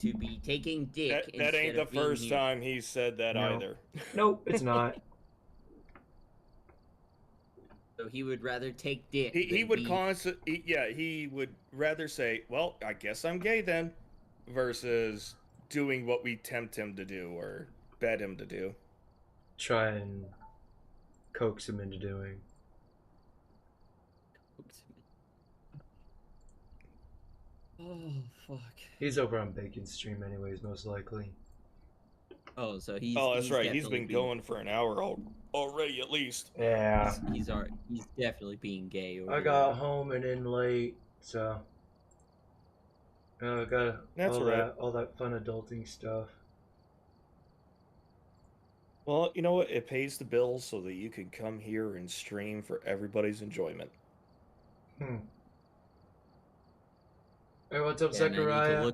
to be taking dick. That ain't the first time he said that either. Nope, it's not. So he would rather take dick. He would constantly, yeah, he would rather say, "Well, I guess I'm gay then," versus doing what we tempt him to do or bed him to do. Try and coax him into doing. Oh fuck. He's over on Bacon's stream anyways, most likely. Oh, so he's. Oh, that's right. He's definitely been going for an hour already, at least. Yeah. He's definitely being gay. I got home and in late, so I got all that fun adulting stuff. Well, you know what? It pays the bills so that you can come here and stream for everybody's enjoyment. Hey, what's up, Zechariah?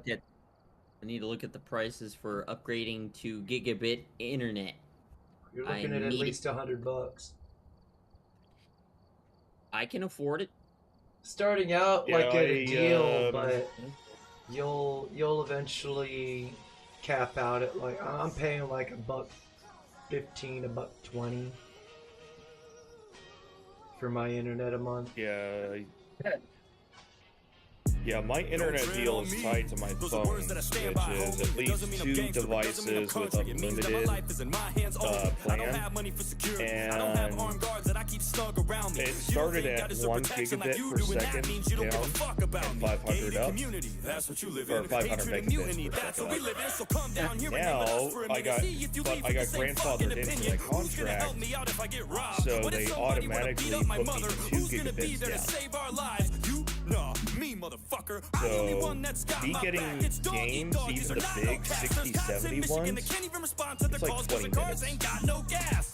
I need to look at the prices for upgrading to gigabit internet. You're looking at least $100. I can afford it. Starting out like a deal, but you'll eventually cap out at like I'm paying like $1.15, $1.20 for my internet a month. Yeah. Yeah, my internet deal is tied to my phone, which is at least 2 devices with unlimited plan, and it started at 1 gigabit per second down and 500 up, or 500 megabits per second. Now I got grandfathered into my contract, so they automatically put me to 2 gigabits down. So, me getting games, even the big 60-70 ones, it's like 20 minutes.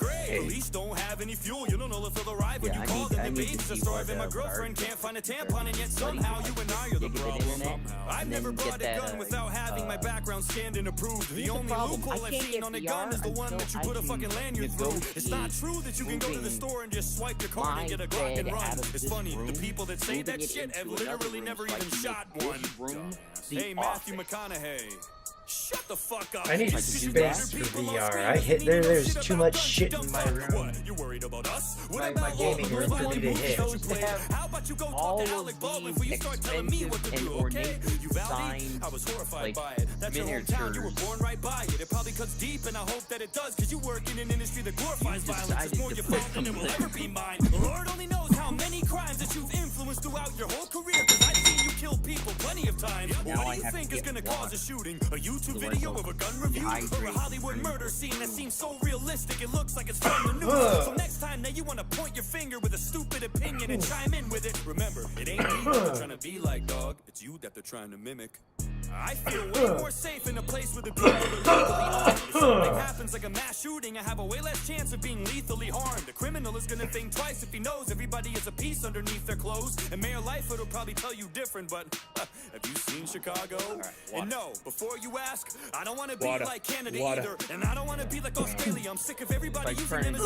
Hey. At least don't have any fuel. You don't know if they'll arrive when you call them. The base to starve and my girlfriend can't find a tampon, and yet somehow you and I are the problem. I've never brought a gun without having my background scanned and approved. The only loophole I've seen on a gun is the one that you put a fucking lanyard through. It's not true that you can go to the store and just swipe your card and get a Glock and run. It's funny, the people that say that shit have literally never even shot one. Hey, Matthew McConaughey. Shut the fuck up. I need space for VR. There's too much shit in my room. You worried about us? My gaming room for me to hit. How about you go talk to Alec Baldwin before you start telling me what to do, okay? You validate? I was horrified by it. That's your hometown. You were born right by it. It probably cuts deep, and I hope that it does, because you work in an industry that glorifies violence. It's more your fault than it will ever be mine. Lord only knows how many crimes that you've influenced throughout your whole career, because I've seen you kill people plenty of times. What do you think is going to cause a shooting? A YouTube video of a gun review? Or a Hollywood murder scene that seems so realistic it looks like it's from the news? So next time that you want to point your finger with a stupid opinion and chime in with it, remember, it ain't you that they're trying to be like, dog. It's you that they're trying to mimic. I feel way more safe in a place where the people are legally armed. If something happens like a mass shooting, I have a way less chance of being lethally harmed. The criminal is gonna think twice if he knows everybody is a piece underneath their clothes. And Mayor Lightfoot will probably tell you different, but have you seen Chicago? And no, before you ask, I don't want to be like Canada either, and I don't want to be like Australia. I'm sick of everybody using them as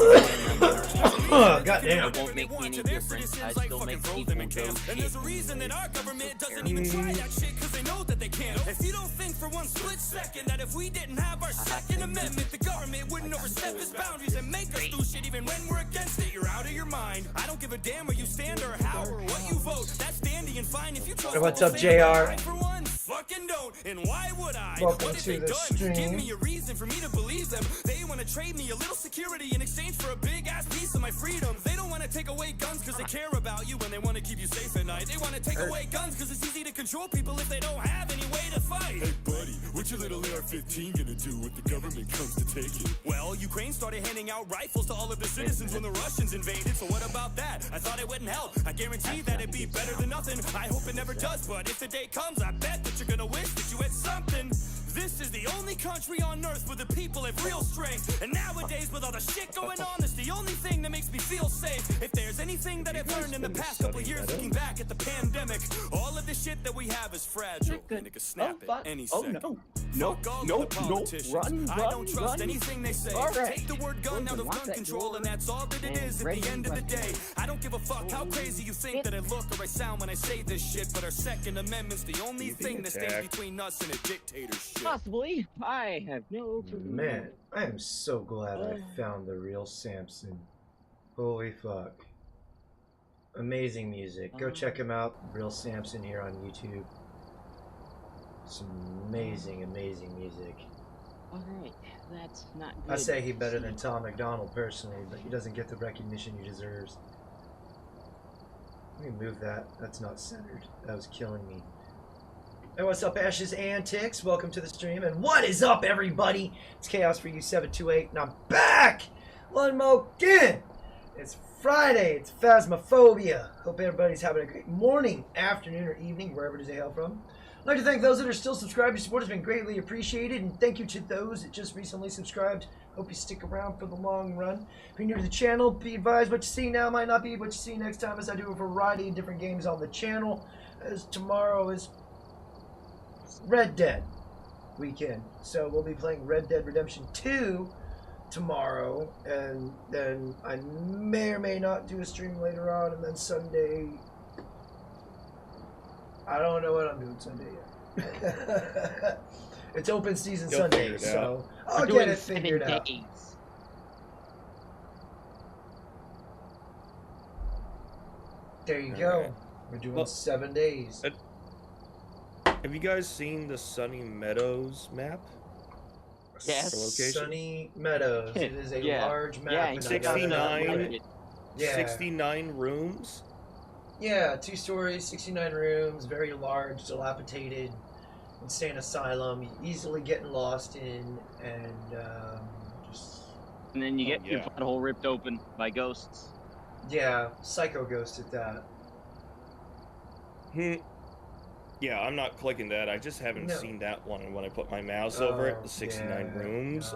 goddamn. It won't make any difference. I still make people go shit. And there's a reason that our government doesn't even try that shit, because they know that they can't. If you don't think for one split second that if we didn't have our Second Amendment, the government wouldn't overstep its boundaries and make us do shit even when we're against it, you're out of your mind. I don't give a damn where you stand or how or what you vote. That's dandy and fine if you trust. What's up, JR? I for one fucking don't. And why would I? Welcome what have to they the done? stream. Give me a reason for me to believe them. They want to trade me a little security in exchange for a big ass piece of my freedom. They don't want to take away guns because they care about you and they want to keep you safe at night. They want to take away guns because it's easy to control people if they don't have any way to fight. Hey buddy, what your little AR-15 gonna do if the government comes to take it? Well, Ukraine started handing out rifles to all of the citizens when the Russians invaded, so what about that? I thought it wouldn't help. I guarantee that it'd be better than nothing. I hope it never does, but if the day comes, I bet that you're gonna wish that you had something. This is the only country on earth where the people have real strength. And nowadays, with all the shit going on, it's the only thing that makes me feel safe. If there's anything that I've learned in the past couple years, looking back at the pandemic, all of the shit that we have is fragile, and it can snap at any second. Nope, nope, nope. Run, I don't trust run. anything they say. All right. Take the word gun out of gun control, and that's all that it is at the end of the day. I don't give a fuck how crazy you think that I look or I sound when I say this shit, but our Second Amendment's the only thing that stands between us and a dictatorship. Possibly. I have no clue. Man, I am so glad I found the real Samson. Holy fuck. Amazing music. Go check him out. Real Samson here on YouTube. Some amazing, amazing music. Alright, that's not good. I say he better than Tom McDonald personally, but he doesn't get the recognition he deserves. Let me move that. That's not centered. That was killing me. Hey, what's up, Ash's Antics? Welcome to the stream. And what is up, everybody? It's Chaos for You 728, and I'm back! One more again! It's Friday. It's Phasmophobia. Hope everybody's having a great morning, afternoon, or evening, wherever it is they hail from. I'd like to thank those that are still subscribed. Your support has been greatly appreciated, and thank you to those that just recently subscribed. Hope you stick around for the long run. If you're new to the channel, be advised what you see now might not be what you see next time, as I do a variety of different games on the channel, as tomorrow is Red Dead weekend. So we'll be playing Red Dead Redemption 2 tomorrow, and then I may or may not do a stream later on, and then Sunday... I don't know what I'm doing Sunday yet. It's open season Sunday, so I'll get it figured out. There you go. We're doing 7 days. Have you guys seen the Sunny Meadows map? Yes. Sunny Meadows. It is a large map. Yeah, 69. 69 rooms. Yeah, 2 stories, 69 rooms, very large, dilapidated, insane asylum, easily getting lost in, and just... And then you get your butthole ripped open by ghosts. Yeah, psycho ghost at that. Yeah, I'm not clicking that. I just haven't seen that one. And when I put my mouse over it, the 69 rooms.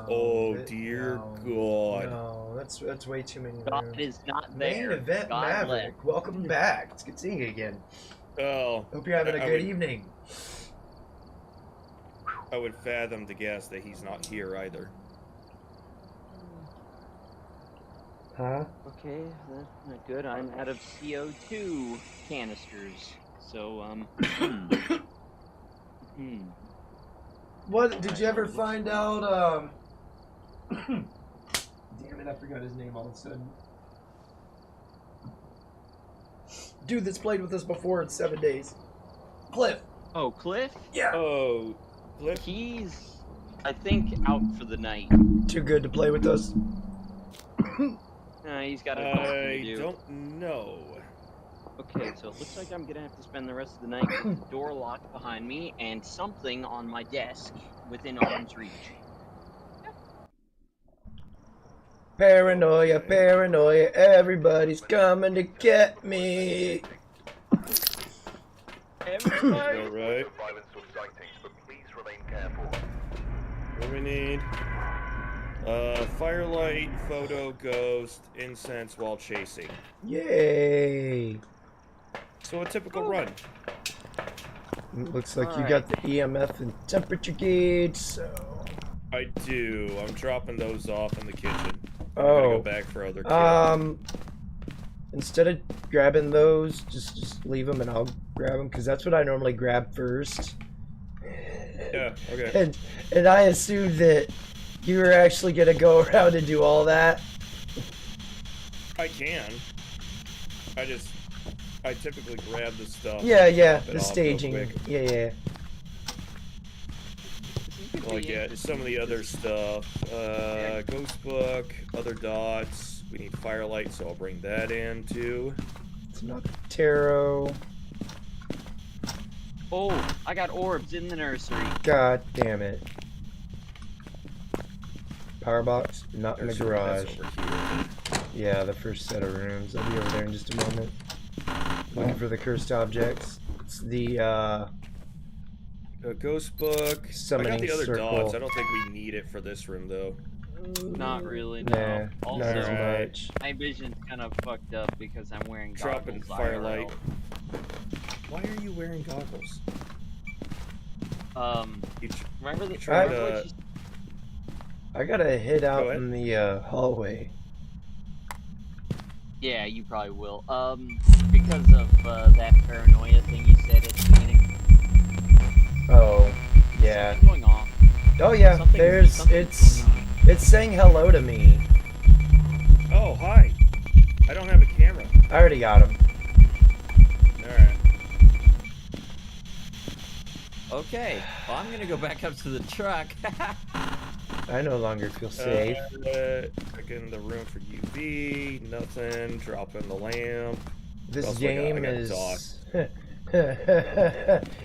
Dear God. No, that's way too many God rooms. is not there. Main Event God Maverick, left. welcome back. It's good seeing you again. Oh. Hope you're having a good evening. I would fathom to guess that he's not here either. Huh? Okay, that's not good. I'm out of CO2 canisters. So, What, did you ever find out, damn it, I forgot his name all of a sudden. Dude that's played with us before in 7 days. Cliff. Oh, Cliff? Yeah. Oh, Cliff? He's, I think, out for the night. Too good to play with us. He's got a I don't know. Okay, so it looks like I'm gonna have to spend the rest of the night with the door locked behind me and something on my desk within arm's reach. Paranoia, paranoia, everybody's coming to get me. Everybody. Alright. What do we need? Firelight, photo, ghost, incense while chasing. Yay! So a typical run. Looks like you got the EMF and temperature gauge, so... I do. I'm dropping those off in the kitchen. Oh. I'm gonna go back for other kills. Instead of grabbing those, just leave them and I'll grab them, because that's what I normally grab first. Yeah, okay. And I assumed that you were actually gonna go around and do all that. I can. I typically grab the stuff. Yeah, the staging. Yeah. Well, I get some of the other stuff. Ghost book, other dots. We need firelight, so I'll bring that in too. It's not tarot. Oh, I got orbs in the nursery. God damn it. Power box, not in the garage. Yeah, the first set of rooms. I'll be over there in just a moment. Looking for the cursed objects. It's the ghost book. Summoning I got the other circle. dots. I don't think we need it for this room though. Not really, Nah, no. not as Also, much. my vision's kind of fucked up because I'm wearing goggles. Dropping firelight. IRL. Why are you wearing goggles? remember the I gotta hit out in the hallway. Yeah, you probably will. Because of that paranoia thing you said at the beginning. Oh, yeah. Something going on. Oh yeah, it's saying hello to me. Oh, hi. I don't have a camera. I already got him. Alright. Okay, well I'm gonna go back up to the truck. I no longer feel safe. Checking the room for UV, nothing, dropping the lamp. This game is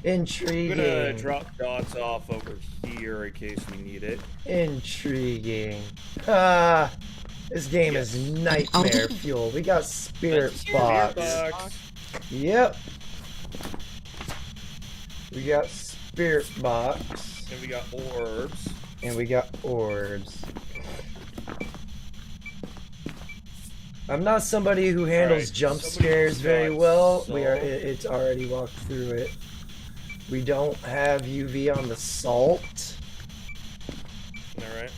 intriguing. I'm gonna drop dots off over here in case we need it. Intriguing. This game is nightmare fuel. We got spirit box. Yep. We got spirit box. And we got orbs. And we got orbs. I'm not somebody who handles jump scares very well. It's already walked through it. We don't have UV on the salt. Alright.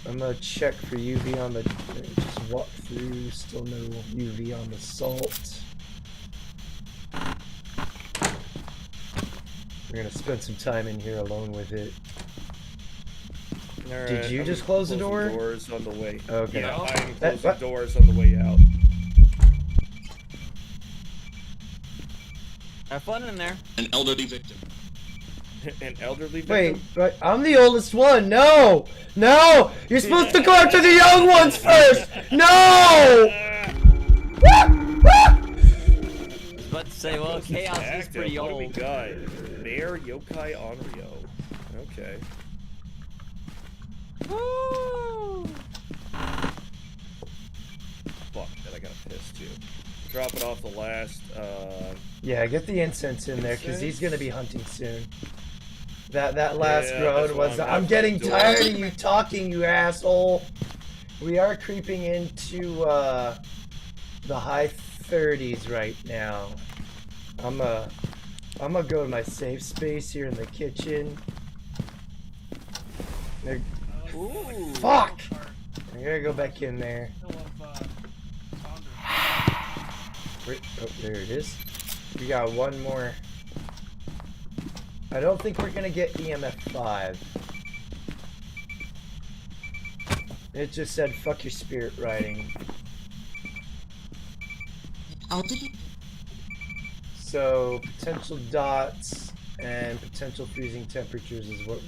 I'm gonna check for UV on the. Just walk through. Still no UV on the salt. We're gonna spend some time in here alone with it. Right, did you just close the door? Doors on the way. Okay. Yeah, I'm closing doors on the way out. Have fun in there. An elderly victim. An elderly victim? Wait, I'm the oldest one. No! No! You're supposed to go after the young ones first! No! I was about to say, well, Chaos is pretty old. What do we got? Bear Yokai Onryo. Okay. Woo! Fuck, that I got pissed too. Dropping off the last, Yeah, get the incense in there, because he's gonna be hunting soon. That last road was... I'm getting tired of you talking, you asshole! We are creeping into, the high 30s right now. I'm gonna go to my safe space here in the kitchen. Ooh. Fuck! I gotta go back in there. Wait, oh, there it is. We got one more. I don't think we're gonna get EMF 5. It just said, fuck your spirit riding. So, potential dots and potential freezing temperatures is what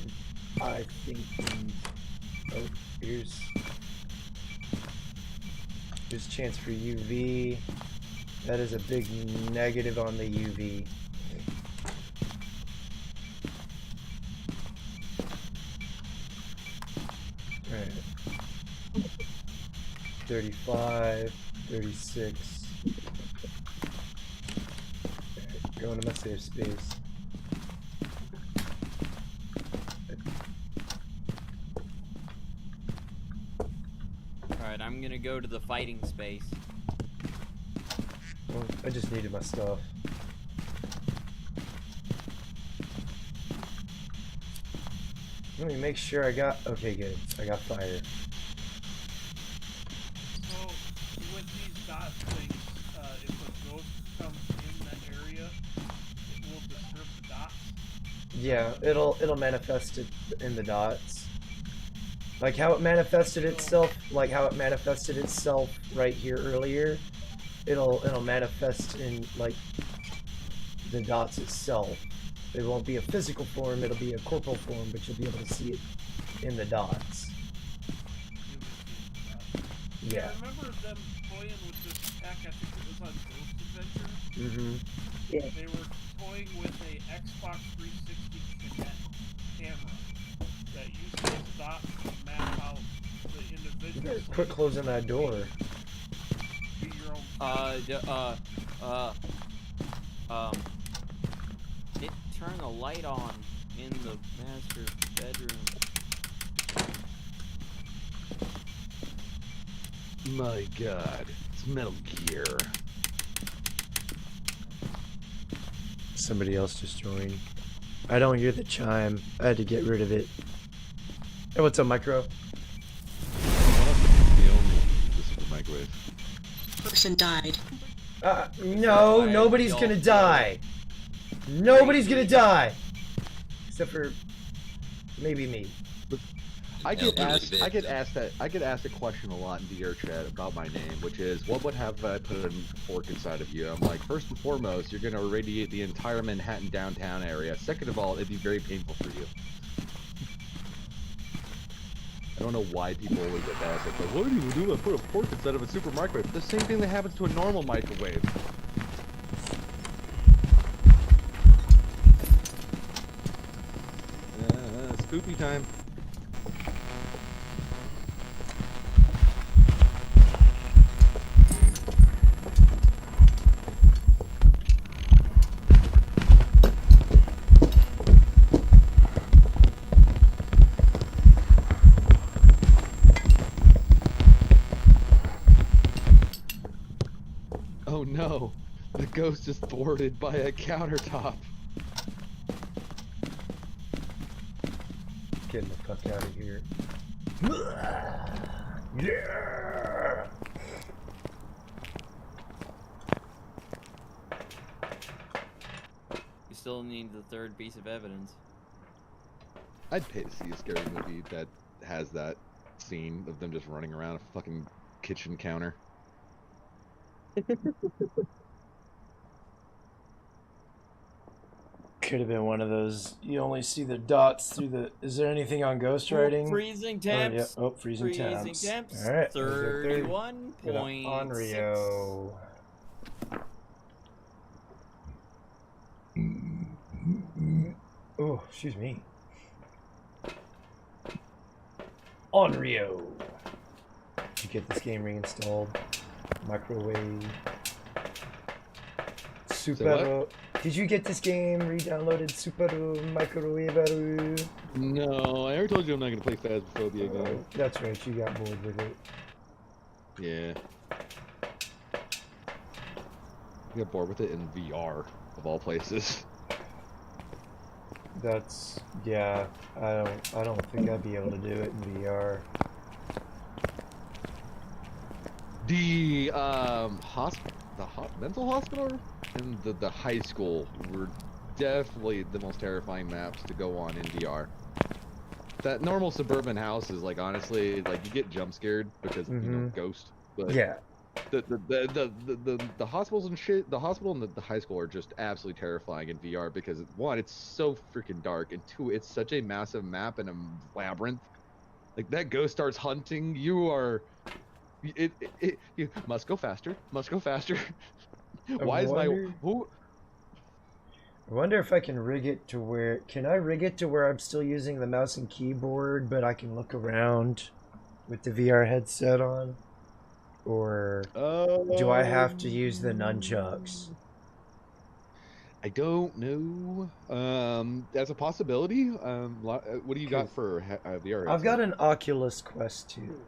I think. Oh, here's chance for UV. That is a big negative on the UV. Alright. 35, 36. Alright, going to my safe space. Alright, I'm gonna go to the fighting space. Well, I just needed my stuff. Let me make sure I got... Okay, good. I got fire. So, with these dot things, if a ghost comes in that area, it will disturb the dots? Yeah, it'll manifest it in the dots. Like how it manifested itself, right here earlier. It'll manifest in like the dots itself. It won't be a physical form, it'll be a corporal form, but you'll be able to see it in the dots. Yeah. I remember them toying with this tech, I think it was on Ghost Adventure. Mm-hmm. Yeah. They were toying with a Xbox 360 Kinect camera that used those dots to map out the individuals. Quit closing that door. Be your own it turned the light on in the master bedroom. My God, it's Metal Gear. Somebody else just joined. I don't hear the chime. I had to get rid of it. Hey, what's up, Micro? Microwave. Person died. No, nobody's gonna die. Nobody's gonna die. Except for maybe me. I get asked a question a lot in VR chat about my name, which is, what would have I put a fork inside of you? I'm like, first and foremost, you're gonna irradiate the entire Manhattan downtown area. Second of all, it'd be very painful for you. I don't know why people always get asked, like, what do you do? I put a fork inside of a super microwave. The same thing that happens to a normal microwave. Spoopy time. Oh no, the ghost is thwarted by a countertop. Getting the fuck out of here. Yeah! You still need the third piece of evidence. I'd pay to see a scary movie that has that scene of them just running around a fucking kitchen counter. Could have been one of those. You only see the dots through the. Is there anything on ghostwriting? Freezing temps. Oh, yeah. Oh, freezing temps. All right. 31 points. Onryo. Oh, excuse me. Onryo. Did you get this game reinstalled? Microwave. Super. Did you get this game re-downloaded? Super Microwave. No, I already told you I'm not gonna play Phasmophobia again. That's right, you got bored with it. Yeah. I got bored with it in VR, of all places. That's yeah. I don't think I'd be able to do it in VR. The mental hospital and the high school were definitely the most terrifying maps to go on in VR. That normal suburban house is like, honestly, like, you get jump scared because you know, ghost. But yeah. The hospitals and shit, the hospital and the high school are just absolutely terrifying in VR because, one, it's so freaking dark, and two, it's such a massive map and a labyrinth. Like, that ghost starts hunting, you must go faster, must go faster. Why is my who? I wonder if I can rig it to where. Can I rig it to where I'm still using the mouse and keyboard, but I can look around with the VR headset on? Or do I have to use the nunchucks? I don't know. That's a possibility. What do you got for VR? I've got an Oculus Quest 2.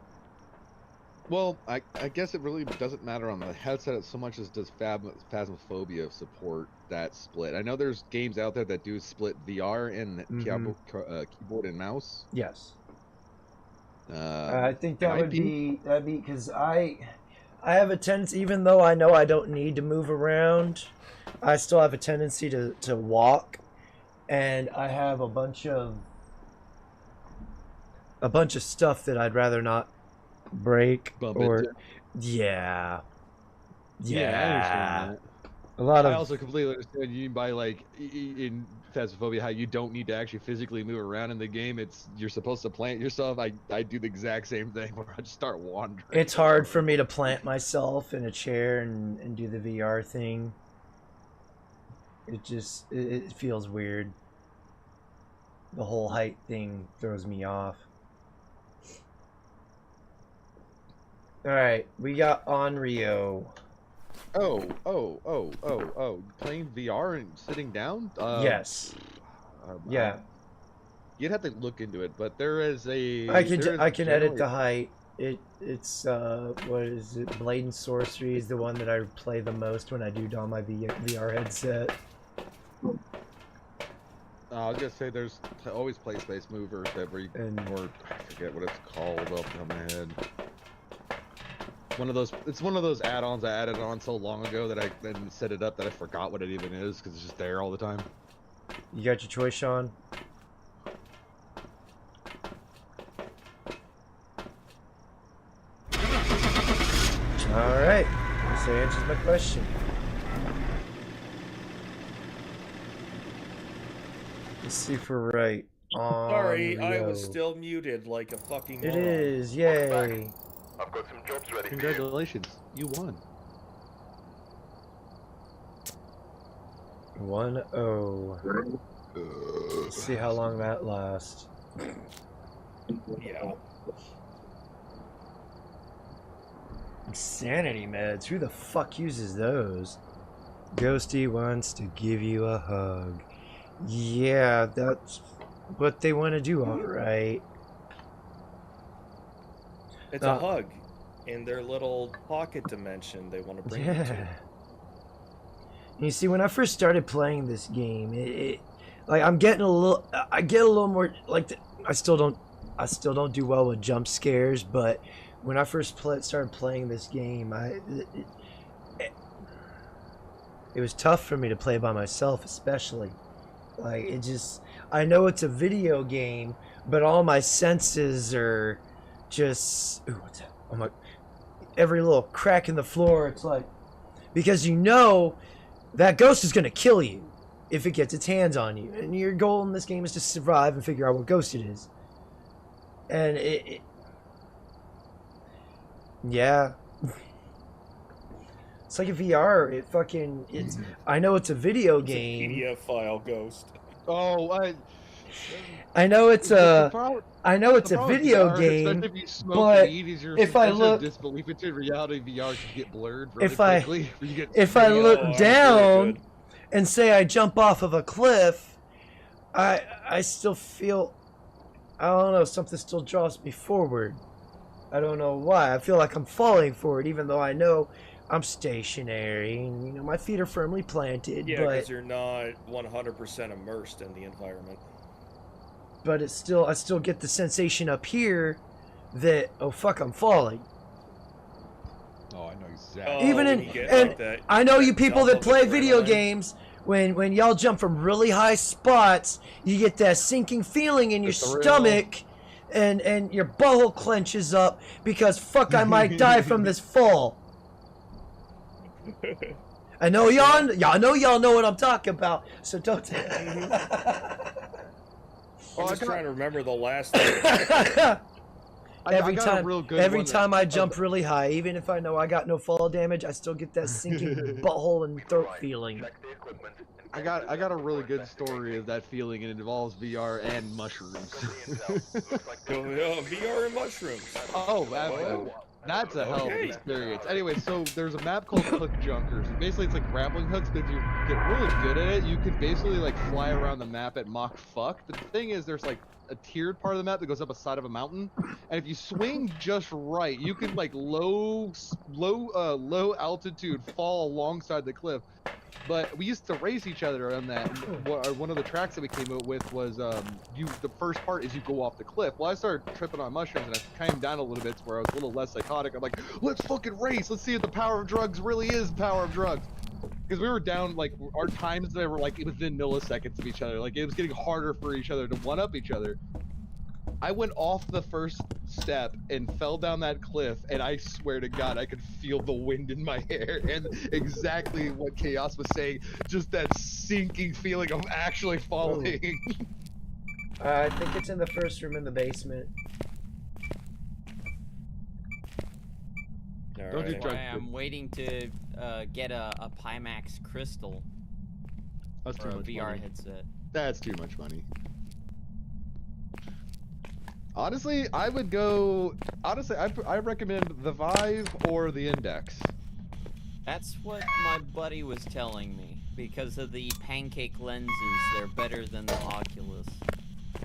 Well, I guess it really doesn't matter on the headset so much as does Phasmophobia support that split. I know there's games out there that do split VR and keyboard and mouse. Yes. I think that'd be because I have a tendency, even though I know I don't need to move around, I still have a tendency to walk, and I have a bunch of stuff that I'd rather not break yeah. I understand that. I also completely understand you by, like, in Phasmophobia, how you don't need to actually physically move around in the game. You're supposed to plant yourself. I do the exact same thing where I just start wandering. It's hard for me to plant myself in a chair and do the VR thing. It feels weird. The whole height thing throws me off. Alright, we got Onryo. Oh. Playing VR and sitting down? Yes. Yeah. You'd have to look into it, but there is a... I can edit the height. It's what is it? Blade and Sorcery is the one that I play the most when I do on my VR headset. I was gonna say there's always place-based movers that or I forget what it's called off the top of my head. It's one of those add-ons I added on so long ago that I then set it up that I forgot what it even is because it's just there all the time. You got your choice, Sean? Alright. This answers my question. Let's see if we're right. Sorry, I was still muted like a fucking It moron. is, yay. I've got some jobs ready. Congratulations, you won. 1-0. Let's see how long that lasts. Yeah. Insanity meds. Who the fuck uses those? Ghosty wants to give you a hug. Yeah, that's what they want to do, alright. It's a hug in their little pocket dimension they want to bring you to. You see, when I first started playing this game, like I get a little more like I still don't do well with jump scares, but when I first started playing this game, it was tough for me to play by myself, especially. Like I know it's a video game, but all my senses are just what's that? Oh my! Every little crack in the floor, it's like because you know that ghost is gonna kill you if it gets its hands on you, and your goal in this game is to survive and figure out what ghost it is. And yeah. It's like a VR. I know it's a video game. It's a PDF file ghost. Oh, I know it's a video game, but if I look, disbelief into reality, VR can get blurred really quickly. If I look down and say I jump off of a cliff, I still feel, I don't know, something still draws me forward. I don't know why. I feel like I'm falling forward, even though I know I'm stationary and you know my feet are firmly planted. Yeah, because you're not 100% immersed in the environment. But I still get the sensation up here that oh fuck, I'm falling. Oh, I know exactly. I know you people that play video games. When y'all jump from really high spots, you get that sinking feeling in your stomach, and your butthole clenches up because fuck, I might die from this fall. I know y'all know what I'm talking about, so don't. I'm just trying to remember the last time. Every time I jump really high, even if I know I got no fall damage, I still get that sinking butthole and throat feeling. I got a really good story of that feeling, and it involves VR and mushrooms. VR and mushrooms. That's a hell of an experience. Anyway, so there's a map called Hook Junkers. And basically, it's like grappling hooks, but if you get really good at it, you can basically like fly around the map at Mach fuck. But the thing is, there's like a tiered part of the map that goes up a side of a mountain, and if you swing just right, you can like low altitude fall alongside the cliff. But we used to race each other on that. One of the tracks that we came up with was the first part is you go off the cliff. Well, I started tripping on mushrooms and I came down a little bit to where I was a little less psychotic. I'm like, let's fucking race. Let's see if the power of drugs really is power of drugs. Because we were down, like, our times they were like within milliseconds of each other. Like, it was getting harder for each other to one-up each other. I went off the first step and fell down that cliff, and I swear to God, I could feel the wind in my hair, and exactly what Chaos was saying, just that sinking feeling of actually falling. I think it's in the first room in the basement. I'm waiting to get a Pimax crystal That's for too a much VR money. headset. That's too much money. Honestly, I would go. Honestly, I recommend the Vive or the Index. That's what my buddy was telling me. Because of the pancake lenses, they're better than the Oculus.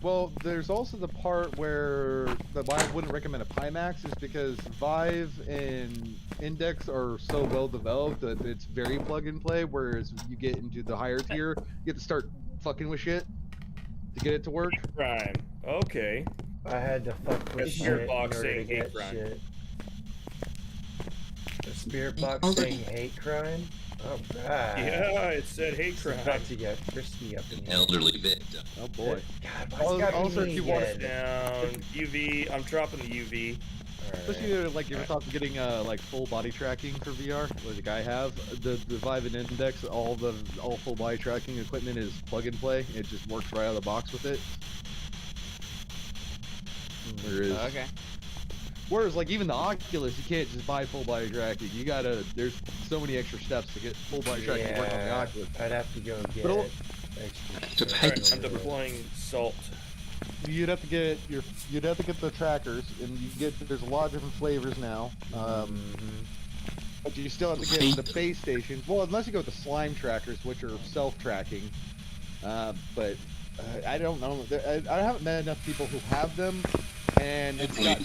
Well, there's also the part where why I wouldn't recommend a Pimax is because Vive and Index are so well developed that it's very plug and play. Whereas you get into the higher tier, you have to start fucking with shit. to get it to work. Crime. Okay. I had to fuck with The shit spirit in box order to saying get hate crime. shit. The spirit box saying hate crime? Alright. Yeah, it said hate It's crime. about to get frisky up in here. Elderly victim. Oh boy. God, why's it gotta Also, be if you me want again? Down. UV. I'm dropping the UV. Especially like you're talking getting like full body tracking for VR, like I have. The Vive and Index, all full body tracking equipment is plug and play. It just works right out of the box with it. Okay. Whereas like even the Oculus, you can't just buy full body tracking. You gotta. There's so many extra steps to get full body tracking to work on the Oculus. I'd have to go get extra. Alright, I'm deploying salt. You'd have to get the trackers, and there's a lot of different flavors now. But you still have to get the base station. Well, unless you go with the slime trackers, which are self-tracking. But I don't know. I haven't met enough people who have them, and it's got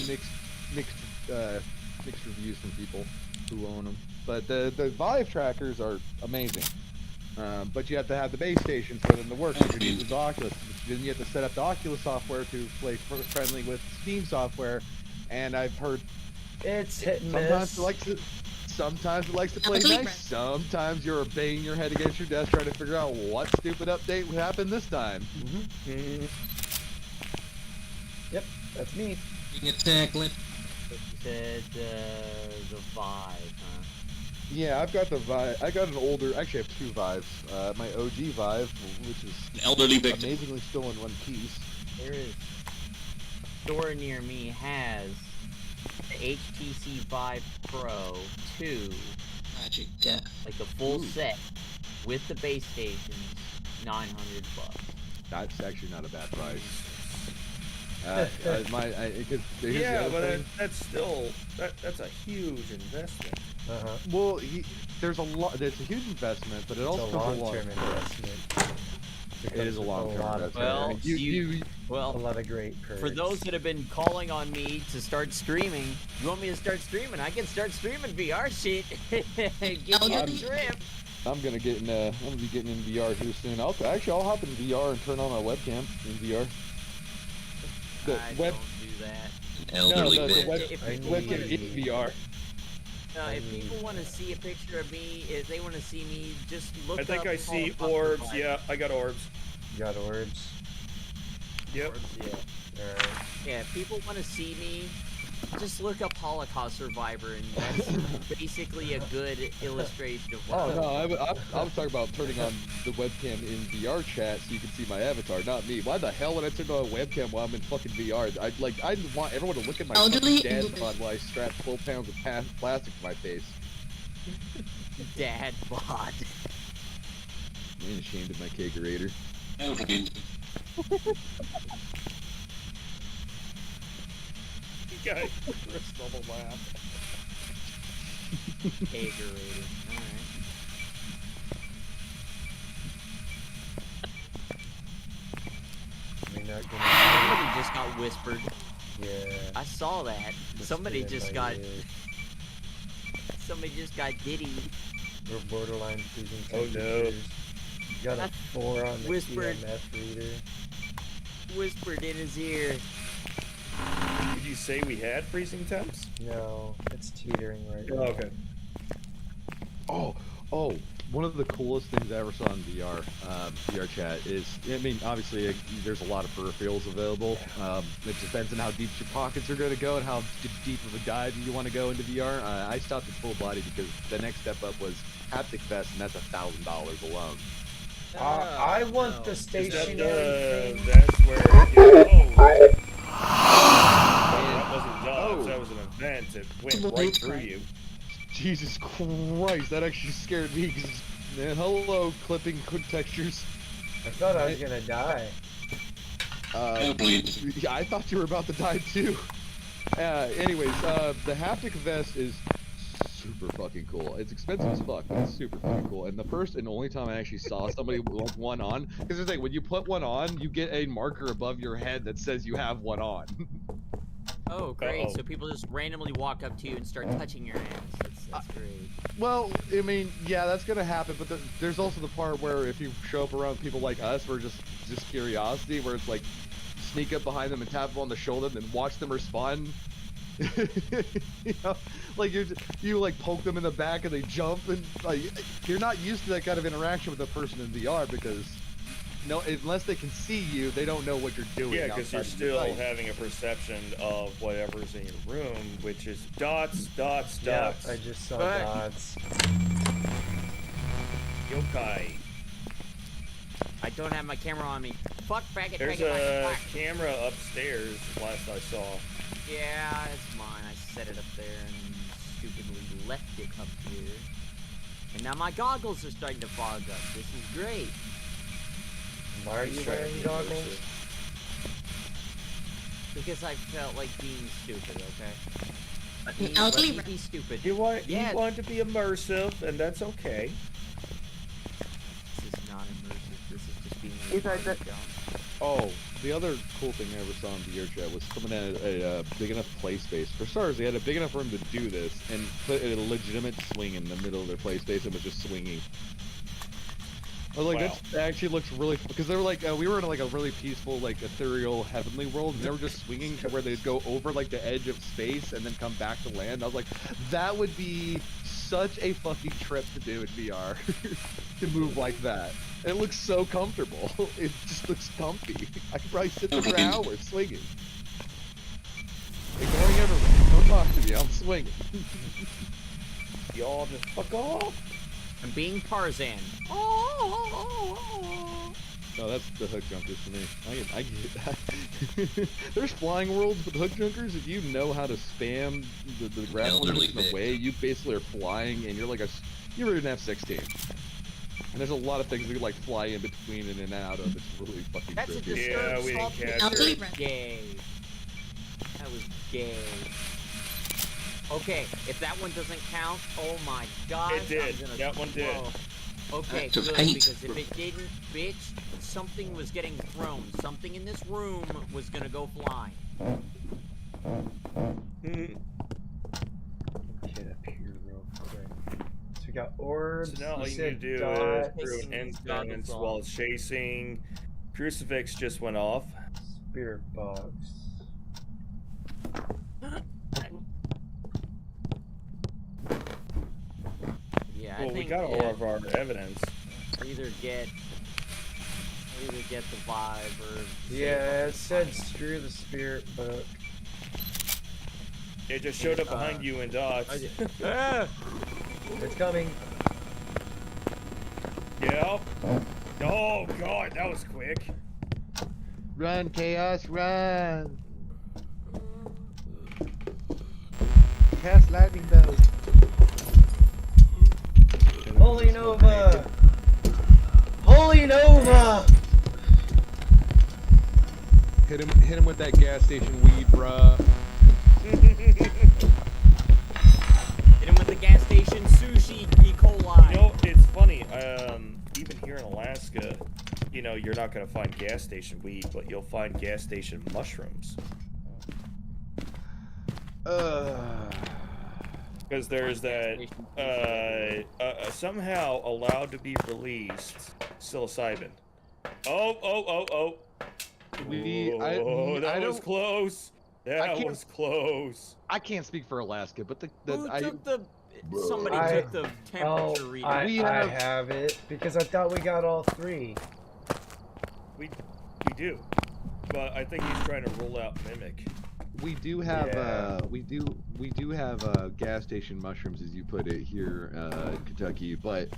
mixed reviews from people who own them. But the Vive trackers are amazing. But you have to have the base stations for them to work. You can use the Oculus. Then you have to set up the Oculus software to play friendly with Steam software. And I've heard it's hit and sometimes it likes to play nice. Sometimes you're banging your head against your desk trying to figure out what stupid update happened this time. Yep, that's me. You said the Vive, huh? Yeah, I've got the Vive. I got an older. Actually, I have two Vives. My OG Vive, which is Elderly victim. amazingly still in one piece. There is a store near me has the HTC Vive Pro 2, Magic death. like a full set with the base stations, $900. That's actually not a bad price. Yeah, but that's still that's a huge investment. Well, there's a lot. It's a huge investment, but it also It's a comes long-term investment. It is a long-term investment. Well, a lot of great perks. for those that have been calling on me to start streaming, you want me to start streaming? I can start streaming VR shit. Give me a trip. I'm gonna be getting in VR here soon. I'll hop in VR and turn on my webcam in VR. I don't do that. Elderly webcam in VR. No, if people want to see a picture of me, if they want to see me, just look up. I think I see Holocaust orbs. Survivor. Yeah, I got orbs. You got orbs? Yep. Orbs, yeah. Alright. Yeah, if people want to see me, just look up Holocaust Survivor, and that's basically a good illustration of what. Oh no, I was talking about turning on the webcam in VR chat so you can see my avatar, not me. Why the hell would I turn on a webcam while I'm in fucking VR? I want everyone to look at my fucking dad bod while I strap 12 pounds of plastic to my face. Dad bod. I ain't ashamed of my kegerator. Elderly. Guy, Chris double laugh. Kegerator. Alright. You're not gonna. Somebody just got whispered. Yeah. I saw that. Somebody just got. Somebody just got diddy. We're borderline freezing Oh, no. temperatures. Got a 4 on the Whispered. EMF reader. Whispered in his ear. Did you say we had freezing temps? No, it's teetering right now. Oh, okay. Oh, one of the coolest things I ever saw in VR chat is, I mean, obviously there's a lot of peripherals available. It depends on how deep your pockets are going to go and how deep of a dive you want to go into VR. I stopped at full body because the next step up was haptic vest, and that's $1,000 alone. I want the stationary thing. That's where. That wasn't dogs. That was an event. It went right through you. Jesus Christ, that actually scared me because, man, hello, clipping quick textures. I thought I was gonna die. Yeah, I thought you were about to die too. Anyways, the haptic vest is super fucking cool. It's expensive as fuck, but it's super fucking cool. And the first and only time I actually saw somebody with one on, because it's like when you put one on, you get a marker above your head that says you have one on. Oh, great. So people just randomly walk up to you and start touching your hands. That's great. Well, I mean, yeah, that's gonna happen, but there's also the part where if you show up around people like us, we're just just curiosity, where it's like sneak up behind them and tap them on the shoulder and then watch them respond. You know, like you like poke them in the back and they jump, and like you're not used to that kind of interaction with a person in VR because unless they can see you, they don't know what you're doing. Yeah, because you're still having a perception of whatever's in your room, which is dots. Yeah, I just saw dots. Yokai. I don't have my camera on me. Fuck, faggot, There's faggot, a camera upstairs, last I saw. Yeah, it's mine. I set it up there and stupidly left it up here. And now my goggles are starting to fog up. This is great. Why are you wearing goggles? Because I felt like being stupid, okay? Let me be stupid. You want to be immersive, and that's okay. This is not immersive. This is just being retarded. Oh, the other cool thing I ever saw in VR chat was someone had a big enough play space. For starters, they had a big enough room to do this and put a legitimate swing in the middle of their play space and was just swinging. I was like, that actually looks really, because they were like, we were in like a really peaceful, like ethereal, heavenly world, and they were just swinging to where they'd go over like the edge of space and then come back to land. I was like, that would be such a fucking trip to do in VR, to move like that. And it looks so comfortable. It just looks comfy. I could probably sit there for hours swinging. Ignoring everyone. Don't talk to me. I'm swinging. Y'all just fuck off. I'm being Tarzan. No, that's the hook jumpers for me. I get that. There's flying worlds with hook jumpers. If you know how to spam the grappling in a way, you basically are flying and you're like you're an F-16. And there's a lot of things that you like fly in between and in and out of. It's really fucking That's tricky. a disturbed we didn't catch salt. her. Gay. That was gay. Okay, if that one doesn't count, oh my god. It did. That one did. Okay, good, because if it didn't, bitch, something was getting thrown. Something in this room was gonna go flying. Get up here real quick. So we got orbs. So now all you need to do is through an instance while it's chasing. Crucifix just went off. Spirit box. Yeah, Well, I think we got all of our evidence. Either get the vibe or Yeah, it said screw the spirit book. It just showed up behind you in dots. It's coming. Yeah. Oh god, that was quick. Run, Chaos, run! Cast lightning bolt. Holy Nova! Holy Nova! Hit him with that gas station weed, bruh. hit him with the gas station sushi E. coli. You know, it's funny. Even here in Alaska, you know, you're not gonna find gas station weed, but you'll find gas station mushrooms. Because there's that somehow allowed to be released psilocybin. Oh! That was close. That was close. I can't speak for Alaska, but Somebody took the temperature reading. I have it because I thought we got all three. We do, but I think he's trying to rule out mimic. We do have we do have gas station mushrooms, as you put it, here in Kentucky. But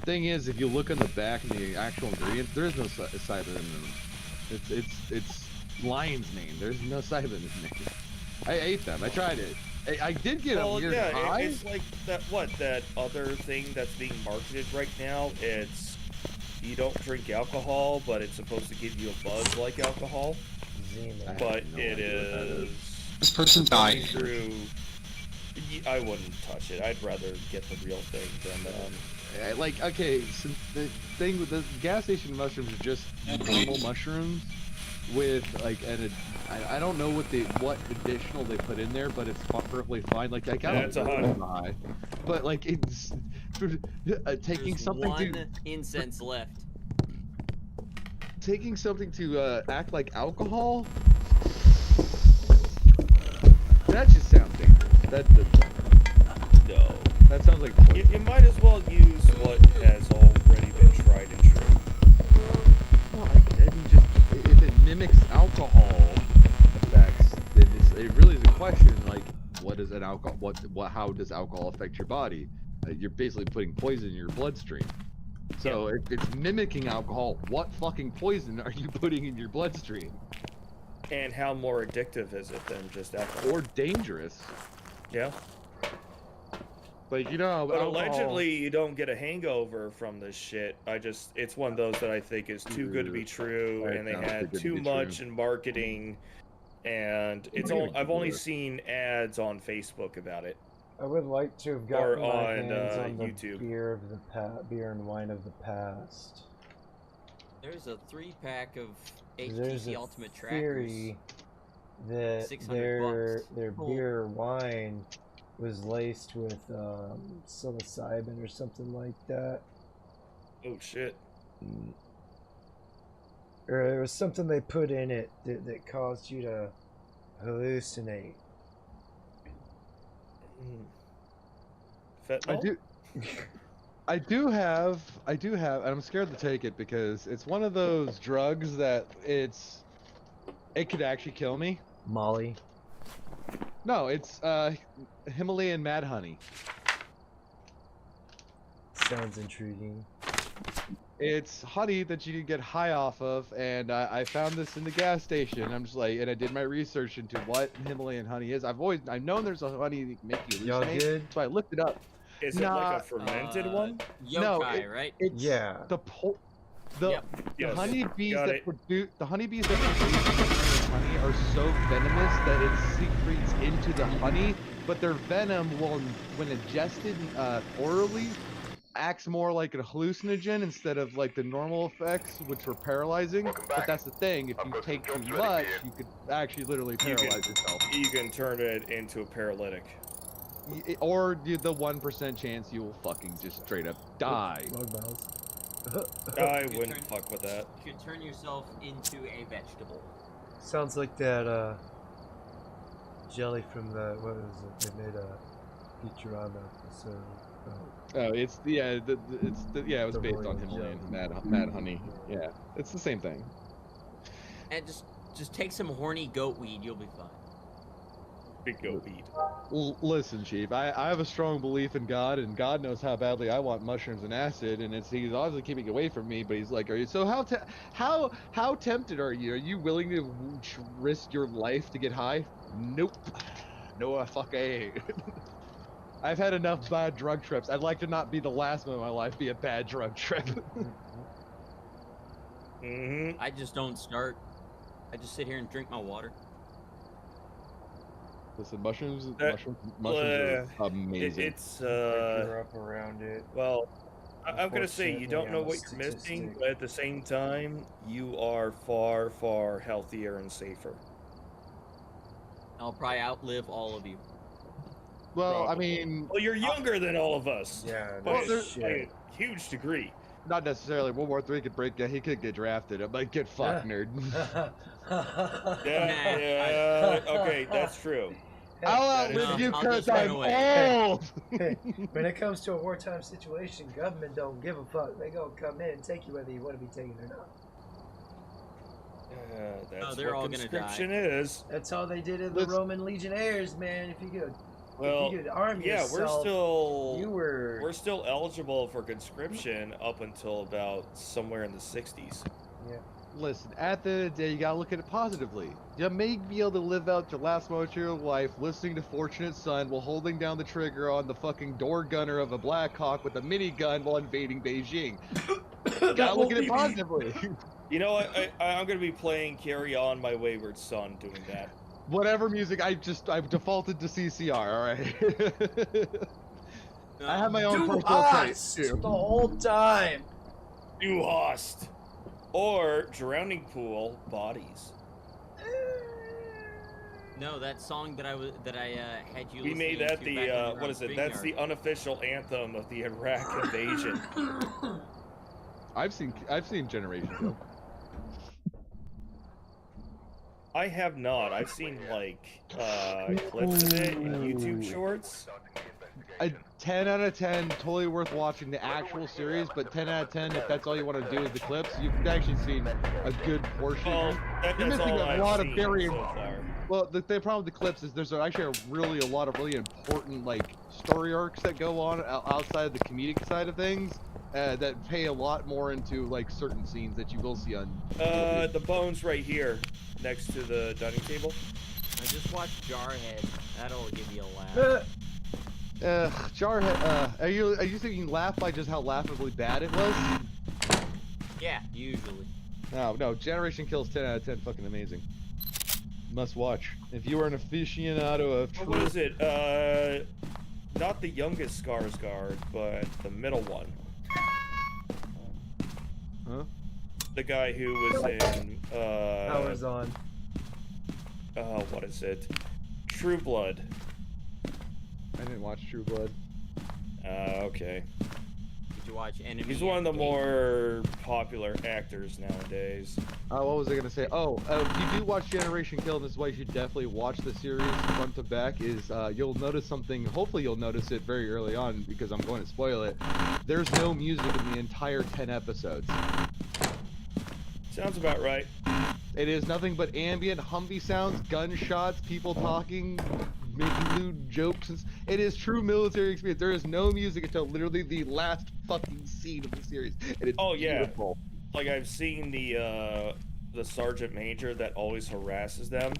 thing is, if you look on the back of the actual ingredients, there is no cybin in them. It's lion's mane. There's no cybin in there. I ate them. I tried it. I did get a weird high. It's like that other thing that's being marketed right now. It's you don't drink alcohol, but it's supposed to give you a buzz like alcohol. But it is. This person died. I wouldn't touch it. I'd rather get the real thing than like, okay, so the thing with the gas station mushrooms are just normal mushrooms with like I don't know what additional they put in there, but it's perfectly fine. Like I got a high, but like it's taking There's something one incense left. taking something to act like alcohol? That just sounds dangerous. No. That sounds like poison. You might as well use what has already been tried and true. Well, I mean, just if it mimics alcohol effects, then it really is a question. Like, what is an alcohol? How does alcohol affect your body? You're basically putting poison in your bloodstream. So if it's mimicking alcohol, what fucking poison are you putting in your bloodstream? And how more addictive is it than just alcohol? Or dangerous? Yeah. Like, you know, but alcohol... allegedly you don't get a hangover from this shit. It's one of those that I think is too good to be true, and they had too much in marketing, and I've only seen ads on Facebook about it. I would like to have gotten my on, hands on the YouTube. beer and wine of the past. There's a 3-pack of There's HTC a Ultimate theory Trackers. that $600. their beer or wine was laced with psilocybin or something like that. Oh shit. Or there was something they put in it that caused you to hallucinate. Fentanyl? I do have, and I'm scared to take it because it's one of those drugs that it could actually kill me. Molly? No, it's Himalayan mad honey. Sounds intriguing. It's honey that you can get high off of, and I found this in the gas station. I'm just like, and I did my research into what Himalayan honey is. I've known there's a honey that can make you Y'all hallucinate, good? so I looked it up. Is it like a fermented one? Yokai, right? It's the honeybees that produce the honey are so venomous that it secretes into the honey, but their venom will, when ingested orally, acts more like a hallucinogen instead of like the normal effects, which were paralyzing. But that's the thing, if you take too much, you could actually literally paralyze yourself. You can turn it into a paralytic. Or the 1% chance you will fucking just straight up die. I wouldn't fuck with that. You can turn yourself into a vegetable. Sounds like that jelly from the, what was it? They made a Futurama episode. Oh, it's it was based on Himalayan mad honey. Yeah, it's the same thing. And just take some horny goat weed, you'll be fine. Big goat weed. Listen, Chief, I have a strong belief in God, and God knows how badly I want mushrooms and acid, and he's obviously keeping away from me. But he's like, "Are you so how tempted are you? Are you willing to risk your life to get high?" Nope. No, I fuck ain't. I've had enough bad drug trips. I'd like to not be the last one in my life be a bad drug trip. I just don't start. I just sit here and drink my water. Listen, mushrooms are amazing. It's you're up around it. Well, I'm gonna say you don't know what you're missing, but at the same time, you are far, far healthier and safer. I'll probably outlive all of you. Well, I mean... Well, you're younger than all of us. Yeah, by a huge degree. Not necessarily. World War III could break. He could get drafted. I'm like, get fucked, nerd. yeah. Okay, that's true. I'll outlive you because I'm old. When it comes to a wartime situation, government don't give a fuck. They gonna come in and take you whether you want to be taken or not. That's they're what all gonna conscription die. is. That's all they did in the Roman legionnaires, man. If you could. Well, if you could arm yourself, we're still eligible for conscription up until about somewhere in the 60s. Yeah. Listen, at the end of the day, you gotta look at it positively. You may be able to live out your last moment of your life listening to Fortunate Son while holding down the trigger on the fucking door gunner of a Black Hawk with a minigun while invading Beijing. You gotta look at it positively. You know what? I'm gonna be playing Carry On My Wayward Son doing that. Whatever music, I've defaulted to CCR, alright? I have my own personal taste, too. The whole time. Du Hast. Or Drowning Pool, Bodies. No, that song that I had you. We made that the what is it? That's the unofficial anthem of the Iraq invasion. I've seen Generation Kill. I have not. I've seen like clips of it in YouTube shorts. 10 out of 10, totally worth watching the actual series, but 10 out of 10, if that's all you want to do is the clips, you've actually seen a good portion. Well, You're that's missing all a I've lot of seen very... so far. Well, the problem with the clips is there's actually a lot of really important, like, story arcs that go on outside of the comedic side of things that pay a lot more into, like, certain scenes that you will see on... The bone's right here, next to the dining table. I just watched Jarhead. That'll give you a laugh. Jarhead, are you thinking laugh by just how laughably bad it was? Yeah, usually. No, Generation Kill's 10 out of 10 fucking amazing. Must watch. If you are an aficionado of What is it? Not the youngest Skarsgård, but the middle one. Huh? The guy who was in, Power's on. what is it? True Blood. I didn't watch True Blood. Okay. Did you watch Enemy? He's one of the more popular actors nowadays. What was I gonna say? Oh, if you do watch Generation Kill, and this is why you should definitely watch the series front to back, is you'll notice something, hopefully you'll notice it very early on, because I'm going to spoil it. There's no music in the entire 10 episodes. Sounds about right. It is nothing but ambient Humvee sounds, gunshots, people talking, making lewd jokes. It is true military experience. There is no music until literally the last fucking scene of the series. And it's beautiful. Like I've seen the sergeant major that always harasses them,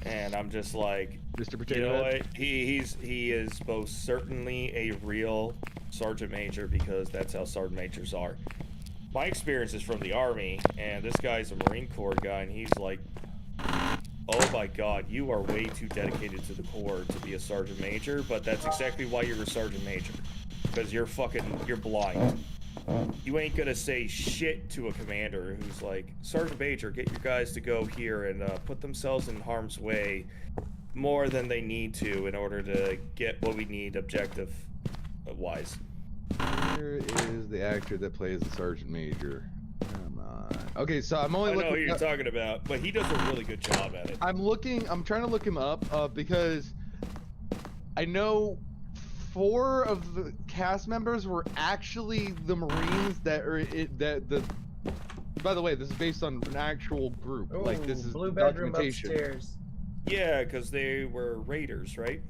and I'm just like, Mr. Potato you know Head? what? He is most certainly a real sergeant major, because that's how sergeant majors are. My experience is from the Army, and this guy's a Marine Corps guy, and he's like, oh my god, you are way too dedicated to the Corps to be a sergeant major, but that's exactly why you're a sergeant major. Because you're blind. You ain't gonna say shit to a commander who's like, Sergeant Major, get your guys to go here and put themselves in harm's way more than they need to in order to get what we need objective-wise. Here is the actor that plays the Sergeant Major. Come on. Okay, so I'm only I looking... know who you're talking about, but he does a really good job at it. I'm trying to look him up because I know 4 of the cast members were actually the Marines that are by the way, this is based on an actual group. Ooh, like, this is blue bedroom documentation. upstairs. Yeah, because they were raiders, right?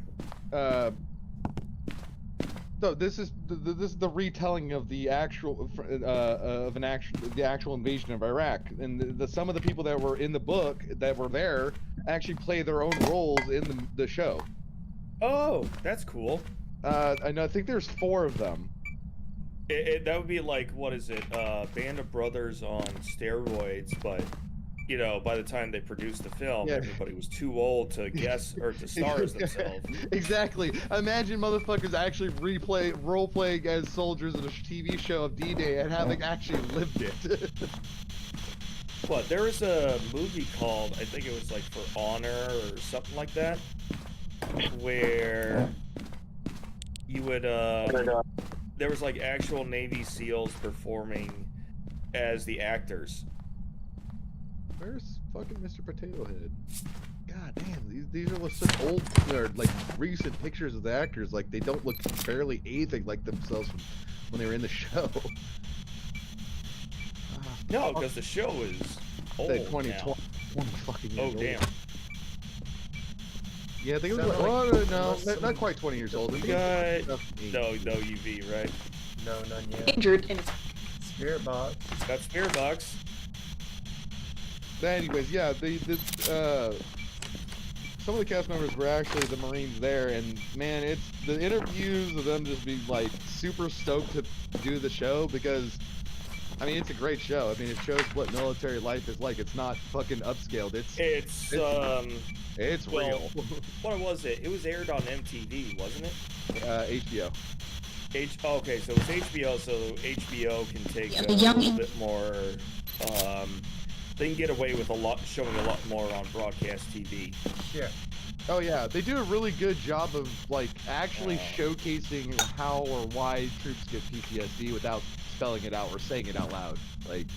So this is the retelling of the actual the actual invasion of Iraq, and some of the people that were in the book that were there actually play their own roles in the show. Oh, that's cool. I think there's 4 of them. That would be like, what is it? Band of Brothers on steroids, but you know, by the time they produced the film, everybody was too old to guess or to star as themselves. Exactly. Imagine motherfuckers actually role-playing as soldiers in a TV show of D-Day and having actually lived it. What? There was a movie called, I think it was like For Honor or something like that, where you would, there was like actual Navy SEALs performing as the actors. Where's fucking Mr. Potato Head? God damn, these are such old, or like recent pictures of the actors. Like, they don't look barely anything like themselves from when they were in the show. No, because the show is old like 20 now. 20 fucking years Oh, old. damn. Yeah, I think it was like, not quite 20 years old. We got no UV, right? No, none yet. Injured in Spirit box. Got Spirit Box. But anyways, yeah, some of the cast members were actually the Marines there, and man, it's the interviews of them just being like super stoked to do the show, because I mean, it's a great show. I mean, it shows what military life is like. It's not fucking upscaled. It's real. What was it? It was aired on MTV, wasn't it? HBO. Okay, so it's HBO, so HBO can take a young- little bit more. They can get away with showing a lot more on broadcast TV. Yeah. Oh yeah, they do a really good job of like actually showcasing how or why troops get PTSD without spelling it out or saying it out loud. Like,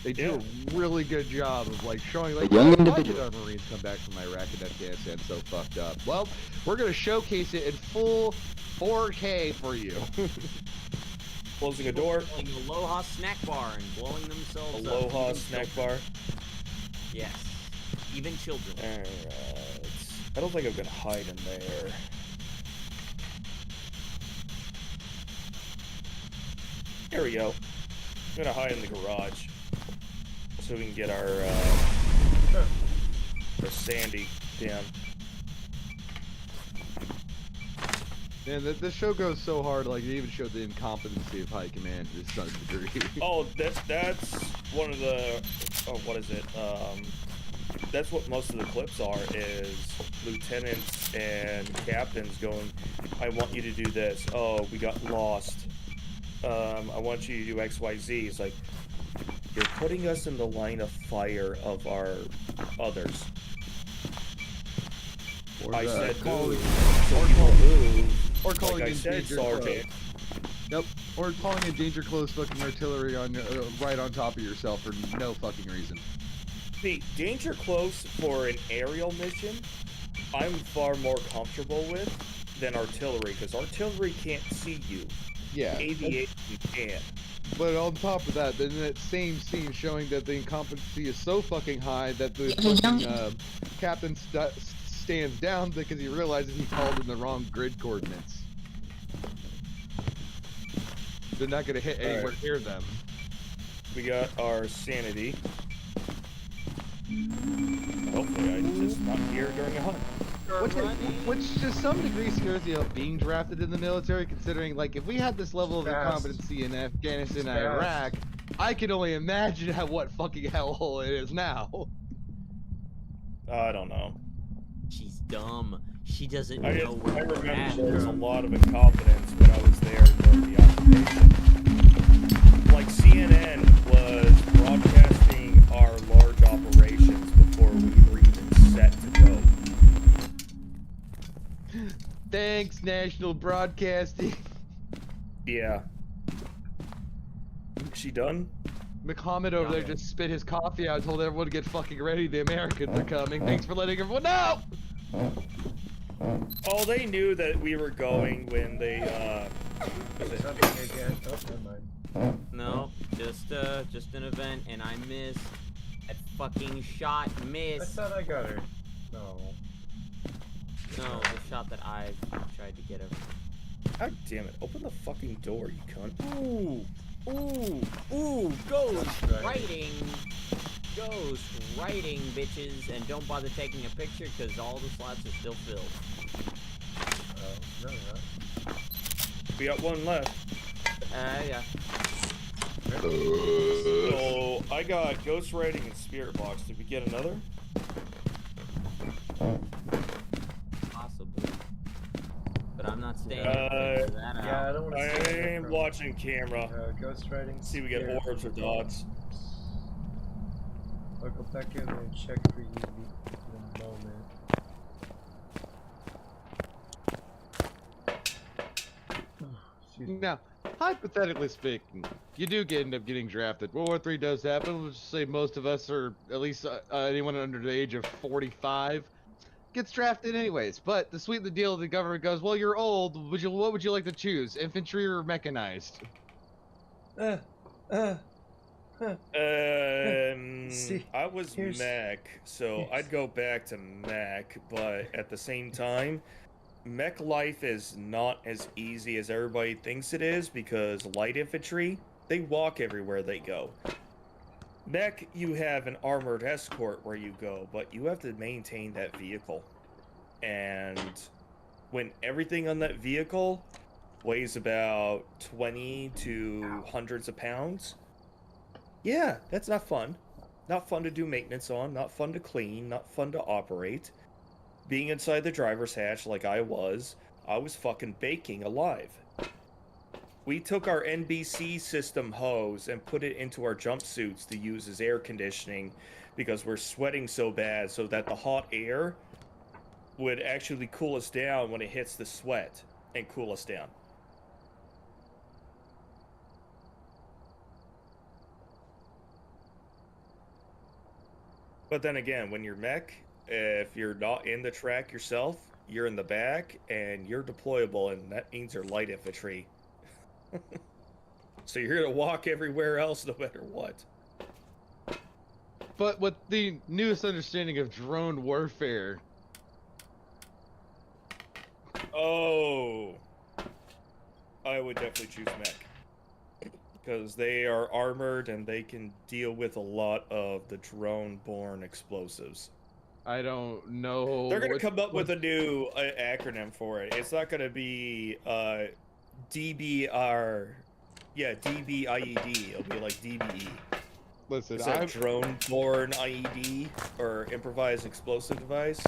They do a really good job of like showing like young why individual. did our Marines come back from Iraq and Afghanistan so fucked up? Well, we're gonna showcase it in full 4K for you. Closing a door. An Aloha snack bar and blowing themselves up. Aloha Even snack children. bar. Yes. Even children. Alright. I don't think I'm gonna hide in there. There we go. I'm gonna hide in the garage. So we can get our Sandy down. Man, this show goes so hard, like, they even showed the incompetency of high command to some degree. Oh, that's one of the, what is it? That's what most of the clips are, is lieutenants and captains going, I want you to do this. Oh, we got lost. I want you to do XYZ. It's like, you're putting us in the line of fire of our others. Or I said calling, move, so you will move. or calling Like I in said, danger Sergeant. Nope. Or calling in danger close fucking artillery on right on top of yourself for no fucking reason. The danger close for an aerial mission, I'm far more comfortable with than artillery, because artillery can't see you. Yeah. Aviation can. But on top of that, then that same scene showing that the incompetency is so fucking high that the fucking captain stands down because he realizes he called in the wrong grid coordinates. They're not gonna hit anywhere near them. We got our sanity. Hopefully I'm just not here during a hunt. Which to some degree scares you of being drafted in the military, considering, like, if we had this level of incompetency in Afghanistan and Iraq, I can only imagine what fucking hellhole it is now. I don't know. She's dumb. She doesn't I know where remember we're at. there was a lot of incompetence when I was there during the occupation. Like, CNN was broadcasting our large operations before we were even set to go. Thanks, National Broadcasting. Yeah. Is she done? Muhammad over there just spit his coffee out and told everyone to get fucking ready. The Americans are coming. Thanks for letting everyone know! Oh, they knew that we were going when they, No, just an event, and I missed. That fucking shot missed. I thought I got her. No. No, the shot that I tried to get her. God damn it. Open the fucking door, you cunt. Ooh! Ooh! Ghost writing! Ghost writing, bitches! And don't bother taking a picture, because all the slots are still filled. No, no. We got one left. Yeah. So, I got ghostwriting and spirit box. Did we get another? Possibly. But I'm not staying that Yeah, I don't want to I'm watching camera. ghostwriting. See, we get orbs or dots. I'll go back in and check for you in a moment. Now, hypothetically speaking, you do end up getting drafted. World War III does happen. Let's just say most of us, or at least anyone under the age of 45, gets drafted anyways. But to sweeten the deal, the government goes, well, you're old. What would you like to choose, infantry or mechanized? I was mech, so I'd go back to mech, but at the same time, mech life is not as easy as everybody thinks it is, because light infantry, they walk everywhere they go. Mech, you have an armored escort where you go, but you have to maintain that vehicle. And when everything on that vehicle weighs about 20 to hundreds of pounds, yeah, that's not fun. Not fun to do maintenance on, not fun to clean, not fun to operate. Being inside the driver's hatch like I was fucking baking alive. We took our NBC system hose and put it into our jumpsuits to use as air conditioning because we're sweating so bad, so that the hot air would actually cool us down when it hits the sweat and cool us down. But then again, when you're mech, if you're not in the track yourself, you're in the back, and you're deployable, and that means you're light infantry. So you're gonna walk everywhere else no matter what. But with the newest understanding of drone warfare... Oh... I would definitely choose mech. Because they are armored and they can deal with a lot of the drone-borne explosives. I don't know. They're gonna come up with a new acronym for it. It's not gonna be DBR. Yeah, DBIED. It'll be like DBE. Listen, Is that drone-borne IED or improvised explosive device?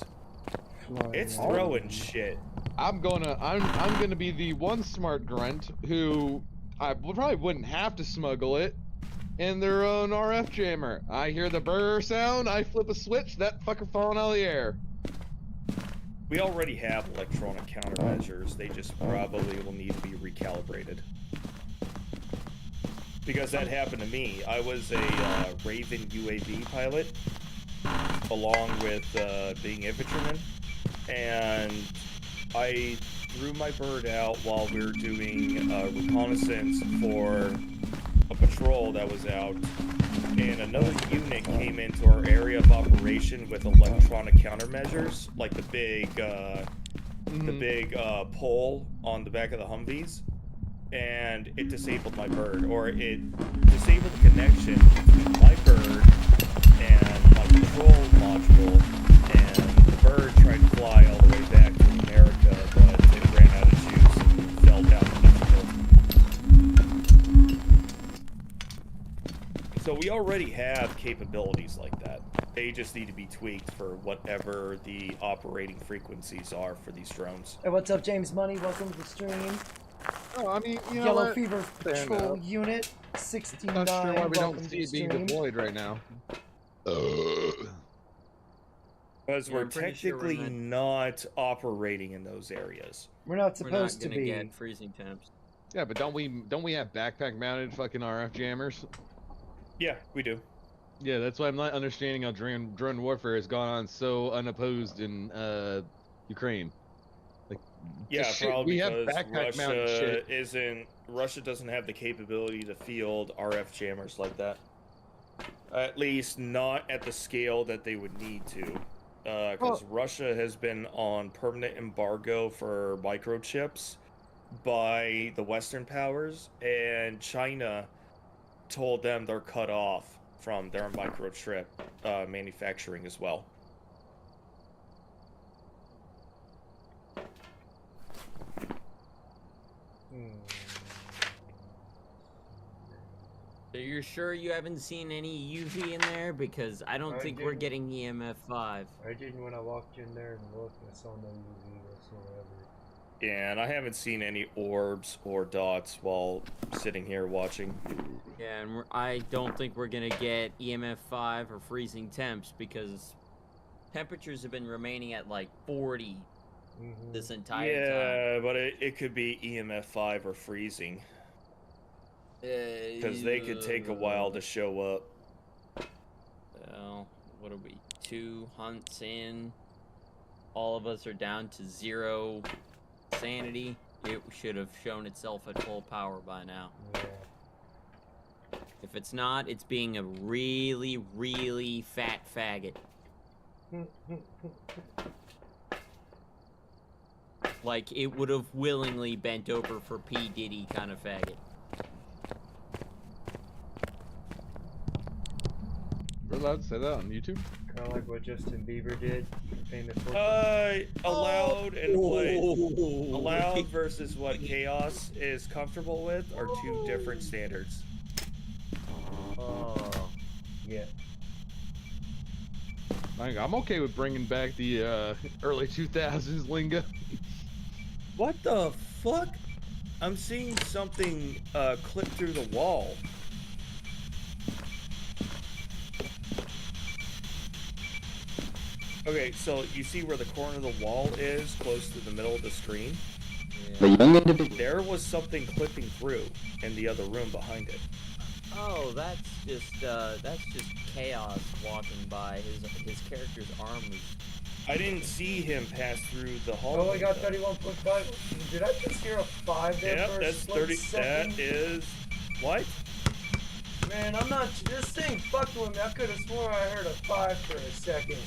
It's throwing shit. I'm gonna be the one smart grunt who I probably wouldn't have to smuggle it in their own RF jammer. I hear the brrr sound, I flip a switch, that fucker falling out of the air. We already have electronic countermeasures. They just probably will need to be recalibrated. Because that happened to me. I was a Raven UAV pilot, along with being infantryman, and I threw my bird out while we were doing reconnaissance for a patrol that was out, and another unit came into our area of operation with electronic countermeasures, like the big pole on the back of the Humvees, and it disabled my bird, or it disabled the connection between my bird and my control module, and the bird tried to fly all the way back to America, but it ran out of juice and fell down the hill. So we already have capabilities like that. They just need to be tweaked for whatever the operating frequencies are for these drones. Hey, what's up, James Money? Welcome to the stream. Oh, I mean, you know Yellow what? Fever Patrol Unit 69. I'm not sure why we welcome don't to see the it being stream. deployed right now. Because Yeah, we're I'm pretty sure we're technically not operating in those areas. We're not We're not supposed gonna to be. get freezing temps. Yeah, but don't we have backpack mounted fucking RF jammers? Yeah, we do. Yeah, that's why I'm not understanding how drone warfare has gone on so unopposed in Ukraine. Like, Yeah, just shit, probably we have because backpack mounted shit. Russia doesn't have the capability to field RF jammers like that. At least not at the scale that they would need to. Because Russia has been on permanent embargo for microchips by the Western powers, and China told them they're cut off from their microchip manufacturing as well. So you're sure you haven't seen any UV in there? Because I don't think we're getting EMF 5. I didn't when I walked in there and looked. I saw no UV whatsoever. Yeah, and I haven't seen any orbs or dots while sitting here watching. Yeah, and I don't think we're gonna get EMF 5 or freezing temps because temperatures have been remaining at like 40 this entire time. Yeah, but it could be EMF 5 or freezing. Because they could take a while to show up. Well, what are we? 2 hunts in. All of us are down to 0 sanity. It should have shown itself at full power by now. Yeah. If it's not, it's being a really, really fat faggot. Like, it would have willingly bent over for P. Diddy kind of faggot. We're allowed to say that on YouTube? Kind of like what Justin Bieber did. Famous Allowed and play. Allowed versus what Chaos is comfortable with are two different standards. Oh. Yeah. I'm okay with bringing back the early 2000s lingo. What the fuck? I'm seeing something clip through the wall. Okay, so you see where the corner of the wall is, close to the middle of the screen? Yeah. There was something clipping through in the other room behind it. Oh, that's just chaos walking by. His character's arm was. I didn't see him pass through the hall. Oh, I got 31.5. Did I just hear a 5 there Yep, for a that's split 30. second? That is what? Man, I'm not. This thing fucked with me. I could have sworn I heard a 5 for a second.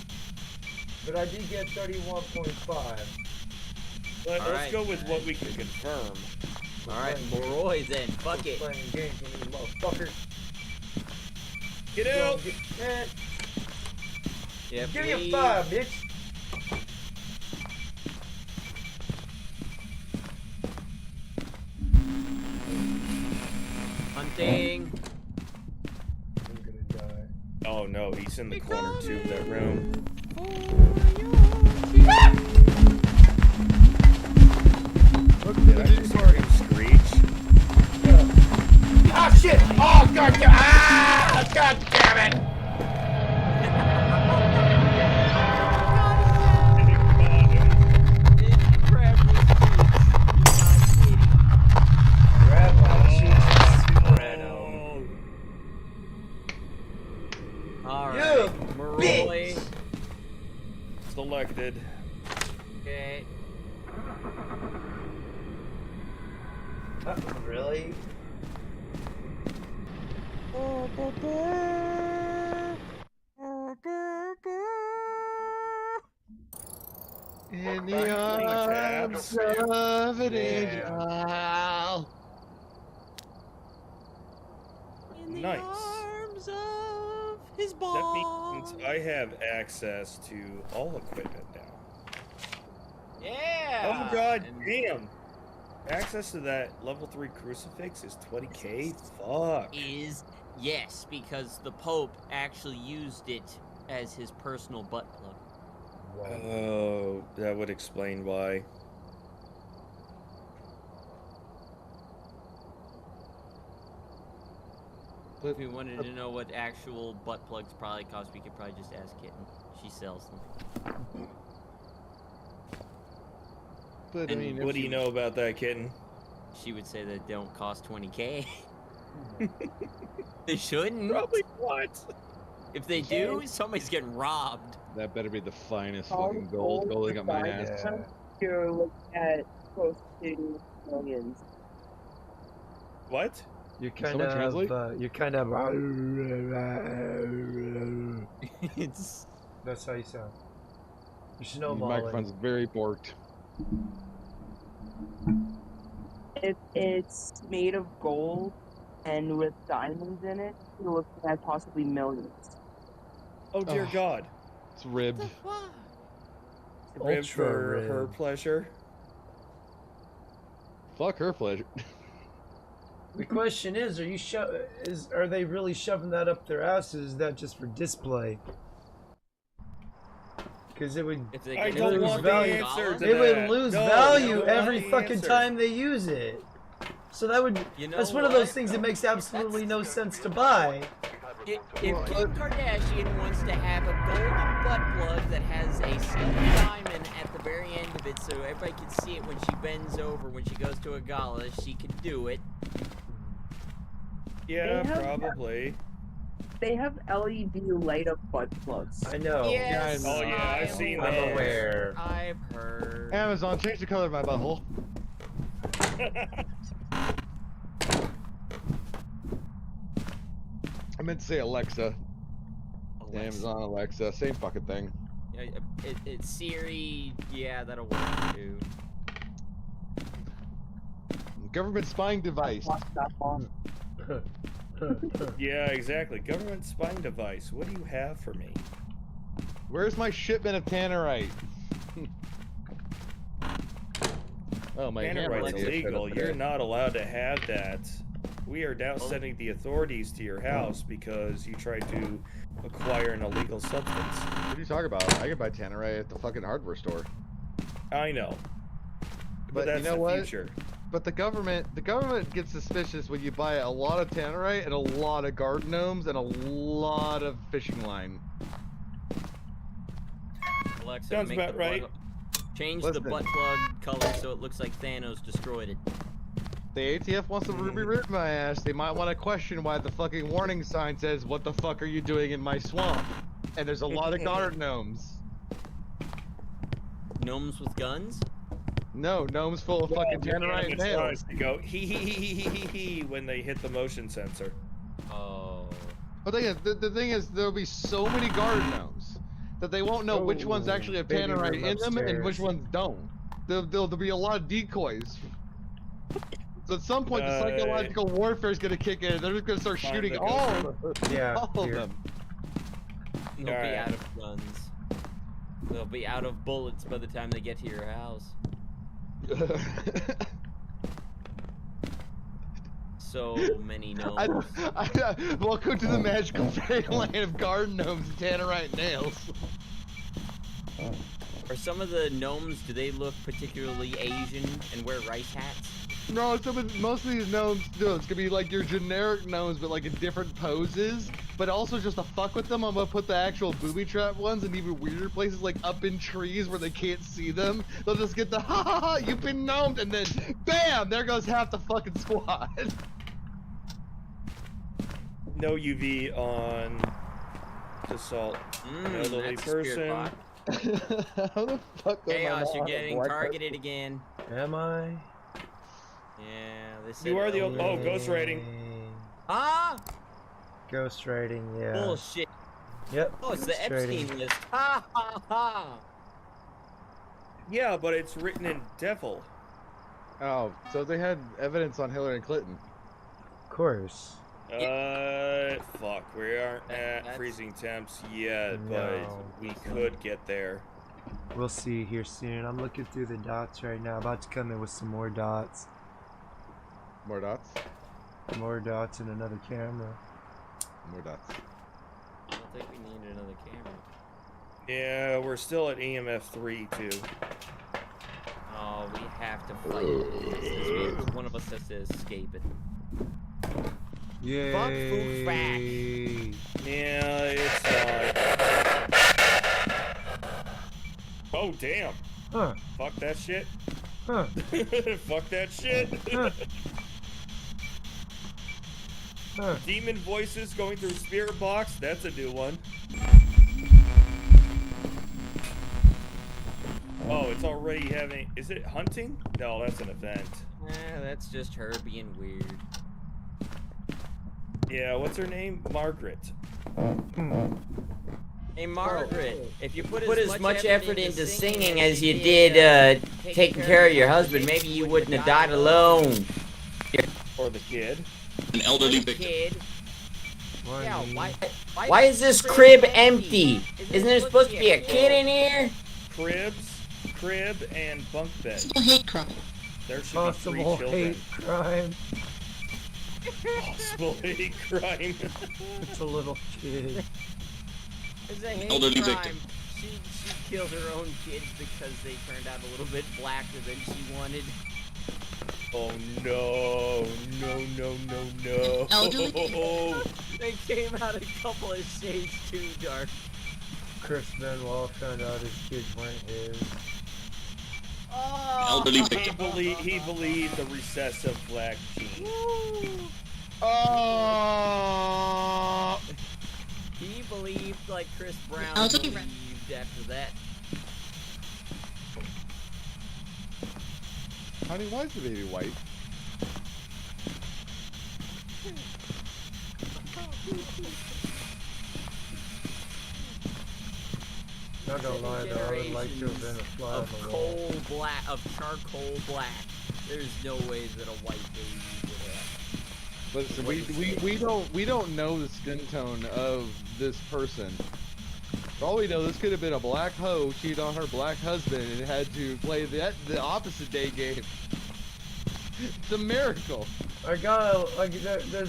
But I did get 31.5. Let's go with what we can confirm. Alright, Leroy then. Fuck it. Playing games with me, motherfucker. Get out! Man, Yep, give me a 5, bitch. Hunting. I'm gonna die. Oh no, he's in the corner too of that room. Did I just hear him screech? Ah, shit! Oh, god damn! Ah! God damn it! Grab my cheeks, spread 'em. Alright, You Leroy. Selected. Okay. Really? In the arms of an angel. In the Nice. arms of his That ball. means I have access to all equipment now. Yeah. Oh god And damn! Access to that level 3 crucifix is 20k? Fuck. Is yes, because the Pope actually used it as his personal butt plug. Oh, that would explain why. If we wanted to know what actual butt plugs probably cost, we could probably just ask Kitten. She sells them. But I And mean, What do you know about that, Kitten? She would say that they don't cost 20k. They shouldn't. Probably what? If they do, somebody's getting robbed. that better be the finest fucking gold going up my ass. Yeah. You're looking at close to millions. What? You're kind Someone translate? of. You're kind of. It's That's how you sound. You should Your know microphone's very borked. It's made of gold and with diamonds in it, you're looking at possibly millions. Oh dear Oh. god. It's ribbed. Rib Ultra for her rib. pleasure. Fuck her pleasure. The question is, are they really shoving that up their asses? Is that just for display? Because it would if they I get don't it for want the $1 answer to it would that. lose No, value no, every not the fucking answer. time they use it. So that would You know that's one of what? those things that makes absolutely no sense to buy. If Kim Kardashian wants to have a golden butt plug that has a silver diamond at the very end of it so everybody can see it when she bends over, when she goes to a gala, she can do it. Yeah, They have- probably. They have LED light up butt plugs. I know. Yes, Oh, yeah, I've seen I'm those. aware. I've heard. Amazon, change the color of my butthole. I meant to say Alexa. Alexa. Amazon Alexa, same fucking thing. Yeah, it's Siri, yeah, that'll work too. Government spying device. Watch that long. Yeah, exactly. Government spying device. What do you have for me? Where's my shipment of tannerite? Oh, my Tannerite's handwriting is illegal. shut up You're there. not allowed to have that. We are now sending the authorities to your house because you tried to acquire an illegal substance. What are you talking about? I can buy tannerite at the fucking hardware store. I know. But But that's you know the what? future. But the government gets suspicious when you buy a lot of tannerite and a lot of garden gnomes and a lot of fishing line. Alexa, Sounds make about the right. Change Listen. the butt plug color so it looks like Thanos destroyed it. The ATF wants to ruby root my ass. They might want to question why the fucking warning sign says, "What the fuck are you doing in my swamp?" And there's a lot of guard gnomes. Gnomes with guns? No, gnomes full of fucking tannerite nails. They go hee when they hit the motion sensor. Oh. But the thing is, there'll be so many guard gnomes that they won't know which ones actually have baby tannerite room in them and upstairs. which ones don't. There'll be a lot of decoys. So at some point, the psychological warfare is gonna kick in. They're just gonna start shooting all of them. They'll be out of guns. They'll be out of bullets by the time they get to your house. So many gnomes. Welcome to the magical fairyland of garden gnomes and tannerite nails. Are some of the gnomes, do they look particularly Asian and wear rice hats? No, most of these gnomes, no, it's gonna be like your generic gnomes, but like in different poses. But also, just to fuck with them, I'm gonna put the actual booby trap ones in even weirder places, like up in trees where they can't see them. They'll just get the ha ha ha, you've been gnomed, and then bam, there goes half the fucking squad. No UV on assault. Elderly person. How the fuck? Chaos, you're getting targeted again. Am I? Yeah, they said You are the old. Oh, ghost writing. Ah! Ghost writing, yeah. Bullshit. Yep. Oh, it's the ghost Epstein writing. list. Ha ha ha! Yeah, but it's written in devil. Oh, so they had evidence on Hillary Clinton. Of course. Fuck. We aren't at freezing temps yet, but we could get there. We'll see here soon. I'm looking through the dots right now. About to come in with some more dots. More dots? More dots and another camera. More dots. I don't think we need another camera. Yeah, we're still at EMF 3 too. Oh, we have to fight. One of us has to escape it. Yay! Fuck food fact. Yeah, it's Oh damn! Huh? Fuck that shit. Huh? Fuck that shit. Huh? Huh? Demon voices going through spirit box. That's a new one. Oh, it's already having. Is it hunting? No, that's an event. That's just her being weird. Yeah, what's her name? Margaret. Hey Margaret, if you put as much effort into singing as you did taking care of your husband, maybe you wouldn't have died alone. Or the kid. An elderly victim. Kid. Yeah, why is this crib empty? Isn't there supposed to be a kid in here? Crib, and bunk bed. Possible hate crime. There should Possible be 3 children. hate crime. Possible hate crime. It's a little kid. It's a hate Elderly crime. victim. She killed her own kids because they turned out a little bit blacker than she wanted. Oh no, no. Elderly They came out a couple of shades too dark. Chris Benoit found out his kids weren't his. Oh. Elderly victim. He believed the recessive black gene. Oh! He believed like Chris Brown Elderly believed after that. Honey, why is the baby white? Not gonna lie though, I would like to have been a fly on the wall. Of charcoal black. There's no way that a white baby would have. Listen, we don't know the skin tone of this person. For all we know, this could have been a black hoe cheated on her black husband and had to play the opposite day game. It's a miracle. There's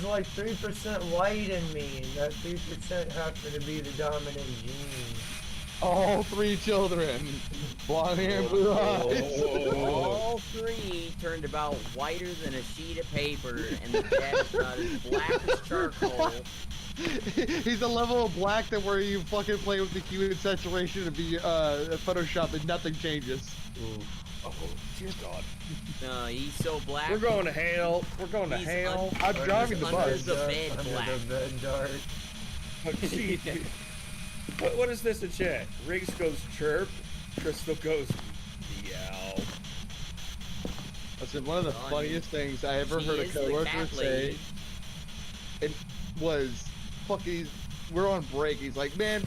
like 3% white in me, and that 3% happen to be the dominant gene. All 3 children. Blonde hair and blue eyes. All 3 turned about whiter than a sheet of paper, and the dad is not as black as charcoal. He's a level of black that where you fucking play with the hue and saturation and be Photoshop and nothing changes. Ooh. Oh, dear God. No, he's so black. We're going to hell. We're going to hell. I'm driving the under bus. the bed Under black. the bed dart. Oh, gee. What is this in chat? Riggs goes chirp. Crystal goes meow. Listen, one of the funniest things I ever heard a coworker say, it was fucking. We're on break. He's like, man,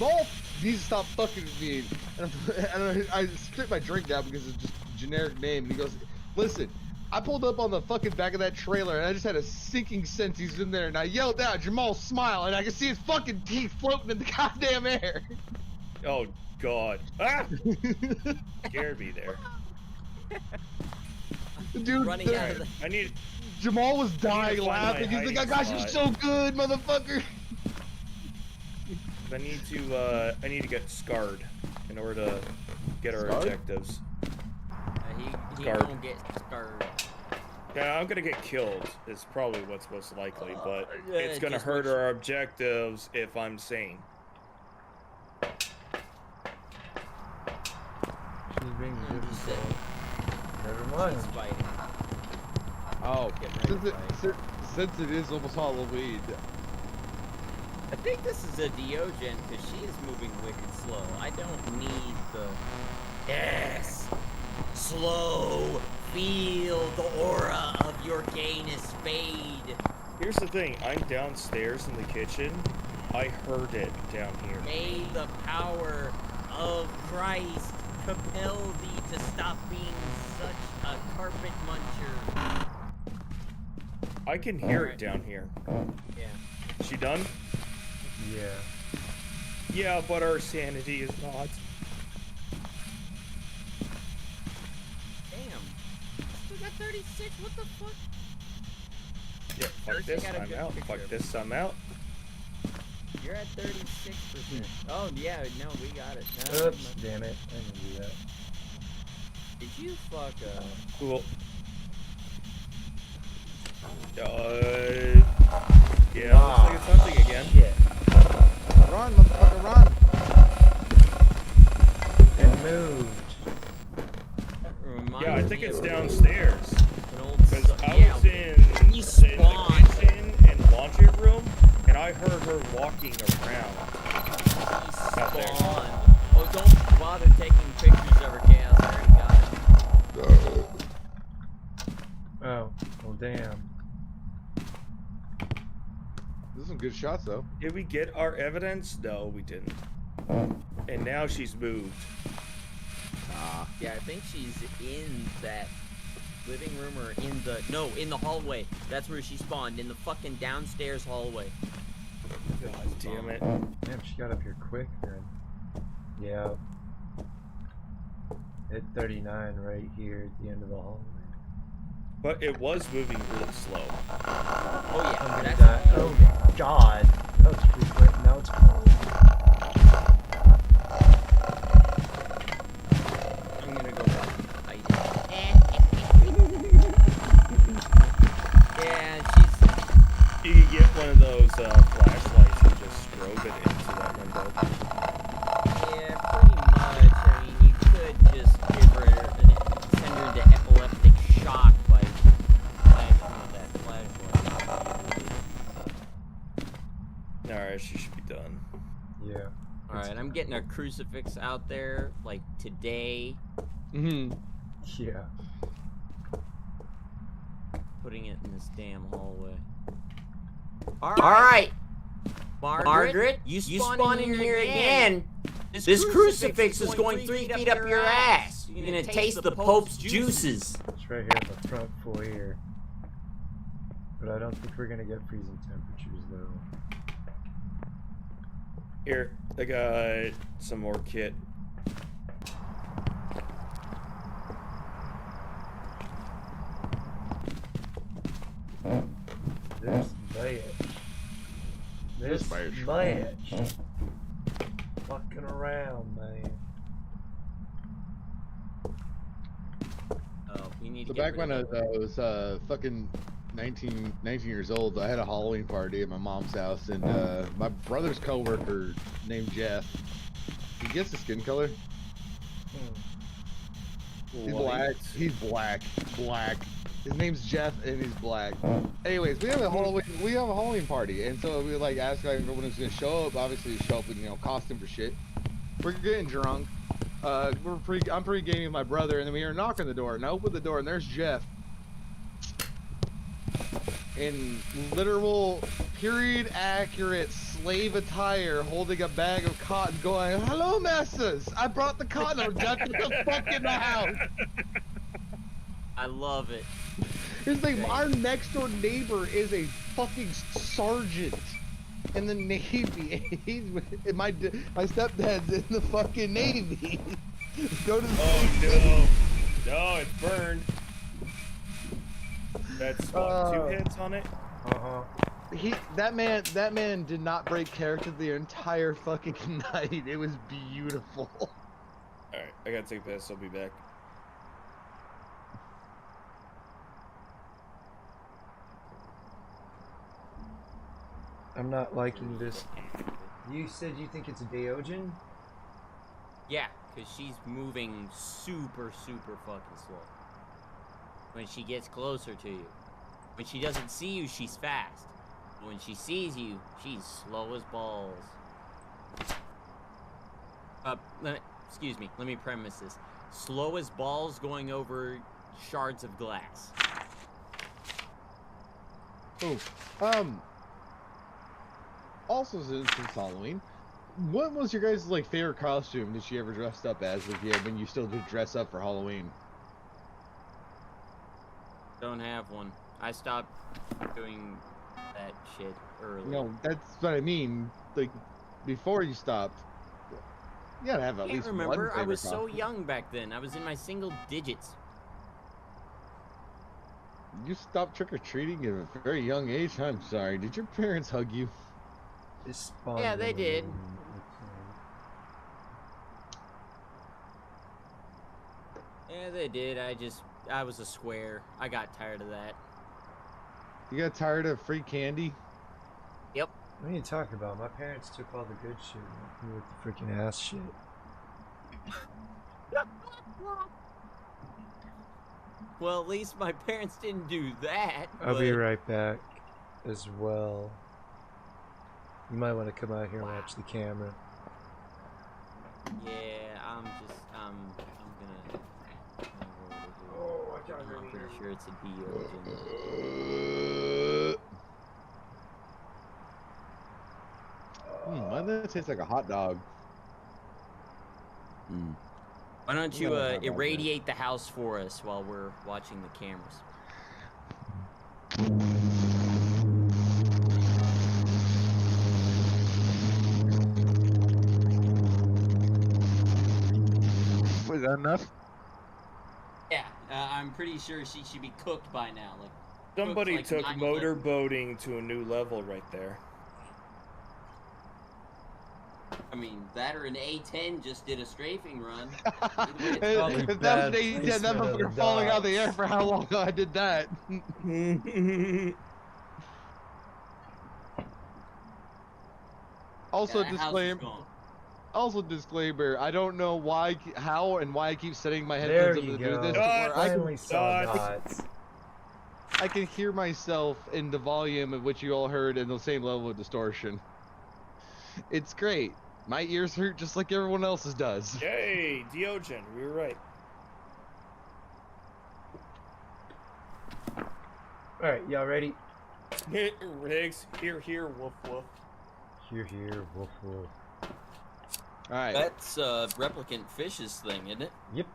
Wolf needs to stop fucking with me. And I spit my drink down because it's just a generic name. And he goes, listen, I pulled up on the fucking back of that trailer and I just had a sinking sense he's in there. And I yelled out, Jamal, smile. And I can see his fucking teeth floating in the goddamn air. Oh, God. Ah! Scared me there. Dude, Running out of the... I need... Jamal was dying find my laughing. He's like, I got you hiding so good, motherfucker. I need to get scarred in order to get our Scarred? objectives. He Scarred. won't get scarred. Yeah, I'm gonna get killed. Is probably what's most likely, but yeah, it's gonna just hurt make our objectives if I'm sane. She's being I'm just difficult. Never He's mind. fighting. Oh, Getting ready to fight. since it is almost Halloween, I think this is a Diogen because she is moving wicked slow. I don't need the... Yes! Slow! Feel the aura of your gayness fade. Here's the thing, I'm downstairs in the kitchen. I heard it down here. May the power of Christ compel thee to stop being such a carpet muncher. I can hear it down here. Yeah. She done? Yeah. Yeah, but our sanity is not. Damn. Still got 36? What the fuck? Yeah, fuck First, this, I got a I'm good out. picture Fuck of this, I'm out. You're at 36%. Oh, yeah, no, we got it. No, Oops, damn it. I didn't do that. Did you fuck up? Cool. Yeah, looks like it's hunting again. Shit. run, motherfucker, run. It moved. Yeah, I think it's downstairs. An old Because I was in He the spawned. kitchen and laundry room, and I heard her walking around. Out there. Spawn. Oh, don't bother taking pictures of her, Chaos. I already got it. Oh, well, damn. Those are some good shots, though. Did we get our evidence? No, we didn't. And now she's moved. Yeah, I think she's in that living room or in the... No, in the hallway. That's where she spawned, in the fucking downstairs hallway. God damn it. Damn, she got up here quick then. Yeah. Hit 39 right here at the end of the hallway. But it was moving really slow. Oh, yeah. I'm gonna That's die. Oh, God. That was pretty quick. Now it's cold. I'm gonna go fight. Yeah, she's... You could get one of those flashlights and just strobe it into that window. Yeah, pretty much. I mean, you could just give her send her into epileptic shock by flashing with that flashlight. Alright, she should be done. Yeah. Alright, I'm getting a crucifix out there, like, today. Mm-hmm. Yeah. Putting it in this damn hallway. Alright! Margaret, you spawn in here again. This crucifix is going 3 feet up your ass. You're gonna taste the Pope's juices. It's right here in the front foyer. But I don't think we're gonna get freezing temperatures though. Here, I got some more kit. This bitch. This bitch. Fucking around, man. Oh, we need So to get back when rid I of was fucking 19 years old, I had a Halloween party at my mom's house, and my brother's coworker named Jeff, he gets a skin color. He's black. He's black. Black. His name's Jeff, and he's black. Anyways, we have a Halloween party, and so we like ask like everyone who's gonna show up. Obviously, show up in costume for shit. We're getting drunk. I'm pre-gaming with my brother, and then we hear a knock on the door, and I open the door, and there's Jeff in literal, period-accurate slave attire, holding a bag of cotton, going, "Hello, masters! I brought the cotton. I'm just the fuck in the house." I love it. Here's the thing: our next door neighbor is a fucking sergeant in the Navy. He's my stepdad's in the fucking Navy. Go to the No, it's burned. That's what, 2 hits on it? That man did not break character the entire fucking night. It was beautiful. Alright, I gotta take this, I'll be back. I'm not liking this. You said you think it's a Deogen? Yeah, because she's moving super fucking slow. When she gets closer to you. When she doesn't see you, she's fast. But when she sees you, she's slow as balls. Excuse me, let me premise this. Slow as balls going over shards of glass. Also, since Halloween, what was your guys' like favorite costume that you ever dressed up as when you still did dress up for Halloween? Don't have one. I stopped doing that shit early. No, that's what I mean. Like, before you stopped, you gotta have at least one remember, favorite I was so costume. young back then. I was in my single digits. You stopped trick-or-treating at a very young age? I'm sorry. Did your parents hug you? Yeah, they did. Yeah, they did. I was a square. I got tired of that. You got tired of free candy? Yep. What are you talking about? My parents took all the good shit and left me with the freaking ass shit. Well, at least my parents didn't do that. I'll be right back as well. You might want to come out here and watch the camera. Yeah, I'm pretty sure it's a Deogen. Why does that taste like a hot dog? Why don't you irradiate the house for us while we're watching the cameras? Was that enough? Yeah, I'm pretty sure she should be cooked by now. Like Somebody cooked like took motorboating to a new level right there. I mean, that or an A10 just did a strafing run. If that was an A10, that motherfucker falling out of the air for how long I did that. Also, disclaimer, I don't know how and why I keep setting my headphones up to do this. I can hear myself in the volume of which you all heard in the same level of distortion. It's great. My ears hurt just like everyone else's does. Yay, Deogen, we were right. Alright, y'all ready? Riggs, here, woof woof. Here, woof woof. Alright. That's replicant fish's thing, isn't it? Yep.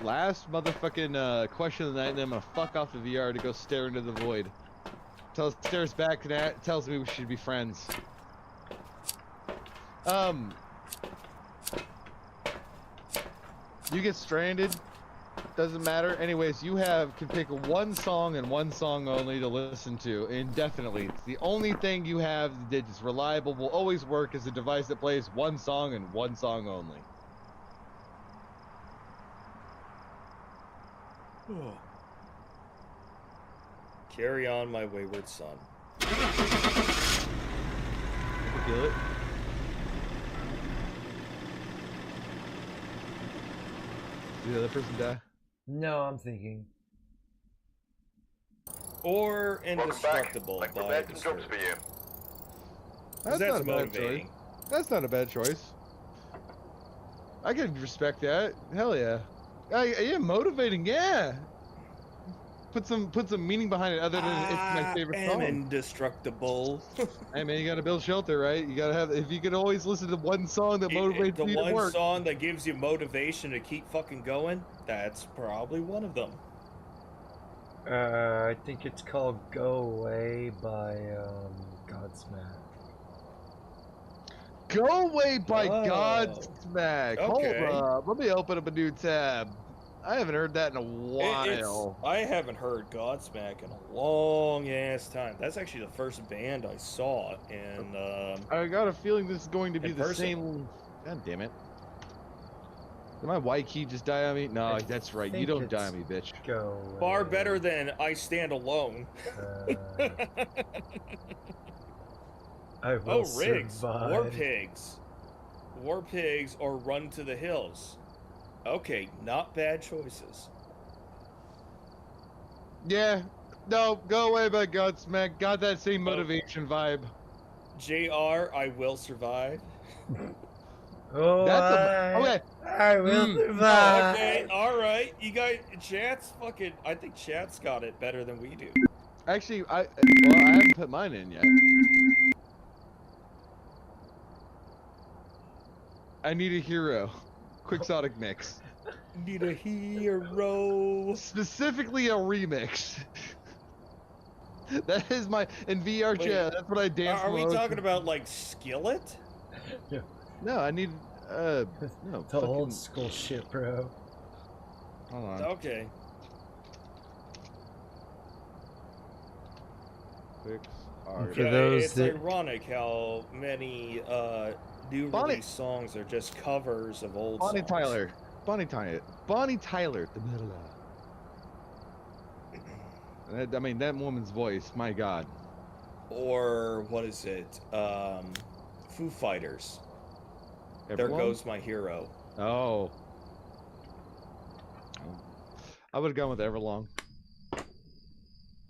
Last motherfucking question of the night, and then I'm gonna fuck off the VR to go stare into the void. Stares back and tells me we should be friends. You get stranded, doesn't matter. Anyways, you can pick one song and one song only to listen to indefinitely. It's the only thing you have that's reliable, will always work, is a device that plays one song and one song only. Carry on, my wayward son. Feel it? Did the other person die? No, I'm thinking. Or Indestructible Like by prepared some jobs Disturbed. for you. That's That's not a bad motivating. choice. That's not a bad choice. I can respect that. Hell yeah. Yeah, motivating. Yeah. Put some meaning behind it other than it's my favorite I am song. indestructible. Hey man, you gotta build shelter, right? You gotta have. If you could always listen to one song that motivates the you to one work. song that gives you motivation to keep fucking going, that's probably one of them. I think it's called "Go Away" by Godsmack. Go Away by Oh, Godsmack. okay. Hold up, let me open up a new tab. I haven't heard that in a while. I haven't heard Godsmack in a long ass time. That's actually the first band I saw, and I got a feeling this is going to be in the person. same. God damn it! Did my white key just die on me? No, that's right. You don't die on me, bitch. Go Away. far better than I Stand Alone. I will Riggs, survive. War Pigs, or Run to the Hills. Okay, not bad choices. Yeah, no, Go Away by Godsmack. Got that same motivation vibe. JR, I Will Survive. Oh, Okay. I will survive. Okay, all right. You guys, chat's fucking. I think chat's got it better than we do. Actually, I haven't put mine in yet. I Need a Hero. Quixotic mix. Need a hero. Specifically a remix. That is my in VR chat. That's what I dance. Are we most. talking about like Skillet? No, I need no. The fucking... old school shit, bro. Hold on. Okay. For Yeah, those it's that ironic how many new release songs are just covers of old Bonnie songs. Tyler. Bonnie Tyler. I mean, that woman's voice. My God. Or what is it? Foo Fighters. There Everlong? Goes My Hero. Oh. I would have gone with Everlong.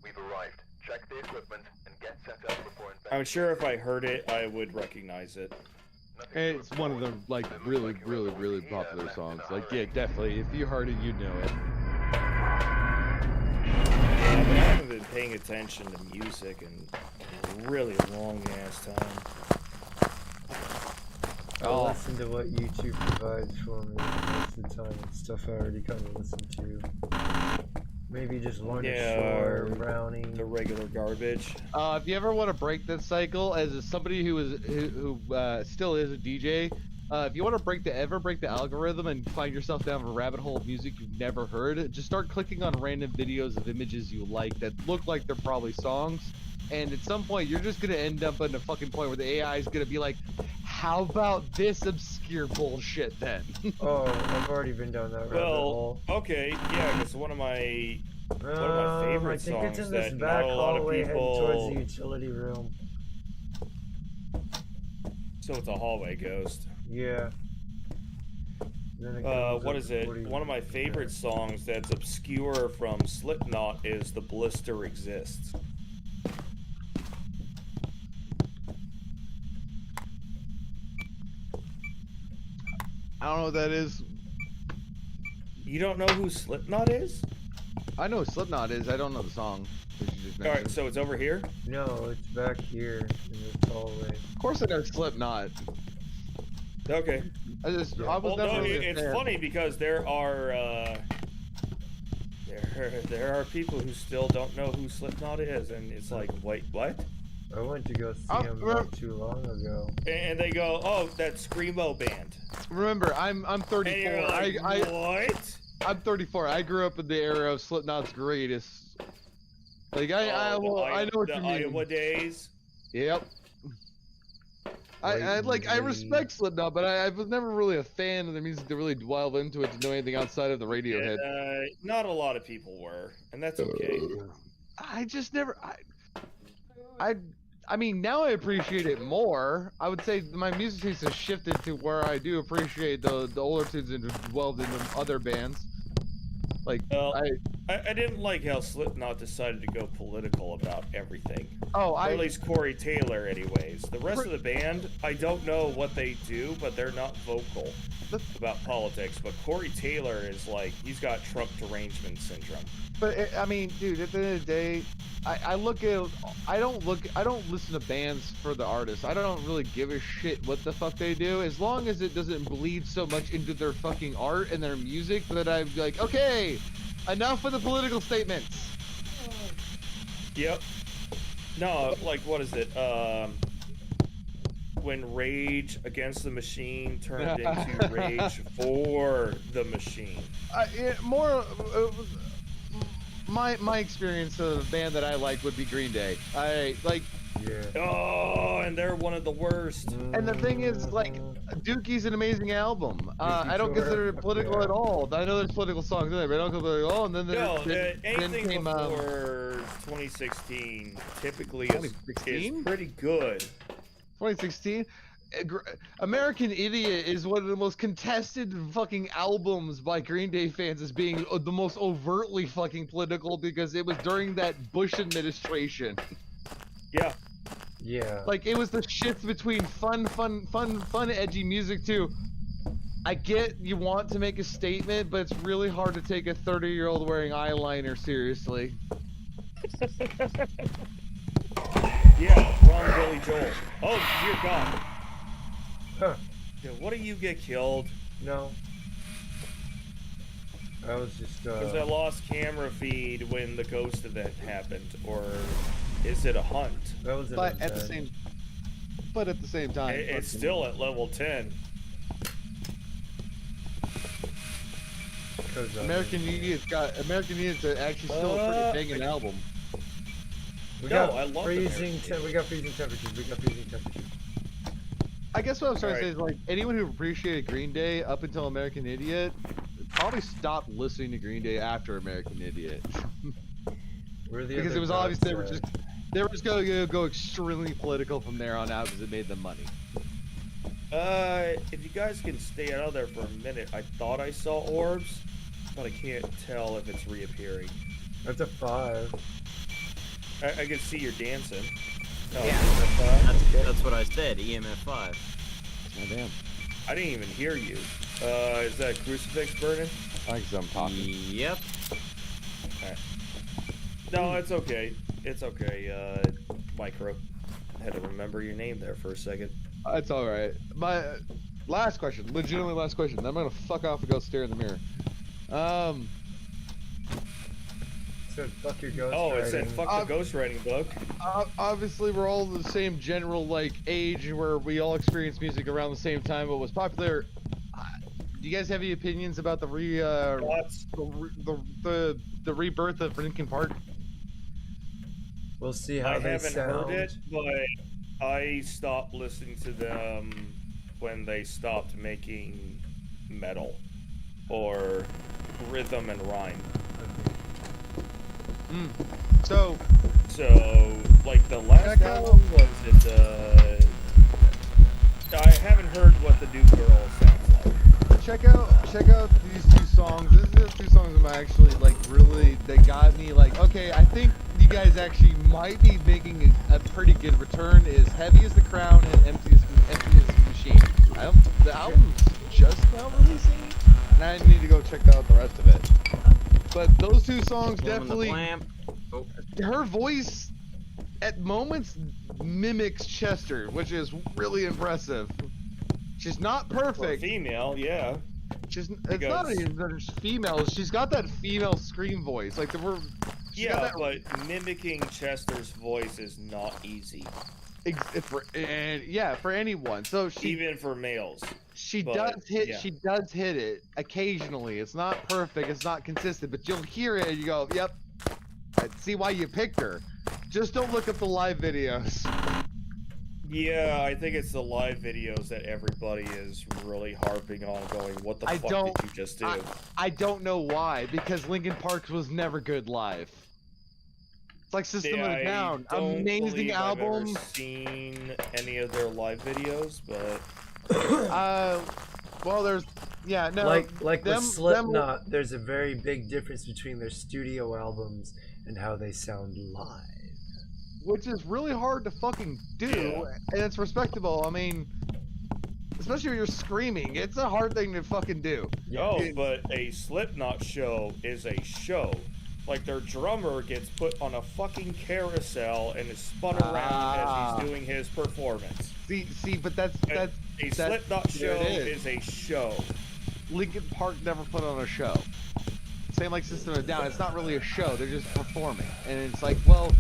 We've arrived. Check the equipment and get set up before I'm sure if I heard it, I would recognize it. It's one of the like really popular songs. Like, yeah, definitely. If you heard it, you'd know it. Yeah, but I haven't been paying attention to music in a really long ass time. I'll listen to what YouTube provides for me most of the time. It's stuff I already kind of listen to. Maybe just Lorna Shore, Brownie. The regular garbage. If you ever want to break this cycle, as somebody who still is a DJ, if you want to break the algorithm and find yourself down a rabbit hole of music you've never heard, just start clicking on random videos of images you like that look like they're probably songs. And at some point, you're just gonna end up in a fucking point where the AI is gonna be like, "How about this obscure bullshit then?" Oh, I've already been down that rabbit hole. Okay, yeah, because one of my favorite I think it's songs in this that back not a lot of hallway heading towards people. the utility room. So it's a hallway ghost. Yeah. Then it comes What up is it? 40 One of my favorite songs that's obscure from Slipknot is "The Blister Exists." I don't know what that is. You don't know who Slipknot is? I know who Slipknot is. I don't know the song. All right, so it's over here. No, it's back here in this hallway. Of course I know Slipknot. Okay. I was Well, never no, really a it's fan. funny because there are people who still don't know who Slipknot is, and it's like, wait, what? I went to go see him not too long ago. And they go, oh, that Screamo band. Remember, I'm 34. And you're like, what? I'm 34. I grew up in the era of Slipknot's greatest. Like I know what the you mean. Iowa days. Yep. I respect Slipknot, but I was never really a fan of the music to really delve into it to know anything outside of the Radiohead. Not a lot of people were, and that's okay. I just never. I I mean, now I appreciate it more. I would say my music taste has shifted to where I do appreciate the older tunes and dwelled into other bands. Like, well, I didn't like how Slipknot decided to go political about everything. Oh, or at least Corey Taylor, anyways. The rest of the band, I don't know what they do, but they're not vocal about politics. But Corey Taylor is like, he's got Trump derangement syndrome. But I mean, dude, at the end of the day, I don't listen to bands for the artists. I don't really give a shit what the fuck they do, as long as it doesn't bleed so much into their fucking art and their music that I'm like, okay, enough with the political statements. Yep. No, like, what is it? When Rage Against the Machine turned into Rage for the Machine. My experience of a band that I like would be Green Day. Yeah. Oh, and they're one of the worst. And the thing is, like, Dookie's an amazing album. I don't consider it political at all. I know there's political songs in there, but I don't consider it at all. And then anything came before 2016 typically is pretty good. 2016? American Idiot is one of the most contested fucking albums by Green Day fans as being the most overtly fucking political because it was during that Bush administration. Yeah. Yeah. Like, it was the shift between fun, edgy music to, I get you want to make a statement, but it's really hard to take a 30-year-old wearing eyeliner seriously. Yeah, wrong Billy Joel. Oh, dear God. Huh. Yeah, what do you get killed? No. I was just, Because I lost camera feed when the ghost event happened, or is it a hunt? That was But at the same time, it's still at level 10. American Idiot's actually still a pretty banging album. We got freezing temperatures. I guess what I'm trying to say is, like, anyone who appreciated Green Day up until American Idiot probably stopped listening to Green Day after American Idiot. Because it was obvious they were just going to go extremely political from there on out because it made them money. If you guys can stay out of there for a minute, I thought I saw orbs, but I can't tell if it's reappearing. That's a 5. I can see you're dancing. Oh, yeah, that's what I said, EMF 5. Oh, damn. I didn't even hear you. Is that crucifix burning? I think I'm talking. Yep. Okay. No, it's okay. It's okay, Micro. I had to remember your name there for a second. It's alright. My last question, legitimately last question. Then I'm gonna fuck off and go stare in the mirror. It said fuck your ghost it said fuck the ghost writing book. Obviously, we're all the same general, like, age where we all experience music around the same time. What was popular? Do you guys have any opinions about the rebirth of Linkin Park? We'll see how they sound. I haven't heard it, but I stopped listening to them when they stopped making metal or rhythm and rhyme. So, like, the last album, was it, I haven't heard what the new girl sounds like. Check out these 2 songs. This is the 2 songs that actually, like, really, that got me, like, okay, I think you guys actually might be making a pretty good return. Is Heavy as the Crown and Empty as the Machine. The album's just now releasing, and I need to go check out the rest of it. But those 2 songs definitely, her voice at moments mimics Chester, which is really impressive. She's not perfect. For a female, yeah. It's not even that she's female. She's got that female scream voice. Like, but mimicking Chester's voice is not easy. For anyone. So even for males. She does hit it occasionally. It's not perfect, it's not consistent, but you'll hear it and you go, yep, I see why you picked her. Just don't look up the live videos. Yeah, I think it's the live videos that everybody is really harping on, going, what the fuck did you just do? I don't know why, because Linkin Park was never good live. like System of a I Down, don't amazing believe album. I've ever seen any of their live videos, but well, there's no like with Slipknot, there's a very big difference between their studio albums and how they sound live, which is really hard to fucking do, and it's respectable. I mean, especially when you're screaming, it's a hard thing to fucking do. But a Slipknot show is a show. Like, their drummer gets put on a fucking carousel and is spun around as he's doing his performance. See, but that's a Slipknot show is a show. Linkin Park never put on a show. Same like System of a Down. It's not really a show. They're just performing, and it's like, well.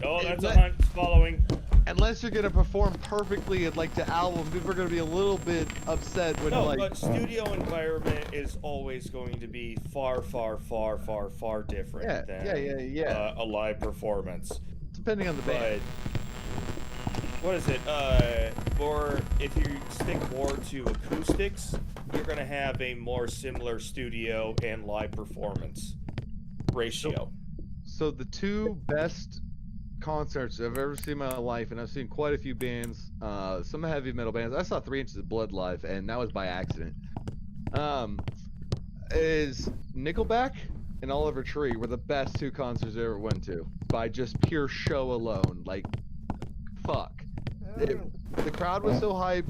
Oh, that's a hunt following. Unless you're gonna perform perfectly at like the album, people are gonna be a little bit upset when but studio environment is always going to be far different than a live performance. Depending on the band. What is it? Or if you stick more to acoustics, you're gonna have a more similar studio and live performance ratio. So the two best concerts I've ever seen in my life, and I've seen quite a few bands, some heavy metal bands. I saw 3 Inches of Blood live, and that was by accident. Is Nickelback and Oliver Tree were the best 2 concerts I ever went to by just pure show alone. Like, fuck. The crowd was so hype,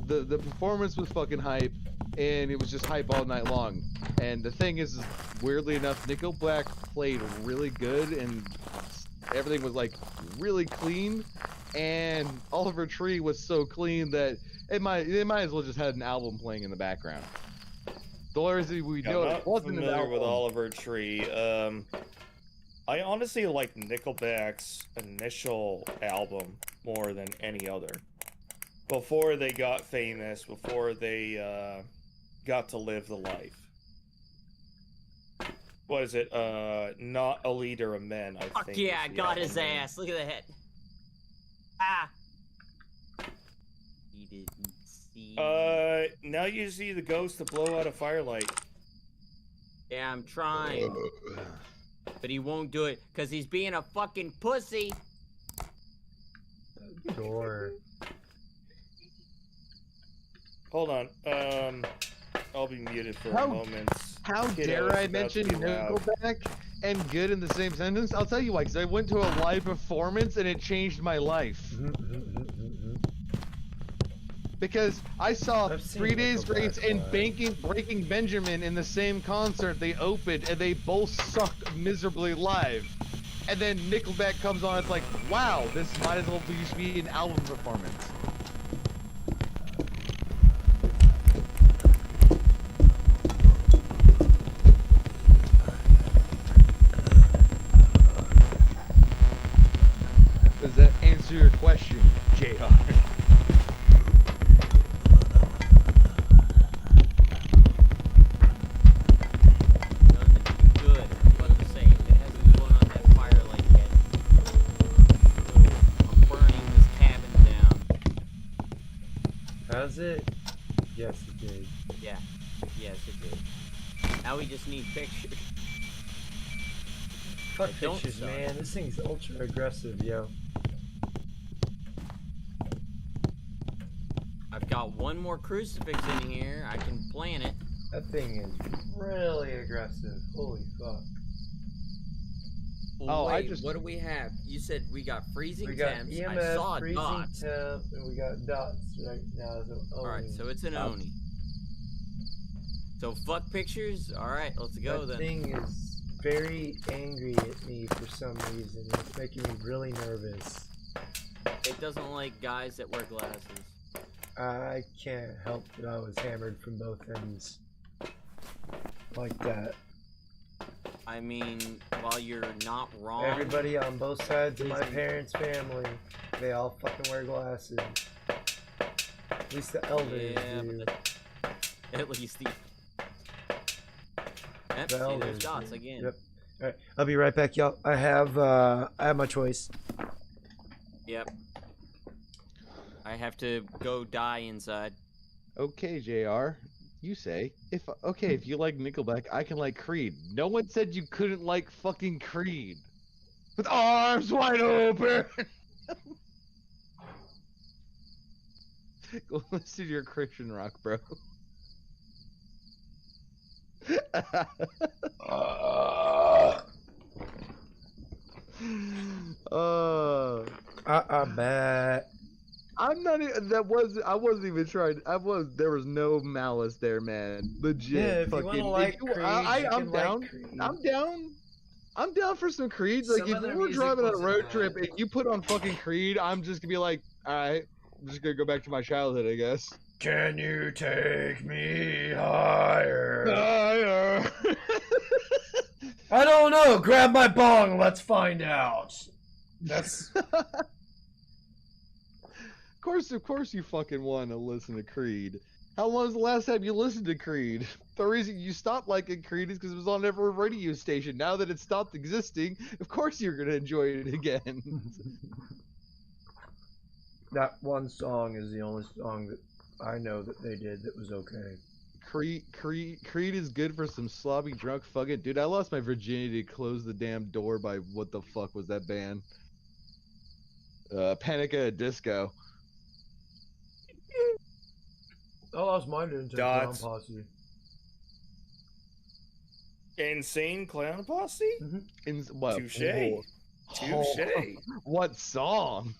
the performance was fucking hype, and it was just hype all night long. And the thing is, weirdly enough, Nickelback played really good, and everything was like really clean, and Oliver Tree was so clean that they might as well just had an album playing in the background. The only reason we know it wasn't an album. With Oliver Tree. I honestly like Nickelback's initial album more than any other. Before they got famous, before they got to live the life. What is it? Not a Leader of Men, I think. Fuck yeah, I got his ass. Look at the head. Ah! He didn't see. Now you see the ghost to blow out a firelight. Yeah, I'm trying. But he won't do it, because he's being a fucking pussy. Sure. Hold on. I'll be muted for a moment. How dare I mention Nickelback and good in the same sentence? I'll tell you why, because I went to a live performance and it changed my life. Because I saw 3 Days Grace and Breaking Benjamin in the same concert. They opened and they both sucked miserably live. And then Nickelback comes on, it's like, wow, this might as well be an album performance. Does that answer your question, JR? Does it? Yes, it did. Yeah. Yes, it did. Now we just need pictures. Fuck pictures, man. This thing's ultra aggressive, yo. I've got one more crucifix in here. I can plant it. That thing is really aggressive. Holy fuck. Oh, wait, what do we have? You said we got freezing temps. EMF, I saw freezing dots. temp, and we got dots right now. Alright, so it's an Oni. So fuck pictures? Alright, let's go then. That thing is very angry at me for some reason. It's making me really nervous. It doesn't like guys that wear glasses. I can't help that I was hammered from both ends. Like that. I mean, while you're not wrong. Everybody on both sides of my parents' family, they all fucking wear glasses. At least the elders do. At least the elders. There's dots again. Yep. All right, I'll be right back, y'all. I have my choice. Yep. I have to go die inside. Okay, JR. You say, if you like Nickelback, I can like Creed. No one said you couldn't like fucking Creed. With arms wide open. Go listen to your Christian rock, bro. Bet. I'm not. I wasn't even trying. There was no malice there, man. Legit. Yeah, if you fucking. want to like Creed, I'm down. Like Creed. I'm down. I'm down for some Creed. Like, Some if of their we're music driving on a wasn't road bad. trip and you put on fucking Creed, I'm just gonna be like, all right, I'm just gonna go back to my childhood, I guess. Can you take me higher? Higher. I don't know. Grab my bong. Let's find out. That's. Of course, you fucking want to listen to Creed. How long was the last time you listened to Creed? The reason you stopped liking Creed is because it was on every radio station. Now that it stopped existing, of course you're gonna enjoy it again. That one song is the only song that I know that they did that was okay. Creed is good for some sloppy drunk fucking dude. I lost my virginity to Close the Damn Door by what the fuck was that band? Panic at a Disco. I lost mine to Clown Posse. Insane Clown Posse? What? Touche. Touche. What song?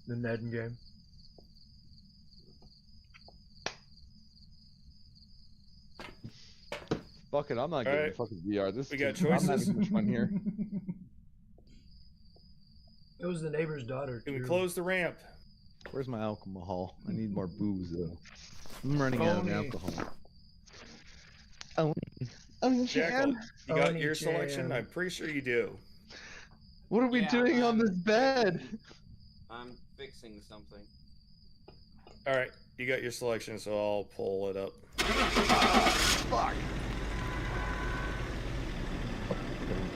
The Ned game. Fuck it, I'm not getting fucking VR. We got I'm not choices. getting fun here. It was the neighbor's daughter. Can we close the ramp? Where's my alcohol? I need more booze though. I'm running out of alcohol. Jackal, you got your selection? I'm pretty sure you do. What are we doing on this bed? I'm fixing something. Alright, you got your selection, so I'll pull it up. Fuck.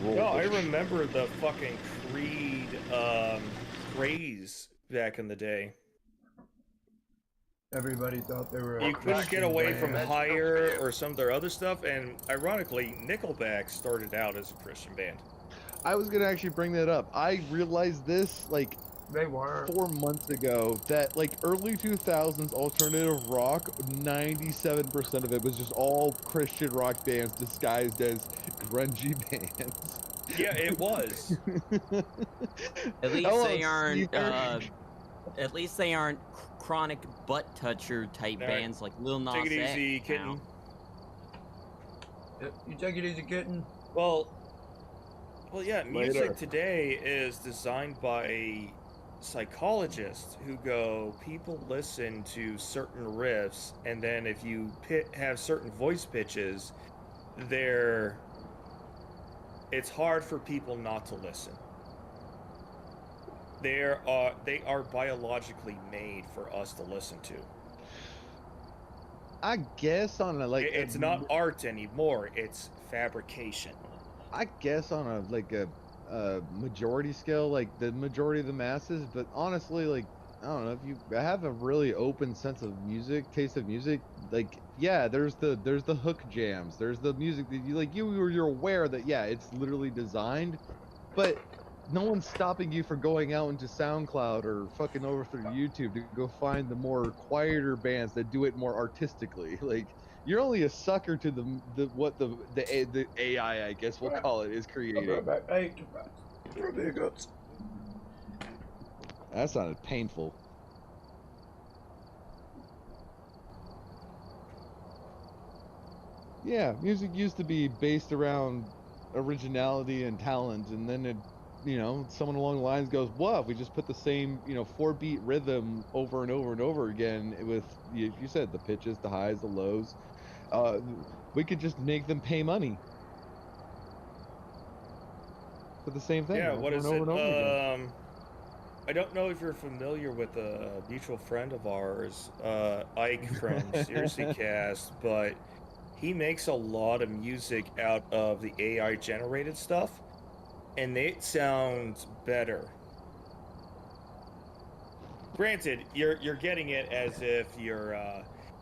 No, I remember the fucking Creed craze back in the day. Everybody thought they were. You couldn't get away from Higher or some of their other stuff, and ironically, Nickelback started out as a Christian band. I was gonna actually bring that up. I realized this like they were 4 months ago that like early 2000s alternative rock, 97% of it was just all Christian rock bands disguised as grungy bands. Yeah, it was. At least they aren't. At least they aren't chronic butt toucher type bands like Lil Nas X. Take it easy, kitten. Yep, you take it easy, kitten. Well, yeah. Music today is designed by psychologists who go, people listen to certain riffs, and then if you have certain voice pitches, it's hard for people not to listen. They are biologically made for us to listen to. I guess on a like it's not art anymore, it's fabrication. I guess on a like a majority scale, like the majority of the masses, but honestly, like I don't know, if you have a really open sense of music, taste of music, like yeah, there's the hook jams, there's the music that you like, you're aware that yeah, it's literally designed, but no one's stopping you from going out into SoundCloud or fucking over through YouTube to go find the more quieter bands that do it more artistically. Like you're only a sucker to the AI, I guess we'll call it, is creating. That sounded painful. Yeah, music used to be based around originality and talent, and then it, someone along the lines goes, "What? We just put the same, 4-beat rhythm over and over and over again with, you said, the pitches, the highs, the lows. We could just make them pay money for the same thing." Yeah, what is it? Again. I don't know if you're familiar with a mutual friend of ours, Ike from Seriously Cast, but he makes a lot of music out of the AI generated stuff, and it sounds better. Granted, you're getting it as if you're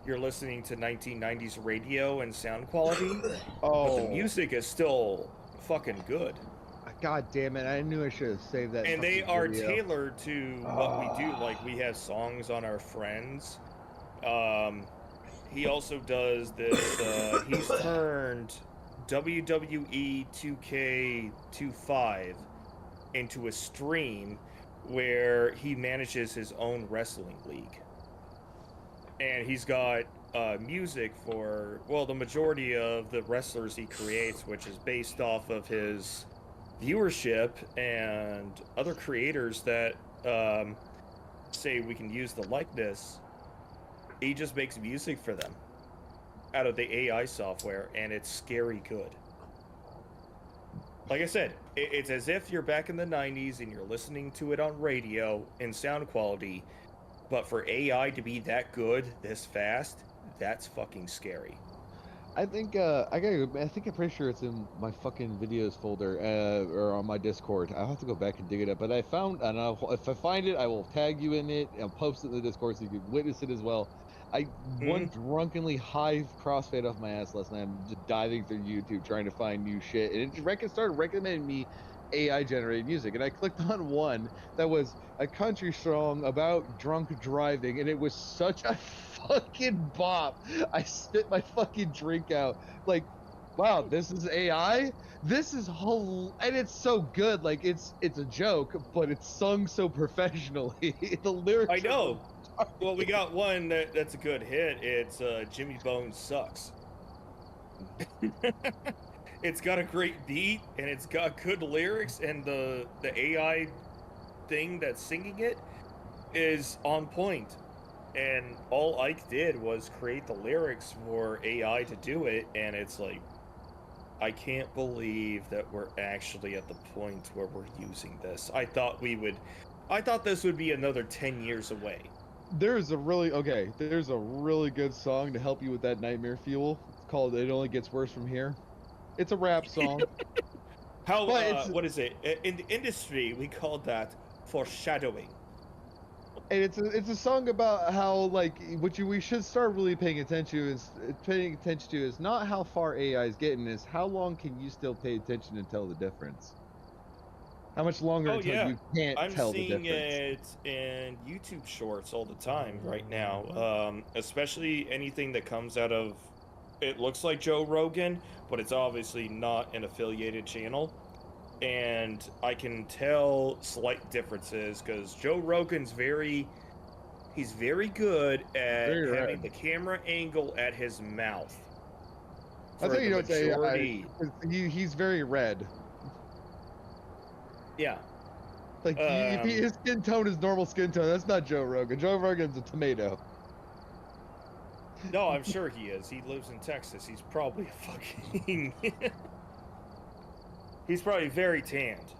listening to 1990s radio and sound quality, but the music is still fucking good. I God damn it! I knew I should have saved that. And they fucking are video. tailored to what we do. Like, we have songs on our friends. He also does this. He's turned WWE 2K25 into a stream where he manages his own wrestling league. And he's got music for, well, the majority of the wrestlers he creates, which is based off of his viewership and other creators that say we can use the likeness. He just makes music for them out of the AI software, and it's scary good. Like I said, it's as if you're back in the 90s and you're listening to it on radio in sound quality, but for AI to be that good this fast, that's fucking scary. I think I'm pretty sure it's in my fucking videos folder or on my Discord. I'll have to go back and dig it up. But I found, and if I find it, I will tag you in it and post it in the Discord so you can witness it as well. One drunkenly high crossfade off my ass last night. I'm just diving through YouTube trying to find new shit, and it started recommending me AI generated music, and I clicked on one that was a country song about drunk driving, and it was such a fucking bop. I spit my fucking drink out. Like, wow, this is AI. This is whole, and it's so good. Like, it's a joke, but it's sung so professionally. The lyrics. I know. Well, we got one that's a good hit. It's Jimmy Bones Sucks. It's got a great beat, and it's got good lyrics, and the AI thing that's singing it is on point. And all Ike did was create the lyrics for AI to do it, and it's like, I can't believe that we're actually at the point where we're using this. I thought this would be another 10 years away. There's a really good song to help you with that nightmare fuel. It's called "It Only Gets Worse From Here." It's a rap song. What is it? In the industry, we call that foreshadowing. And it's a song about how, like, we should start really paying attention to is not how far AI is getting, is how long can you still pay attention and tell the difference. How much longer until you can't tell the difference? I'm seeing it in YouTube shorts all the time right now, especially anything that comes out of, it looks like Joe Rogan, but it's obviously not an affiliated channel. And I can tell slight differences because Joe Rogan's he's very good at having the camera angle at his mouth. I think you don't say he's very red. Yeah. Like, his skin tone is normal skin tone. That's not Joe Rogan. Joe Rogan's a tomato. No, I'm sure he is. He lives in Texas. He's probably fucking... He's probably very tanned.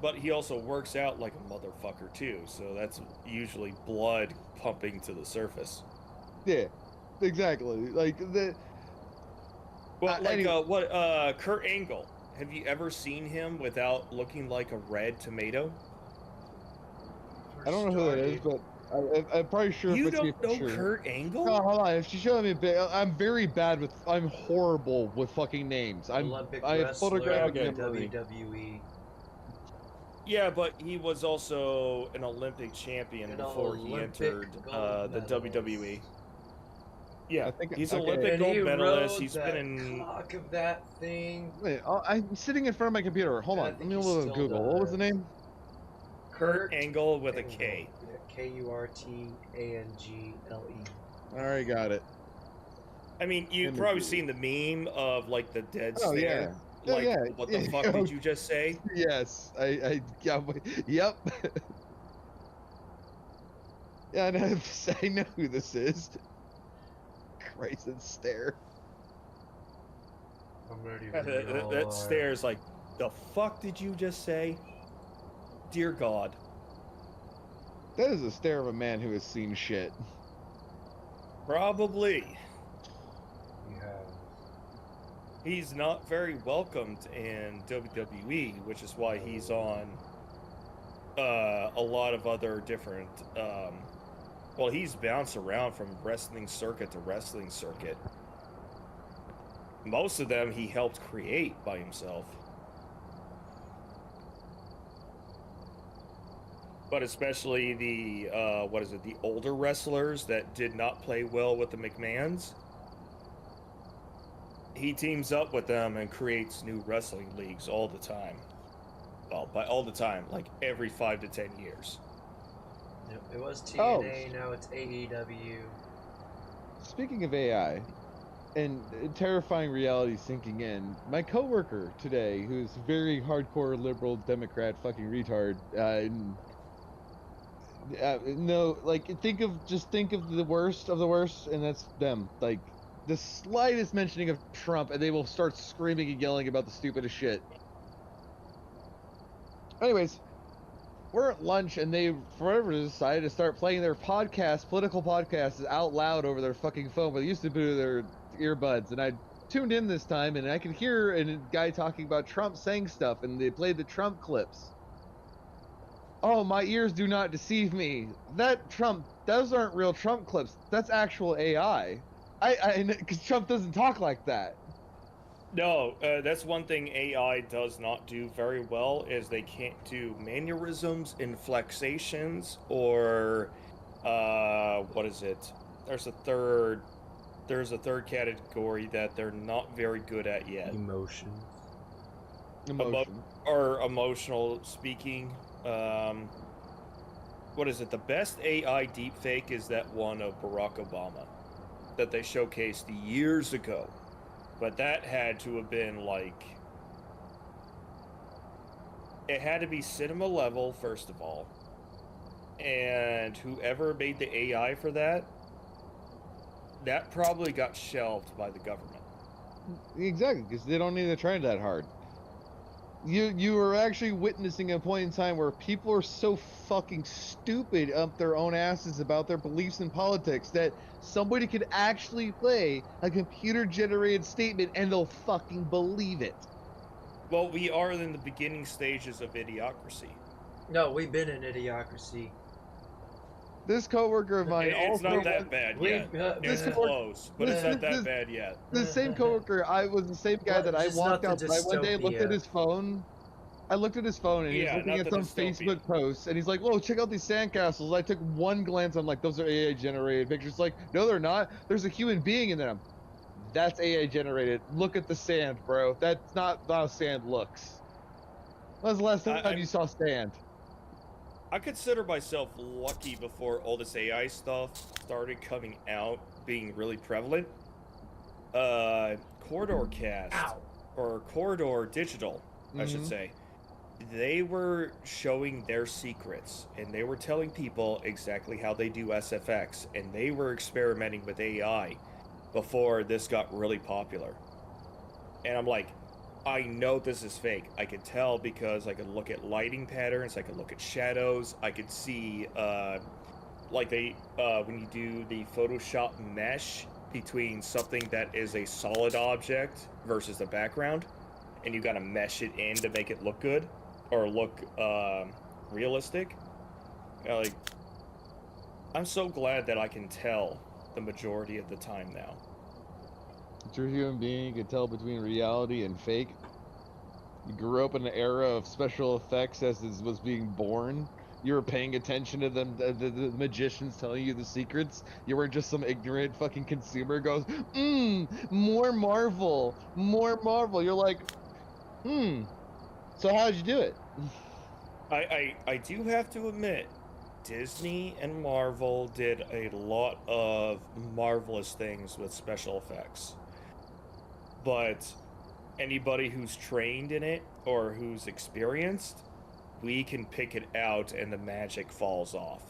But he also works out like a motherfucker, too. So that's usually blood pumping to the surface. Yeah, exactly. Like, Kurt Angle. Have you ever seen him without looking like a red tomato? I don't know who that is, but I'm probably sure. You don't know Kurt Angle? No, hold on. If she showed me, I'm very bad with. I'm horrible with fucking names. I have photographic memory. WWE. Yeah, but he was also an Olympic champion before he entered the WWE. Yeah, he's an Olympic gold medalist. He's been in. Clock of that thing. Wait, I'm sitting in front of my computer. Hold on, let me Google. What was the name? Kurt Angle with a K. Kurtangle. All right, got it. I mean, you've probably seen the meme of like the dead stare. Yeah. Like, what the fuck did you just say? Yes, yep. Yeah, I know who this is. Christ, and stare. I'm ready. That stare's like, the fuck did you just say? Dear God. That is a stare of a man who has seen shit. Probably. Yeah. He's not very welcomed in WWE, which is why he's on a lot of other different well, he's bounced around from wrestling circuit to wrestling circuit. Most of them he helped create by himself. But especially the the older wrestlers that did not play well with the McMahons. He teams up with them and creates new wrestling leagues all the time. Well, by all the time, like every 5 to 10 years. Yep, it was TNA, now it's AEW. Speaking of AI, and terrifying reality sinking in, my coworker today, who's very hardcore liberal Democrat fucking retard, no, like think of the worst of the worst, and that's them. Like the slightest mentioning of Trump, and they will start screaming and yelling about the stupidest shit. Anyways, we're at lunch, and they forever decided to start playing their political podcasts out loud over their fucking phone, but they used to do their earbuds, and I tuned in this time, and I could hear a guy talking about Trump saying stuff, and they played the Trump clips. Oh, my ears do not deceive me. Those aren't real Trump clips. That's actual AI. Because Trump doesn't talk like that. No, that's one thing AI does not do very well, is they can't do mannerisms, inflexations, or, what is it? There's a third category that they're not very good at yet. Emotions. Or emotional speaking. What is it? The best AI deepfake is that one of Barack Obama that they showcased years ago. But that had to have been like... It had to be cinema level, first of all. And whoever made the AI for that probably got shelved by the government. Exactly, because they don't need to try that hard. You are actually witnessing a point in time where people are so fucking stupid up their own asses about their beliefs in politics that somebody could actually play a computer-generated statement and they'll fucking believe it. Well, we are in the beginning stages of idiocracy. No, we've been in idiocracy. This coworker of mine it's not that bad yet. It's close, but it's not that bad yet. The same coworker, I was the same guy that I walked outside one day, looked at his phone. I looked at his phone, and he's looking at some Facebook posts, and he's like, "Whoa, check out these sandcastles." I took one glance, I'm like, "Those are AI generated pictures." Like, no, they're not. There's a human being in them. That's AI generated. Look at the sand, bro. That's not how sand looks. When was the last time you saw sand? I consider myself lucky before all this AI stuff started coming out, being really prevalent. Corridor Cast, or Corridor Digital, I should say, they were showing their secrets, and they were telling people exactly how they do SFX, and they were experimenting with AI before this got really popular. And I'm like, I know this is fake. I could tell because I could look at lighting patterns, I could look at shadows, I could see, like when you do the Photoshop mesh between something that is a solid object versus the background, and you gotta mesh it in to make it look good, or look, realistic. Like, I'm so glad that I can tell the majority of the time now. A true human being can tell between reality and fake. You grew up in an era of special effects as it was being born. You were paying attention to them, the magicians telling you the secrets. You weren't just some ignorant fucking consumer who goes, more Marvel, more Marvel. You're like, so how'd you do it? I do have to admit, Disney and Marvel did a lot of marvelous things with special effects. But anybody who's trained in it or who's experienced, we can pick it out and the magic falls off.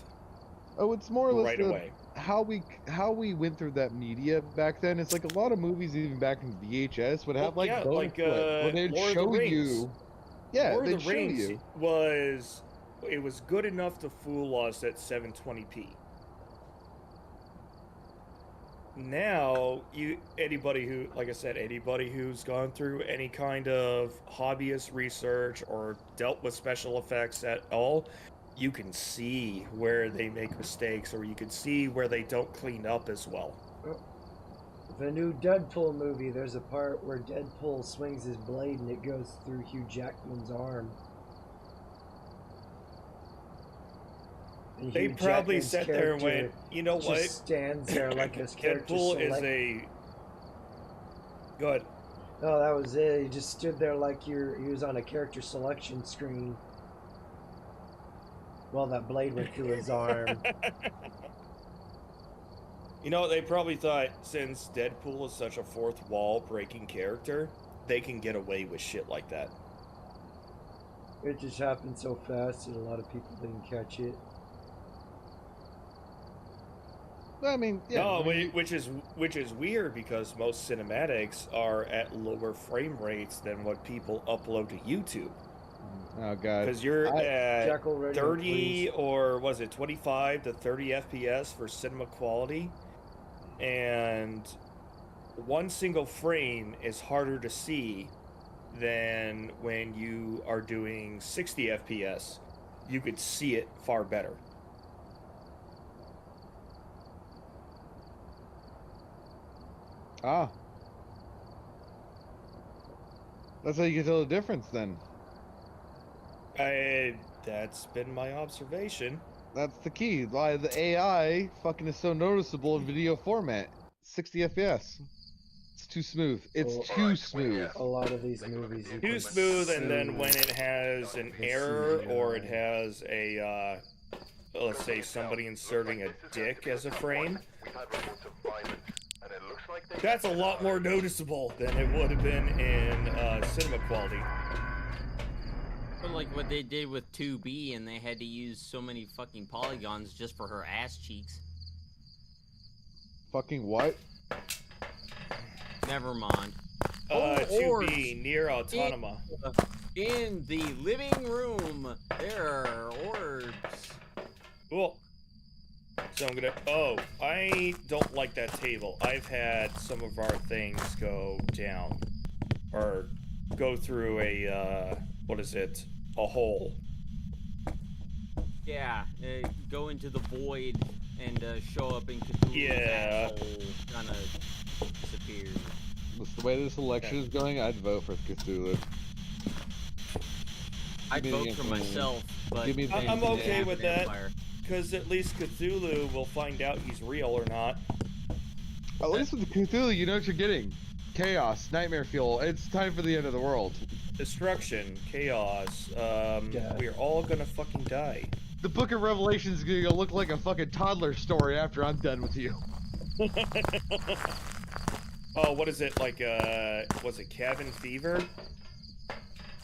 Oh, it's more or less right away. How we went through that media back then. It's like a lot of movies, even back in VHS, would have bonus clips where they'd show you. Yeah, Lord they'd of the show Rings you. it was good enough to fool us at 720p. Now, anybody who's gone through any kind of hobbyist research or dealt with special effects at all, you can see where they make mistakes, or you can see where they don't clean up as well. The new Deadpool movie, there's a part where Deadpool swings his blade and it goes through Hugh Jackman's arm. They Hugh probably Jackman's sat there and went, character you know what? just stands there like his character. Deadpool is a. Good. Oh, that was it. He just stood there like he was on a character selection screen. Well, that blade went through his arm. You know, they probably thought since Deadpool is such a fourth wall breaking character, they can get away with shit like that. It just happened so fast that a lot of people didn't catch it. I mean, yeah. No, which is weird because most cinematics are at lower frame rates than what people upload to YouTube. Oh god. Because you're at Jackal Radio, 30 please. or was it 25 to 30 FPS for cinema quality, and one single frame is harder to see than when you are doing 60 FPS. You could see it far better. Ah. That's how you can tell the difference then. That's been my observation. That's the key. Why the AI fucking is so noticeable in video format. 60 FPS. It's too smooth. It's too smooth. A lot of these movies. Too smooth, and then when it has an error or it has a, let's say somebody inserting a dick as a frame, that's a lot more noticeable than it would have been in cinema quality. But like what they did with 2B, and they had to use so many fucking polygons just for her ass cheeks. Fucking what? Never mind. 2B, Near Autonoma. In the living room, there are orbs. Cool. So I'm gonna. Oh, I don't like that table. I've had some of our things go down, or go through a what is it? A hole. Yeah, go into the void and show up in Cthulhu's asshole, kind of disappear. With the way this election is going, I'd vote for Cthulhu. I'd vote for myself, but I'm okay with that, because at least Cthulhu will find out he's real or not. At least with Cthulhu, you know what you're getting. Chaos, nightmare fuel. It's time for the end of the world. Destruction, chaos. We're all gonna fucking die. The Book of Revelation is gonna look like a fucking toddler story after I'm done with you. Oh, what is it, like, was it Cabin Fever?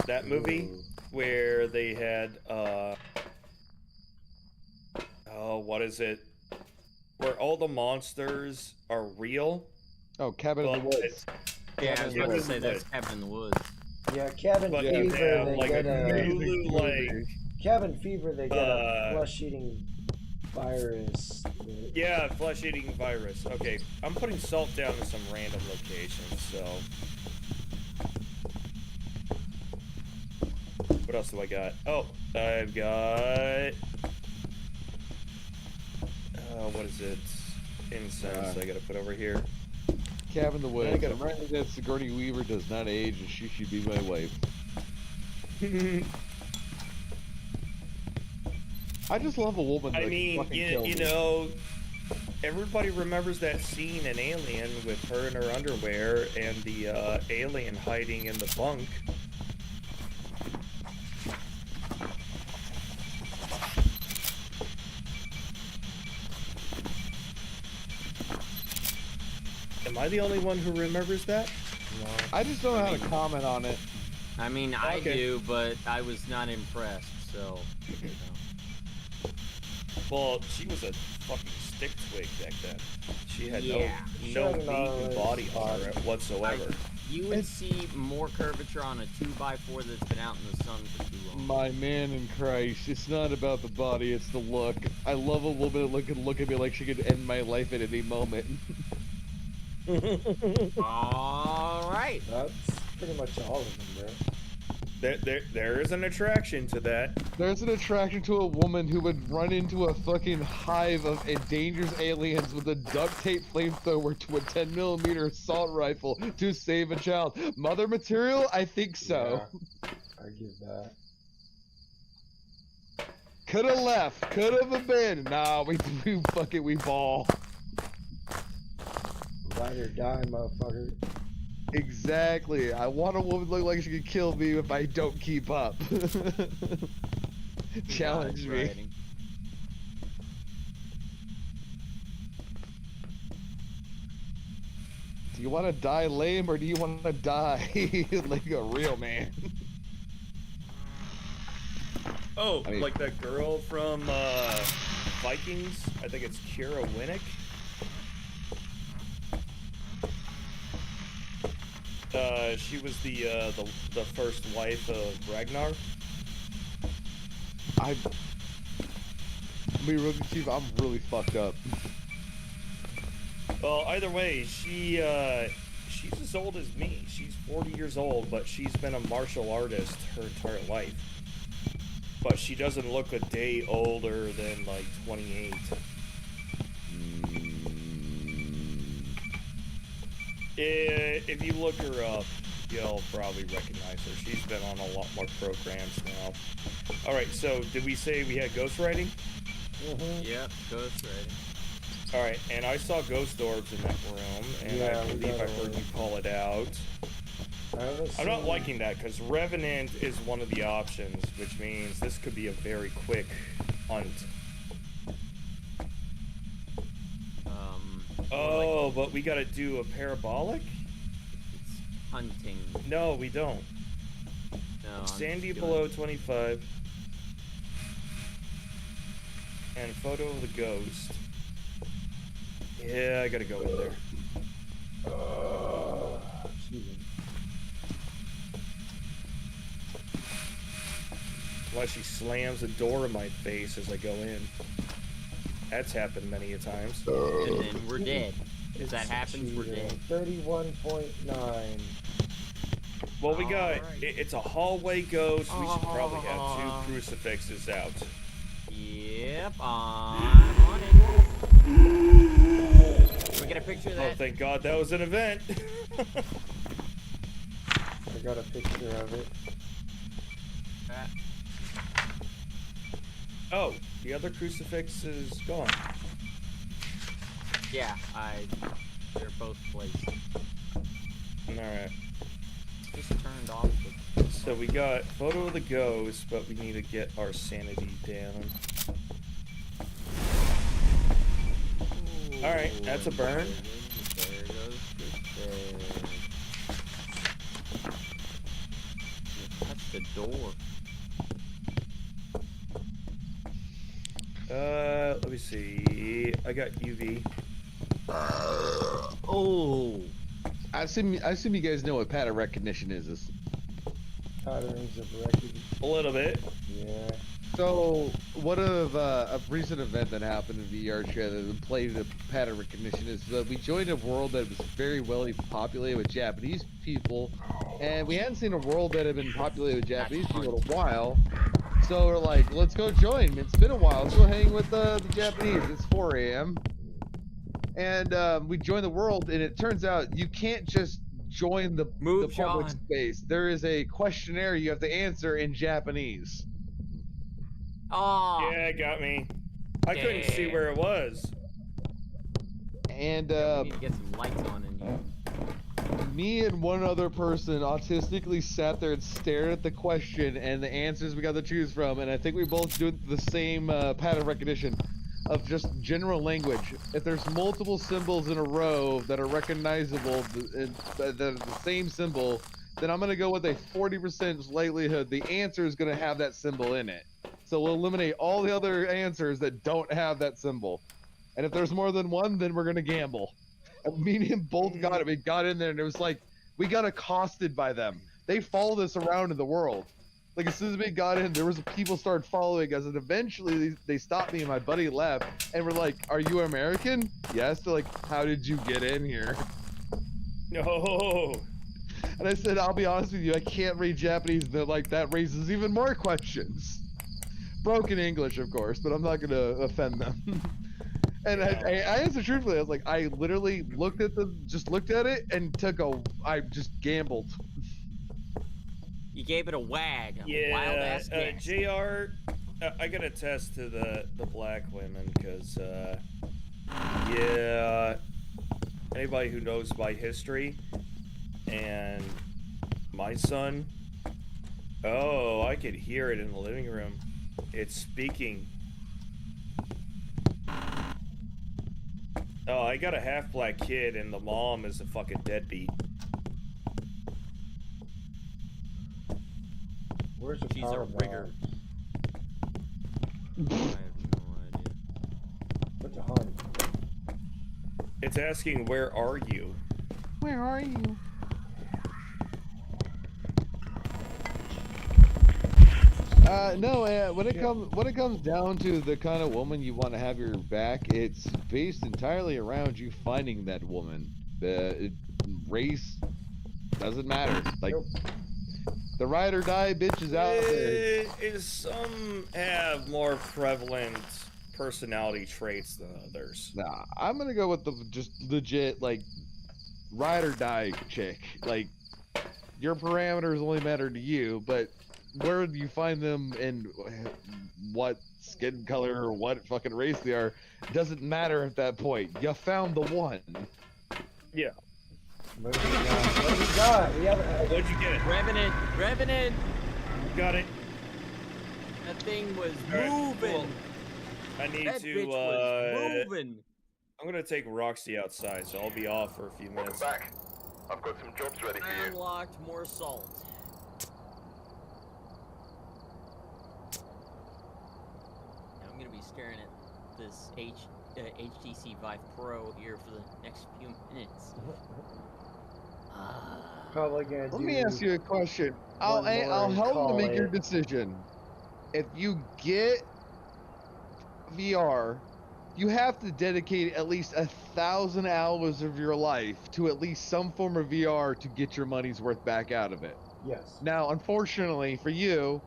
That movie? Where they had, oh, what is it? Where all the monsters are real? Oh, Cabin in the Woods. Yeah, I was about to say that's Cabin in the Woods. Yeah, Cabin Fever, they get a Cabin Fever, they get a flesh-eating virus. Yeah, flesh-eating virus. Okay, I'm putting salt down in some random locations, so... What else do I got? Oh, I've got... what is it? Incense I gotta put over here. Cabin in the Woods. I'm writing that Sigourney Weaver does not age and she should be my wife. I just love a woman that I mean, you know, everybody remembers that scene in Alien with her in her underwear and the alien hiding in the bunk. Am I the only one who remembers that? No. I just don't know how to comment on it. I mean, I do, but I was not impressed, so... You know. Well, she was a fucking stick twig back then. She had no meat and body on her whatsoever. You would see more curvature on a 2x4 that's been out in the sun for too long. My man in Christ, it's not about the body, it's the look. I love a woman that can look at me like she could end my life at any moment. Alright. That's pretty much all of them, bro. There is an attraction to that. There's an attraction to a woman who would run into a fucking hive of endangered aliens with a duct tape flamethrower to a 10mm assault rifle to save a child. Mother material? I think so. Yeah, I give that. Could have left. Could have been. Nah, we ball. Ride or die, motherfucker. Exactly. I want a woman to look like she could kill me if I don't keep up. Challenge me. Writing. Do you want to die lame or do you want to die like a real man? Oh, I mean, like that girl from Vikings? I think it's Kira Winnick. She was the first wife of Ragnar. Chief, I'm really fucked up. Well, either way, she's as old as me. She's 40 years old, but she's been a martial artist her entire life. But she doesn't look a day older than like 28. If you look her up, you'll probably recognize her. She's been on a lot more programs now. Alright, so did we say we had ghostwriting? Yep, ghostwriting. Alright, and I saw ghost orbs in that room, and Yeah, I believe I heard you call it out. I'm not liking that, because Revenant is one of the options, which means this could be a very quick hunt. Oh, but we gotta do a parabolic? It's hunting. No, we don't. No, Sandy below 25. And photo of the ghost. Yeah, I gotta go in there. Why she slams the door in my face as I go in. That's happened many a times. And then we're dead. If that happens, we're dead. 31.9. Well, we got... It's a hallway ghost. We should probably have 2 crucifixes out. Yep, I'm on it. Can we get a picture of that? Oh, thank God that was an event. I got a picture of it. Oh, the other crucifix is gone. Yeah, they're both placed. Alright. Just turned off the... So we got photo of the ghost, but we need to get our sanity down. Alright, that's a burn. There goes touch the door. Let me see. I got UV. Oh! I assume you guys know what pattern recognition is. Patterns of recognition. A little bit. Yeah. So, one of a recent event that happened in VR chat that played the pattern recognition is that we joined a world that was very well populated with Japanese people, and we hadn't seen a world that had been populated with Japanese people in a while. So we're like, let's go join. It's been a while. Let's go hang with the Japanese. It's 4 a.m. And we join the world, and it turns out you can't just join the public space. There is a questionnaire you have to answer in Japanese. Oh. Yeah, it got me. I couldn't see where it was. And we need to get some lights on in here. Me and one other person autistically sat there and stared at the question and the answers we got to choose from, and I think we both do the same pattern recognition of just general language. If there's multiple symbols in a row that are recognizable, that are the same symbol, then I'm going to go with a 40% likelihood the answer is going to have that symbol in it. So we'll eliminate all the other answers that don't have that symbol. And if there's more than one, then we're going to gamble. And me and him both got it. We got in there and it was like, we got accosted by them. They followed us around in the world. Like as soon as we got in, there was people started following us, and eventually they stopped me and my buddy left and we're like, "Are you American?" Yes. They're like, "How did you get in here?" No. And I said, "I'll be honest with you, I can't read Japanese." They're like, "That raises even more questions." Broken English, of course, but I'm not gonna offend them. And I answered truthfully. I was like, I literally looked at it and I just gambled. You gave it a wag. Yeah, Wild ass guess. JR, I gotta attest to the black women, because, yeah, anybody who knows my history, and my son, oh, I could hear it in the living room. It's speaking. Oh, I got a half-black kid, and the mom is a fucking deadbeat. Where's the She's power a rigger. box? I have no idea. What's a hunt? It's asking, where are you? Where are you? No, when it comes down to the kind of woman you want to have your back, it's based entirely around you finding that woman. Race doesn't matter. Like, the ride or die bitch is out there. Some have more prevalent personality traits than others. Nah, I'm gonna go with the just legit, like, ride or die chick. Like, your parameters only matter to you, but where do you find them and what skin color or what fucking race they are doesn't matter at that point. You found the one. Yeah. What do we got? What'd you get? Revenant! Revenant! Got it. That thing was Alright, moving. cool. I need That to, bitch was moving. I'm gonna take Roxy outside, so I'll be off for a few minutes. Welcome back. I've got some jobs ready for you. Unlocked more salt. Now I'm gonna be staring at this HTC Vive Pro here for the next few minutes. Probably gonna Let do me ask you a question. I'll one more help and you to call make your it. decision. If you get VR, you have to dedicate at least 1,000 hours of your life to at least some form of VR to get your money's worth back out of it. Yes. Now, unfortunately for you,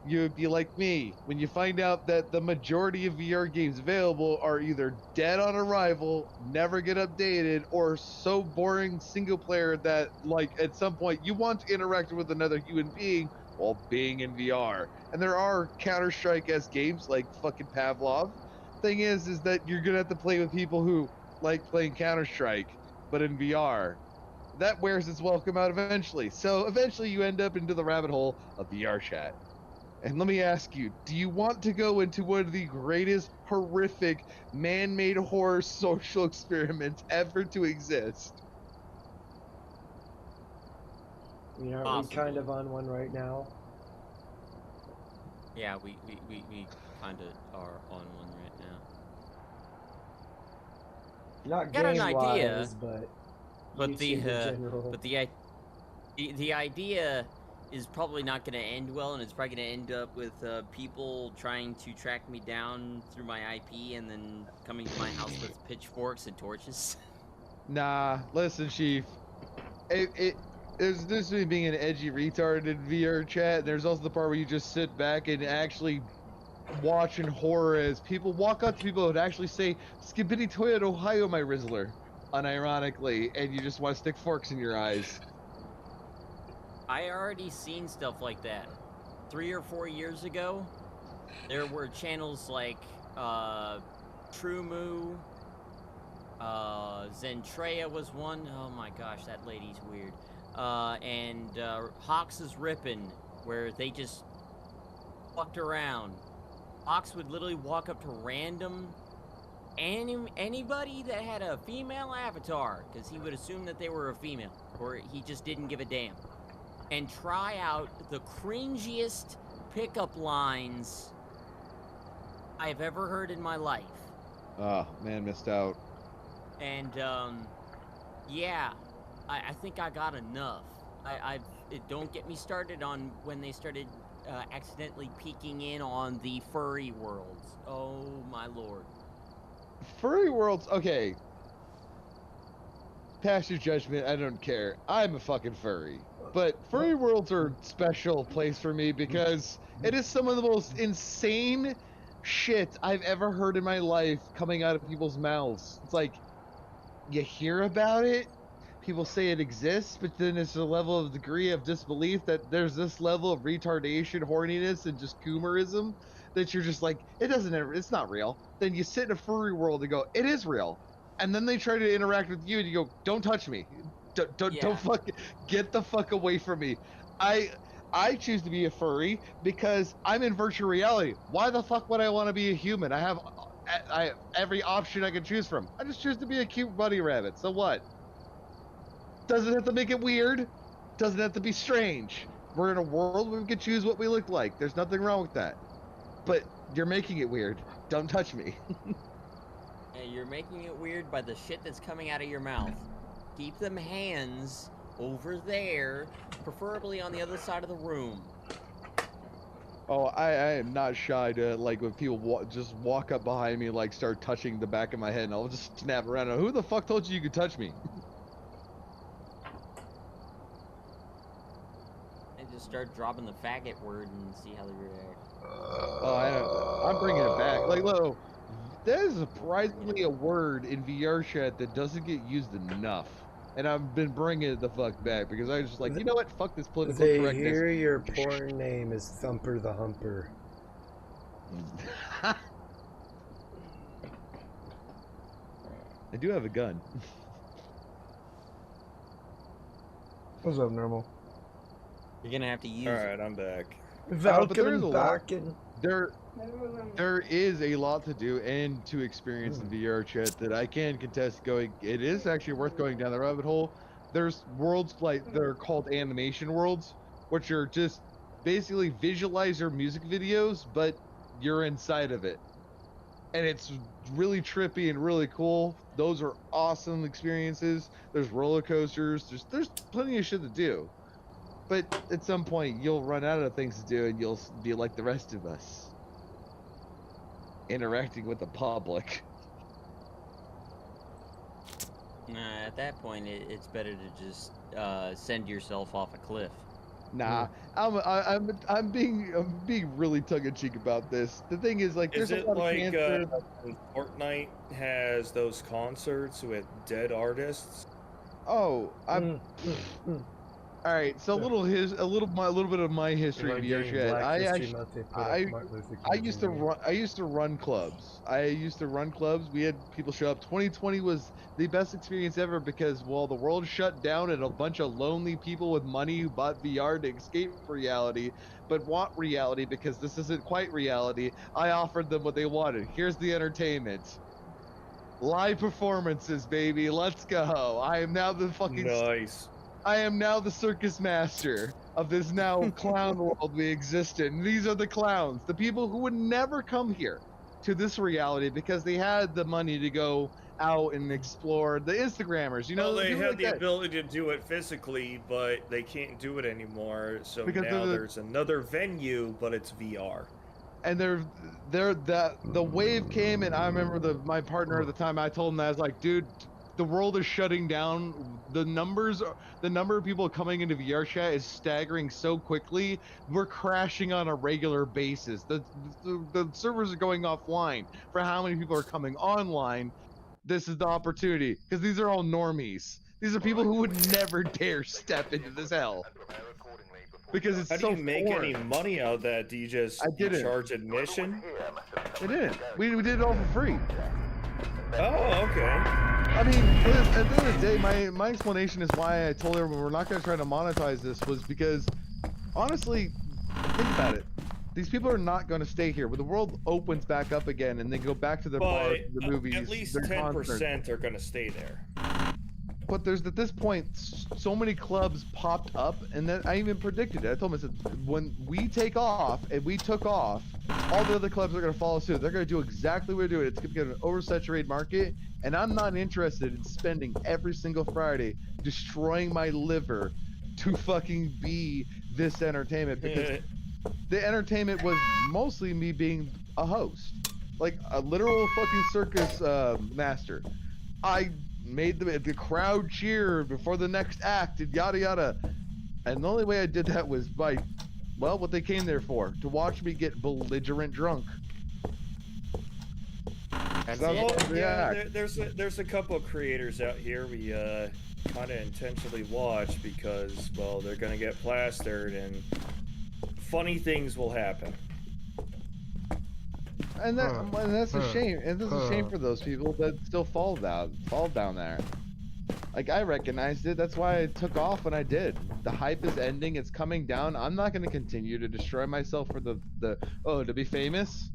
you'd be like me. When you find out that the majority of VR games available are either dead on arrival, never get updated, or so boring single player that, like, at some point you want to interact with another human being while being in VR. And there are Counter-Strike-esque games like fucking Pavlov. Thing is that you're gonna have to play with people who like playing Counter-Strike, but in VR. That wears its welcome out eventually. So eventually you end up into the rabbit hole of VR chat. And let me ask you, do you want to go into one of the greatest, horrific, man-made horror social experiments ever to exist? You know, aren't we kind of on one right now? Yeah, we kind of are on one right now. Not Got an game-wise, idea, but the YouTube in general. the idea is probably not going to end well, and it's probably going to end up with people trying to track me down through my IP and then coming to my house with pitchforks and torches. Nah, listen, Chief. There's this me being an edgy retard in VR chat. There's also the part where you just sit back and actually watch in horror as people walk up to people and actually say, "Skibbity Toilet Ohio, my Rizzler," unironically, and you just want to stick forks in your eyes. I already seen stuff like that. 3 or 4 years ago, there were channels like Trumu, Zentreya was one. Oh my gosh, that lady's weird. And Hawks is Rippin', where they just walked around. Hawks would literally walk up to random anybody that had a female avatar, because he would assume that they were a female, or he just didn't give a damn, and try out the cringiest pickup lines I've ever heard in my life. Oh, man, missed out. And, yeah, I think I got enough. Don't get me started on when they started accidentally peeking in on the furry worlds. Oh, my lord. Furry worlds, okay. Pass your judgment, I don't care. I'm a fucking furry. But furry worlds are a special place for me because it is some of the most insane shit I've ever heard in my life coming out of people's mouths. It's like, you hear about it, people say it exists, but then it's a level of degree of disbelief that there's this level of retardation, horniness, and just coomerism that you're just like, it's not real. Then you sit in a furry world and go, it is real. And then they try to interact with you and you go, don't touch me. Don't fuck, get the fuck away from me. I choose to be a furry because I'm in virtual reality. Why the fuck would I want to be a human? I have every option I can choose from. I just choose to be a cute bunny rabbit. So what? Doesn't have to make it weird. Doesn't have to be strange. We're in a world where we can choose what we look like. There's nothing wrong with that. But you're making it weird. Don't touch me. And you're making it weird by the shit that's coming out of your mouth. Keep them hands over there, preferably on the other side of the room. Oh, I am not shy to, like, when people just walk up behind me and, like, start touching the back of my head, and I'll just snap around. Who the fuck told you could touch me? And just start dropping the faggot word and see how they react. Oh, I'm bringing it back. Like, look, that is surprisingly a word in VR chat that doesn't get used enough. And I've been bringing it the fuck back because I was just like, you know what? Fuck this political correctness. They hear your porn name is Thumper the Humper. I do have a gun. What's up, Normal? You're gonna have to use Alright, I'm back. Valken Bakken. There is a lot to do and to experience in VR chat that I can contest going. It is actually worth going down the rabbit hole. There's worlds like they're called animation worlds, which are just basically visualizer music videos, but you're inside of it. And it's really trippy and really cool. Those are awesome experiences. There's roller coasters. There's plenty of shit to do. But at some point, you'll run out of things to do and you'll be like the rest of us. Interacting with the public. At that point, it's better to just send yourself off a cliff. Nah, I'm being really tongue-in-cheek about this. The thing is, like, there's is a lot like, of cancer. Fortnite has those concerts with dead artists? Oh, all right. So a little bit of my history of VR chat. I used to run clubs. We had people show up. 2020 was the best experience ever because, well, the world shut down and a bunch of lonely people with money who bought VR to escape reality, but want reality because this isn't quite reality. I offered them what they wanted. Here's the entertainment. Live performances, baby. Let's go. I am now the fucking... Nice. I am now the circus master of this now clown world we exist in. These are the clowns, the people who would never come here to this reality because they had the money to go out and explore. The Instagrammers, you know, well, they had like the ability to do it physically, but they can't do it anymore. So because now there's another venue, but it's VR. And the wave came, and I remember my partner at the time. I told him that I was like, dude, the world is shutting down. The number of people coming into VR chat is staggering so quickly. We're crashing on a regular basis. The servers are going offline for how many people are coming online. This is the opportunity because these are all normies. These are people who would never dare step into this hell. Because it's How so do you make any money out of that? Do you just charge admission? I didn't. We did it all for free. Oh, okay. I mean, at the end of the day, my explanation is why I told everyone we're not going to try to monetize this was because, honestly, think about it. These people are not going to stay here. When the world opens back up again and they go back to their bars, the movies, at least 10% are going to stay there. But there's at this point so many clubs popped up, and then I even predicted it. I told them, I said, when we take off and we took off, all the other clubs are going to follow suit. They're going to do exactly what we're doing. It's going to get an oversaturated market, and I'm not interested in spending every single Friday destroying my liver to fucking be this entertainment, because the entertainment was mostly me being a host, like a literal fucking circus master. I made the crowd cheer before the next act and yada yada, and the only way I did that was by, well, what they came there for, to watch me get belligerent drunk. There's a couple of creators out here we kind of intentionally watch because, well, they're gonna get plastered and funny things will happen. And that's a shame. And that's a shame for those people that still fall down there. Like, I recognized it. That's why I took off when I did. The hype is ending. It's coming down. I'm not going to continue to destroy myself for to be famous.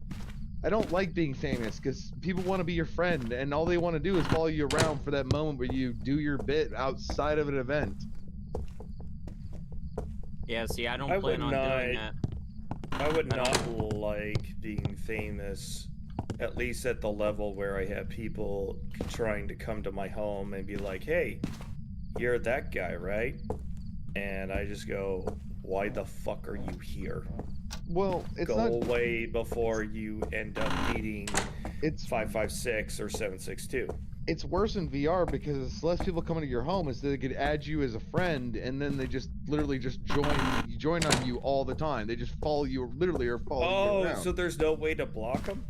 I don't like being famous because people want to be your friend, and all they want to do is follow you around for that moment where you do your bit outside of an event. Yeah, see, I don't plan on doing that. I would not like being famous, at least at the level where I have people trying to come to my home and be like, hey, you're that guy, right? And I just go, why the fuck are you here? Well, it's Go away before you end up needing 556 or 762. It's worse in VR because it's less people coming to your home, is they could add you as a friend, and then they just literally just join on you all the time. They just follow you, literally, or follow you around. Oh, so there's no way to block them?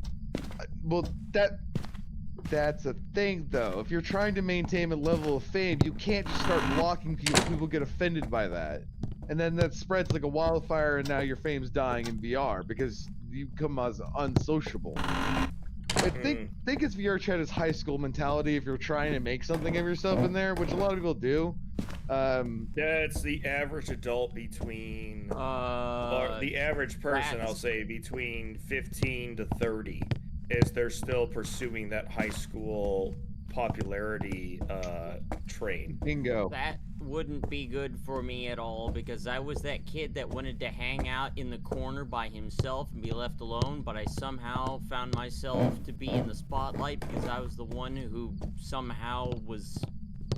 Well, that's a thing, though. If you're trying to maintain a level of fame, you can't just start blocking people. People get offended by that. And then that spreads like a wildfire, and now your fame's dying in VR because you come as unsociable. I think it's VR chat is high school mentality if you're trying to make something of yourself in there, which a lot of people do. That's the average adult between the average person, I'll say, between 15 to 30, is they're still pursuing that high school popularity train. Bingo. That wouldn't be good for me at all, because I was that kid that wanted to hang out in the corner by himself and be left alone, but I somehow found myself to be in the spotlight because I was the one who somehow was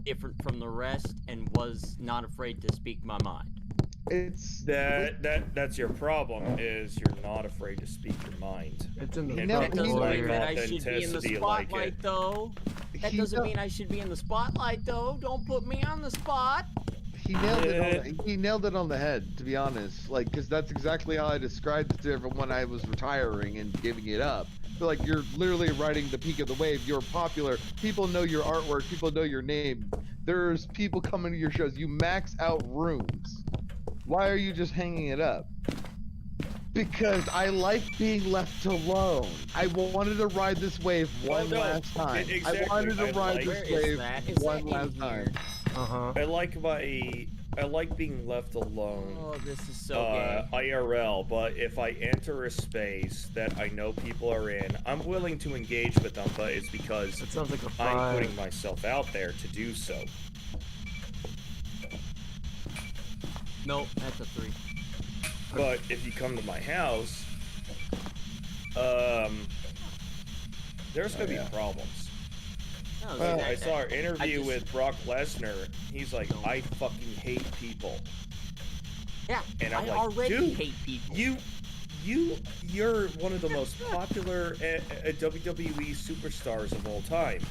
different from the rest and was not afraid to speak my mind. It's that's your problem, is you're not afraid to speak your mind. It's in the That doesn't mean that I should be in the spotlight, though. That doesn't mean I should be in the spotlight, though. Don't put me on the spot. He nailed it on the head, to be honest. Like, because that's exactly how I described it to everyone when I was retiring and giving it up. But, like, you're literally riding the peak of the wave. You're popular. People know your artwork. People know your name. There's people coming to your shows. You max out rooms. Why are you just hanging it up? Because I like being left alone. I wanted to ride this wave one last time. Exactly. I wanted to ride this wave one last time. I like being left alone. Oh, this is so gay. IRL, but if I enter a space that I know people are in, I'm willing to engage with them, but it's because It sounds like a I'm 5. putting myself out there to do so. Nope, that's a 3. But if you come to my house, there's gonna be problems. No, I saw an interview with Brock Lesnar. He's like, I fucking hate people. Yeah, and I'm I like, already dude, hate people. You're one of the most popular WWE superstars of all time.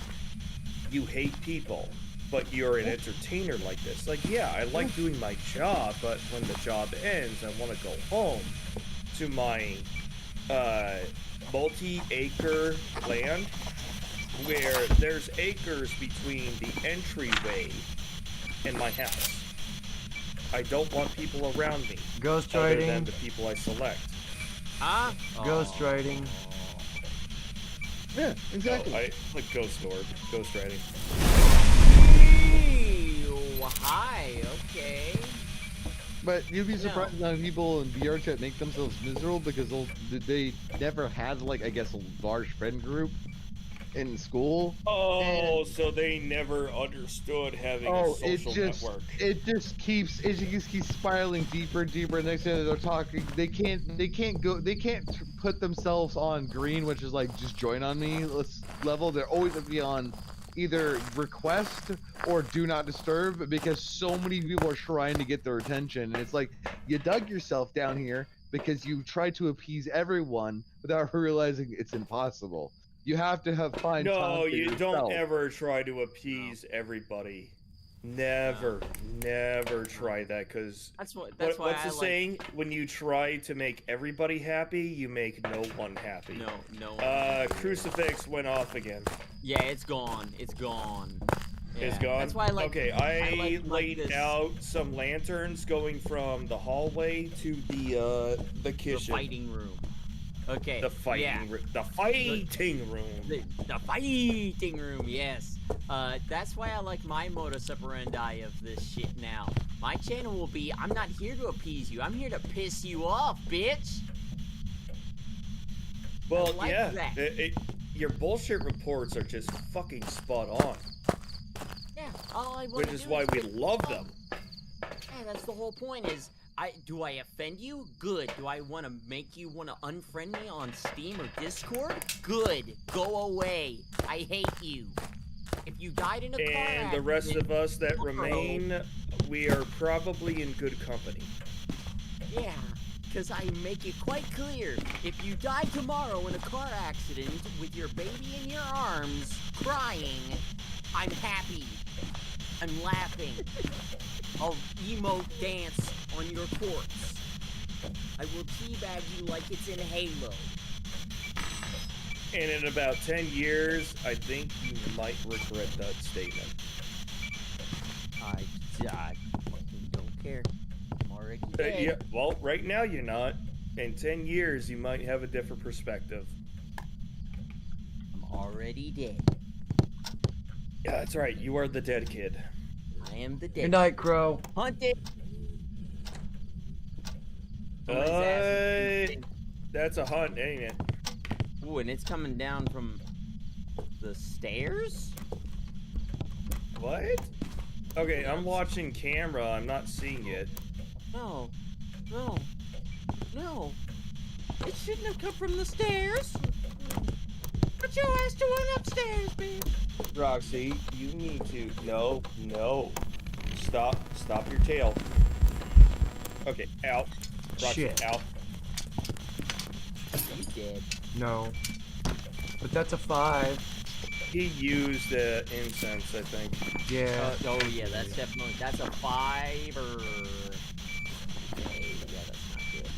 You hate people, but you're an entertainer like this. Like, yeah, I like doing my job, but when the job ends, I want to go home to my multi-acre land where there's acres between the entryway and my house. I don't want people around me Ghost other riding. than the people I select. Ghost riding. Yeah, exactly. I like ghost riding. Hi, okay. But you'd be surprised how people in VR chat make themselves miserable because they never had, like, I guess, a large friend group in school. Oh, so they never understood having a social network. It just keeps spiraling deeper and deeper. Next thing they're talking, they can't put themselves on green, which is like just join on me level. They're always gonna be on either request or do not disturb because so many people are trying to get their attention. And it's like you dug yourself down here because you tried to appease everyone without realizing it's impossible. You have to find time No, for you yourself. don't ever try to appease everybody. Never try that, because what's the saying? When you try to make everybody happy, you make no one happy. No. Crucifix went off again. Yeah, it's gone. It's gone. Yeah. It's gone? That's why I like. Okay, I laid out some lanterns going from the hallway to the kitchen. The fighting room. Okay. The fighting room. The fighting room. The fighting room, yes. That's why I like my modus operandi of this shit now. My channel will be, I'm not here to appease you, I'm here to piss you off, bitch! Well, like yeah. that. Your bullshit reports are just fucking spot on. Yeah, all I want Which is why we love them. Yeah, that's the whole point is, do I offend you? Good. Do I want to make you want to unfriend me on Steam or Discord? Good. Go away. I hate you. If you died in a car accident... And the rest of us that remain, we are probably in good company. Yeah, because I make it quite clear. If you die tomorrow in a car accident with your baby in your arms, crying, I'm happy. I'm laughing. I'll emote dance on your corpse. I will teabag you like it's in Halo. And in about 10 years, I think you might regret that statement. I fucking don't care. I'm already dead. Yeah, well, right now you're not. In 10 years, you might have a different perspective. I'm already dead. Yeah, that's right. You are the dead kid. I am the dead. Good night, Crow. Hunted. That's a hunt, ain't it? Ooh, and it's coming down from the stairs? What? Okay, I'm watching camera. I'm not seeing it. No. No. No. It shouldn't have come from the stairs. But your ass to went upstairs, man. Roxy, you need to... No. Stop your tail. Okay, out. Roxy, Shit. out. You dead. No. But that's a 5. He used incense, I think. Yeah. Oh yeah, that's definitely, that's a 5 or... Okay, yeah, that's not good.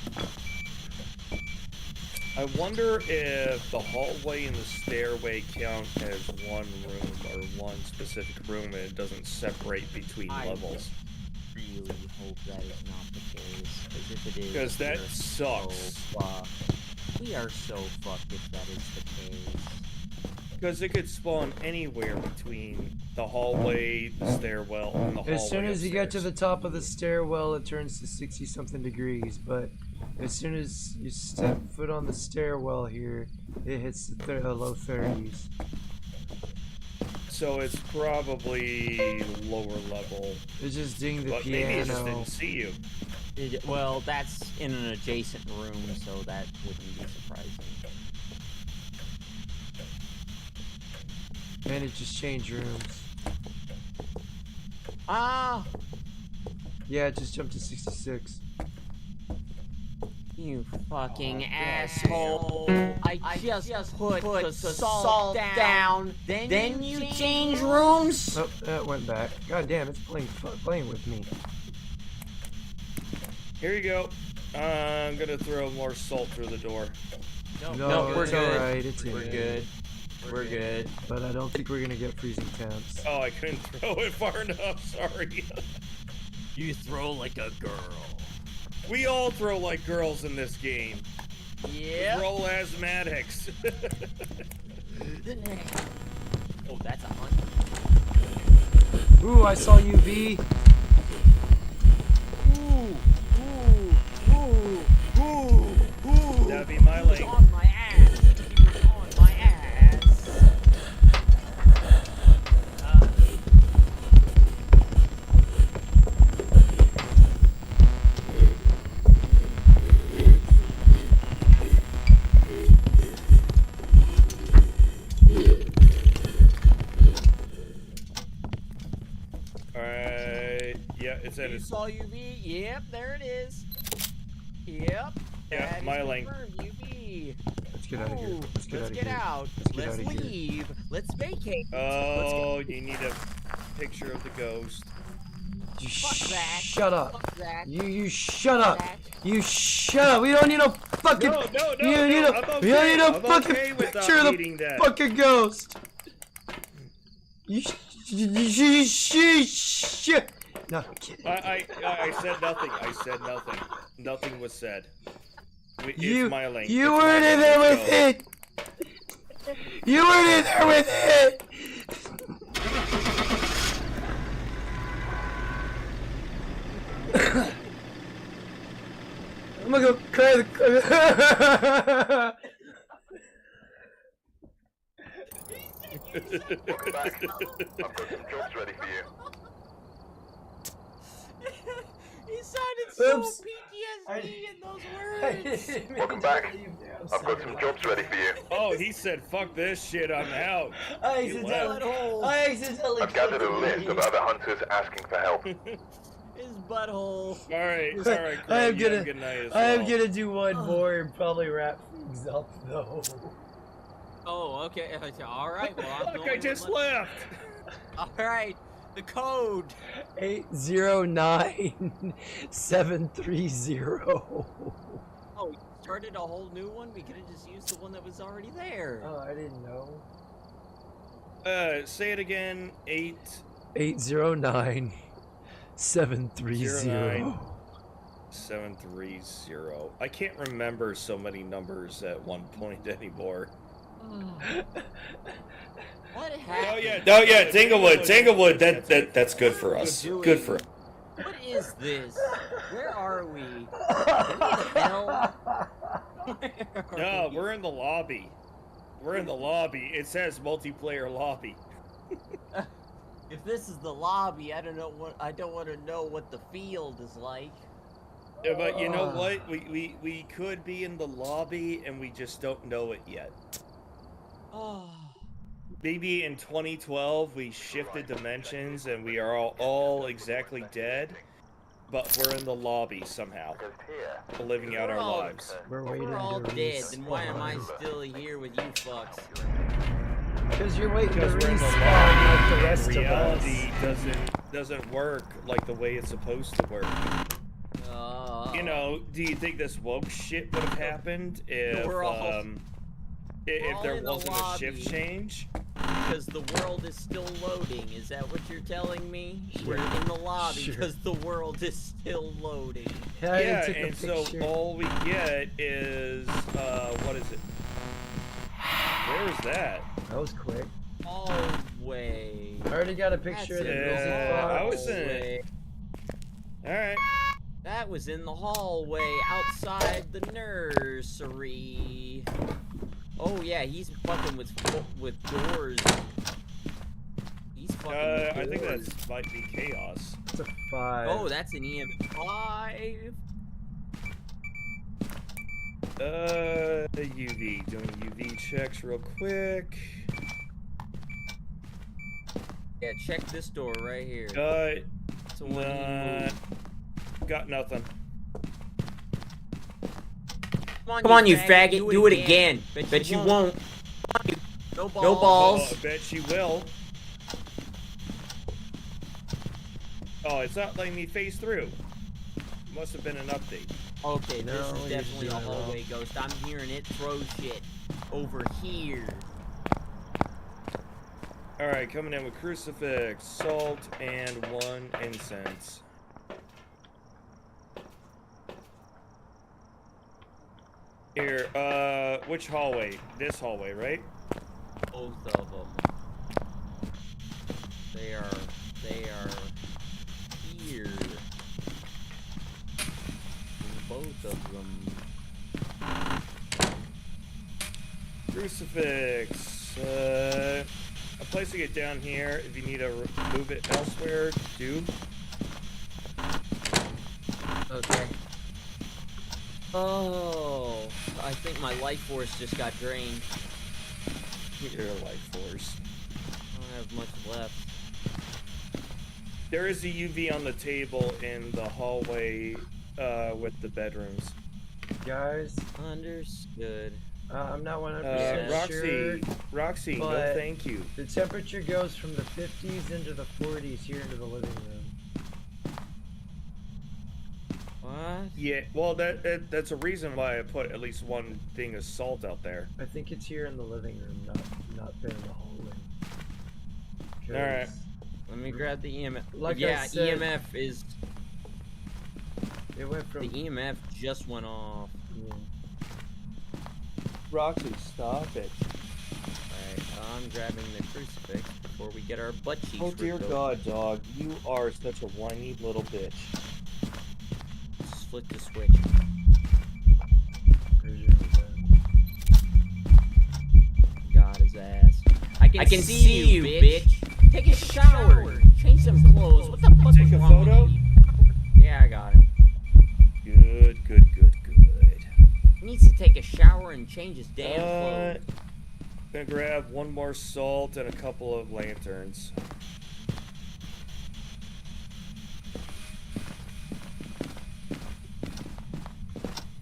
I wonder if the hallway and the stairway count as one room or one specific room and it doesn't separate between levels. I really hope that is not the case, because if it is... Because that sucks. We are so fucked if that is the case. Because it could spawn anywhere between the hallway, the stairwell, and the hallway. As soon as you get to upstairs. the top of the stairwell, it turns to 60-something degrees, but as soon as you step foot on the stairwell here, it hits the low 30s. So it's probably lower level. It just dinged the But piano. maybe it just didn't see you. Well, that's in an adjacent room, so that wouldn't be surprising. And it just changed rooms. Ah! Yeah, it just jumped to 66. You fucking asshole. I just put the salt down, then you change rooms? Oh, that went back. God damn, it's playing with me. Here you go. I'm gonna throw more salt through the door. No, we're it's good. alright, it's We're in. good. We're good. But I don't think we're gonna get freezing temps. Oh, I couldn't throw it far enough, sorry. You throw like a girl. We all throw like girls in this game. Yeah. We're all asthmatics. Oh, that's a hunt. Ooh, I saw UV. That'd be my lane. On my ass. He was on my ass. Alright. Yeah, it's at You its... saw UV? Yep, there it is. Yep. Yeah, that is my lane. confirmed, UV. Let's get out of here. Oh, Let's get out of here. out. Let's get Let's outta here. leave. Let's vacate. Oh, you need a picture of the ghost. You Fuck that. shut up. Fuck that. You shut up. That. You shut up. We don't need no fucking. No, you don't need I'm no. okay. You don't need no I'm fucking okay with not picture of reading the that. fucking ghost. You shit. No, I'm kidding. I said nothing. I said nothing. Nothing was said. It's my link. You weren't in there with it! You weren't in there with it! I'm gonna go cry the. Welcome back. I've got some jobs ready for you. He sounded so Oops. PTSD in those I words. didn't mean Welcome to back. leave there. I'm I've got sorry. some jobs ready for you. Oh, he said, "Fuck this shit, I'm out." I He accidentally I've gathered a killed list the of other hunters asking for help. His butthole. All right, I Craig, am you gonna, have a good night as I am well. gonna do one more and probably wrap things up though. Oh, okay. All right. Well, I'm Look, I just left. All right. The code. 809730. Oh, you started a whole new one? We could have just used the one that was already there. Oh, I didn't know. Say it again. 809730. 730. I can't remember so many numbers at one point anymore. What happened? Oh yeah, Tanglewood. That's good for us. Good for. What is this? Where are we? Are we in hell? No, we're in the lobby. We're in the lobby. It says multiplayer lobby. If this is the lobby, I don't want to know what the field is like. Yeah, but you know what? We could be in the lobby and we just don't know it yet. Oh. Maybe in 2012 we shifted dimensions and we are all exactly dead, but we're in the lobby somehow, living out our lives. We're waiting We're all to dead, then why am I respawn. still here with you fucks? Because you're waiting to Because we're in the respawn like the lobby, rest and of us. reality doesn't work like the way it's supposed to work. You know, do you think this woke shit would have happened if We're all there in the wasn't a shift lobby. change? Because the world is still loading. Is that what you're telling me? We're in the lobby Sure. because the world is still loading. Yeah, and so all we get is what is it? Where is that? That was quick. Hallway. I already got a picture of the music Yeah, box. I was in it. Alright. That was in the hallway outside the nursery. Oh yeah, he's fucking with doors. He's fucking with doors. I think that might be chaos. It's a 5. Oh, that's an EM5. UV. Doing UV checks real quick. Yeah, check this door right here. So got nothing. Come on, you faggot, do it again. Bet you won't. No balls. Oh, I bet she will. Oh, it's not letting me phase through. Must have been an update. Okay, No, this is you're definitely a doing it wrong. hallway ghost. I'm hearing it throw shit over here. Alright, coming in with crucifix, salt, and 1 incense. Here, which hallway? This hallway, right? Both of them. They are here. Both of them. Crucifix. I'm placing it down here. If you need to move it elsewhere, do. Okay. Oh, I think my life force just got drained. Your life force. I don't have much left. There is a UV on the table in the hallway with the bedrooms. Guys, Understood. I'm not 100% sure. Roxy, no but thank you. The temperature goes from the 50s into the 40s here into the living room. What? Yeah, well, that's a reason why I put at least one thing of salt out there. I think it's here in the living room, not there in the hallway. Alright. Let me grab the EMF. Like I yeah, said, EMF is. It went from The EMF just went off. yeah. Roxy, stop it. Alright, I'm grabbing the crucifix before we get our butt cheeks Oh dear ripped open. God, dog. You are such a whiny little bitch. Just flick the switch. Got his ass. I can see you, bitch. Take a shower. Change some clothes. What the fuck Take is a wrong photo? with you? Yeah, I got him. Good, good, good, good. He needs to take a shower and change his damn clothes. Gonna grab one more salt and a couple of lanterns.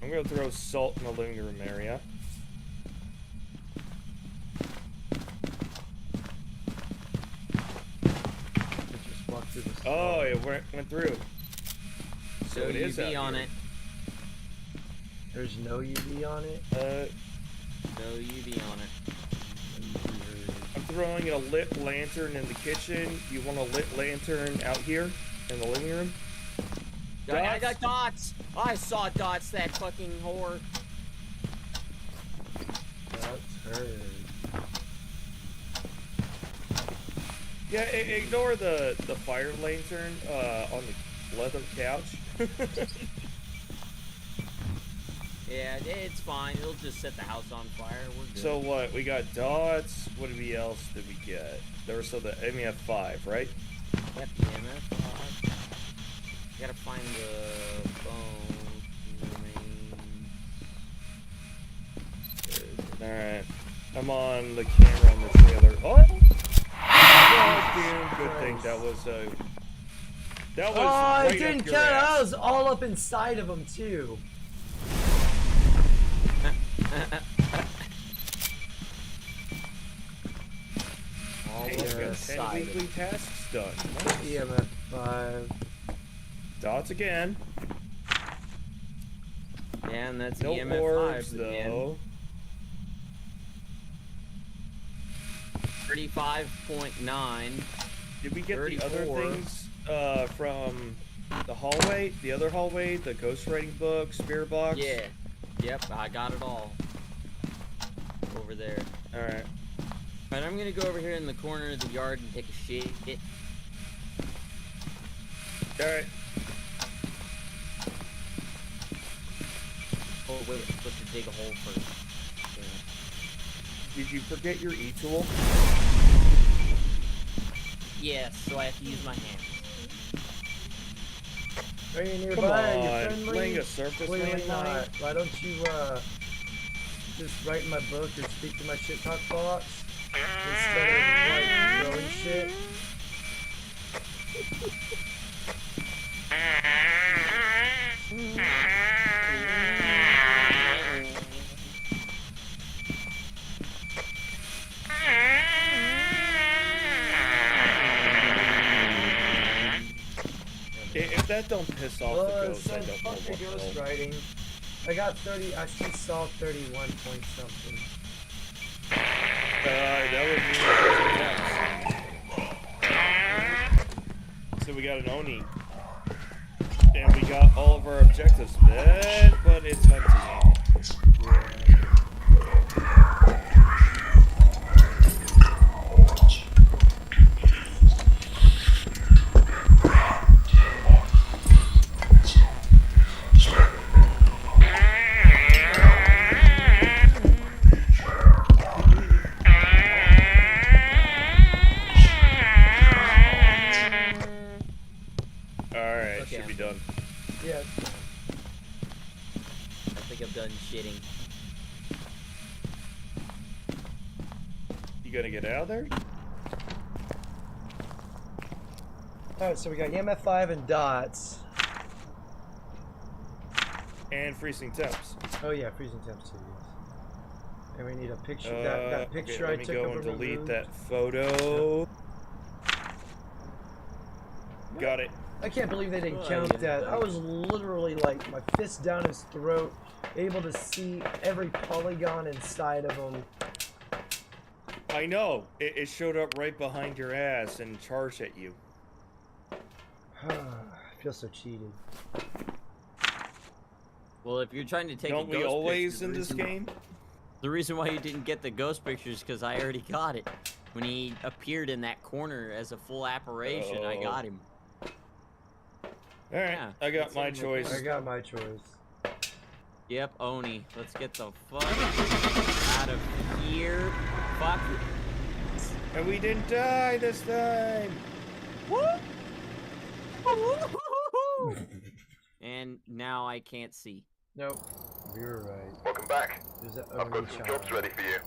I'm gonna throw salt in the living room area. Just walk through this. Oh, it went through. So it is UV out on here. it. There's no UV on it. No UV on it. I'm throwing a lit lantern in the kitchen. You want a lit lantern out here in the living room? I got dots. I saw dots. That fucking whore. That's her. Yeah, ignore the fire lantern on the leather couch. Yeah, it's fine. It'll just set the house on fire. We're good. So what? We got dots. What else did we get? There was the MEF5, right? Yep, EMF. Gotta find the bone remains. Alright. I'm on the camera on the trailer. Oh! Dude, good thing that was that was Oh, right it didn't up your count. ass. I was all up inside of him too. Hey, you got 10 weekly tasks done. Nice. EMF 5. Dots again. Yeah, and that's No EMF orbs 5 again. though. 35.9. Did we get 34. the other things from the hallway? The other hallway? The ghostwriting book, spirit box? Yeah. Yep, I got it all. Over there. Alright. Alright, I'm gonna go over here in the corner of the yard and take a shit. Alright. Oh, wait, I'm supposed to dig a hole first. Did you forget your e-tool? Yes, so I have to use my hands. Are you nearby? Come Are you on, friendly? laying a surface Clearly landmine? not. Why don't you just write in my book or speak to my shit talk box instead of like throwing shit? If that don't piss off the ghost, I son, don't know fuck the what ghost will. writing. I got 30. I still saw 31 point something. That was me. So we got an Oni. And we got all of our objectives met, but it's hunting. Alright, Okay, should be done. Yeah. I think I'm done shitting. You gonna get out of there? Alright, so we got EMF 5 and dots. And freezing temps. Oh yeah, freezing temps too, yes. And we need a picture. That picture okay, I let took me go of and her delete removed. that photo. Got it. I can't believe they didn't Oh, count yeah. that. I was literally like my fist down his throat, able to see every polygon inside of him. I know. It showed up right behind your ass and charged at you. I feel so cheated. Well, if you're trying to take Don't a ghost we always picture, in the this reason- game? The reason why you didn't get the ghost pictures because I already got it. When he appeared in that corner as a full apparition, I got him. Alright, Yeah, I got my choice. I got my choice. Yep, Oni. Let's get the fuck out of here. Fuck. And we didn't die this time. And now I can't see. Nope. We were right. Welcome back. There's an I've got some jobs ready for you.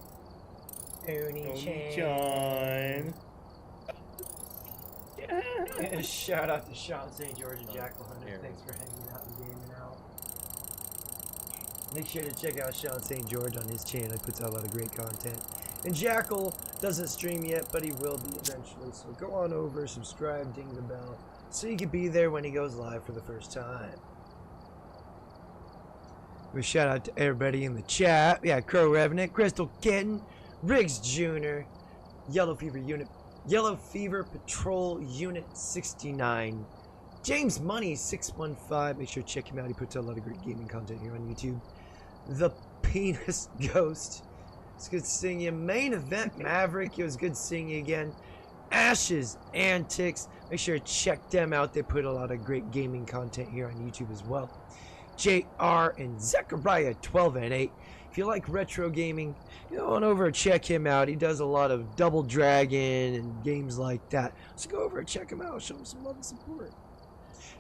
John. And shout out to Sean St. George and Jack 100. Thanks for hanging out and gaming out. Make sure to check out Sean St. George on his channel. He puts out a lot of great content. And Jackal doesn't stream yet, but he will be eventually. So go on over, subscribe, ding the bell, so you can be there when he goes live for the first time. We shout out to everybody in the chat. Yeah, Crow Revenant, Crystal Kitten, Riggs Jr., Yellow Fever Patrol Unit 69, James Money 615. Make sure to check him out. He puts out a lot of great gaming content here on YouTube. The Penis Ghost. It's good seeing you. Main Event Maverick. It was good seeing you again. Ashes Antics. Make sure to check them out. They put a lot of great gaming content here on YouTube as well. JR and Zechariah 12 and 8. If you like retro gaming, go on over and check him out. He does a lot of Double Dragon and games like that. So go over and check him out. Show him some love and support.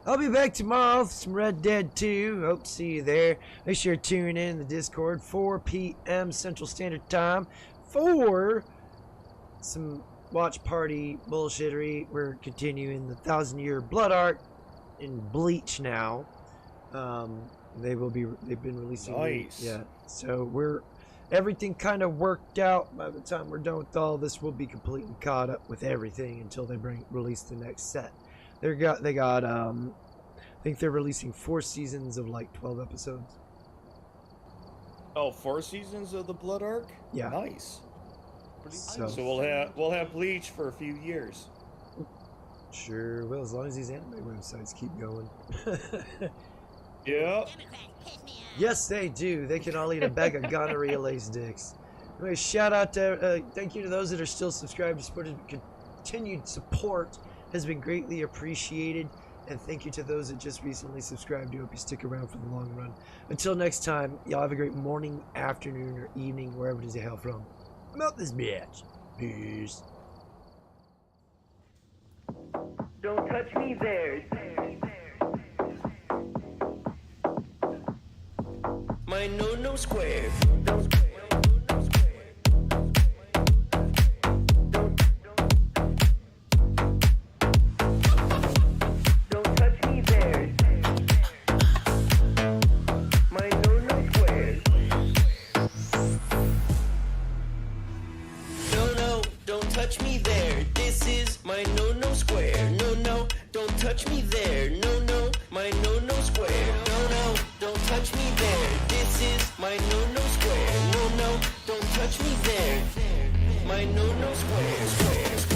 I'll be back tomorrow with some Red Dead 2. Hope to see you there. Make sure to tune in the Discord, 4 p.m. Central Standard Time for some watch party bullshittery. We're continuing the 1,000-year Blood Art in Bleach now. They've been releasing. Nice. Yeah. So everything kind of worked out. By the time we're done with all this, we'll be completely caught up with everything until they release the next set. They got I think they're releasing 4 seasons of like 12 episodes. Oh, 4 seasons of the Blood Arc? Yeah. Nice. So we'll have Bleach for a few years. Sure will, as long as these anime websites keep going. Yeah. Yes, they do. They can all eat a bag of gonorrhea lace dicks. Anyway, shout out to thank you to those that are still subscribed. Continued support has been greatly appreciated, and thank you to those that just recently subscribed. I hope you stick around for the long run. Until next time, y'all have a great morning, afternoon, or evening, wherever it is you hail from. I'm out this bitch. Peace. Don't touch me there. My no square. Don't touch me there. My no square. No, don't touch me there. This is my no square. No, don't touch me there. No, my no square. No, don't touch me there. This is my no square. No, don't touch me there. My no square.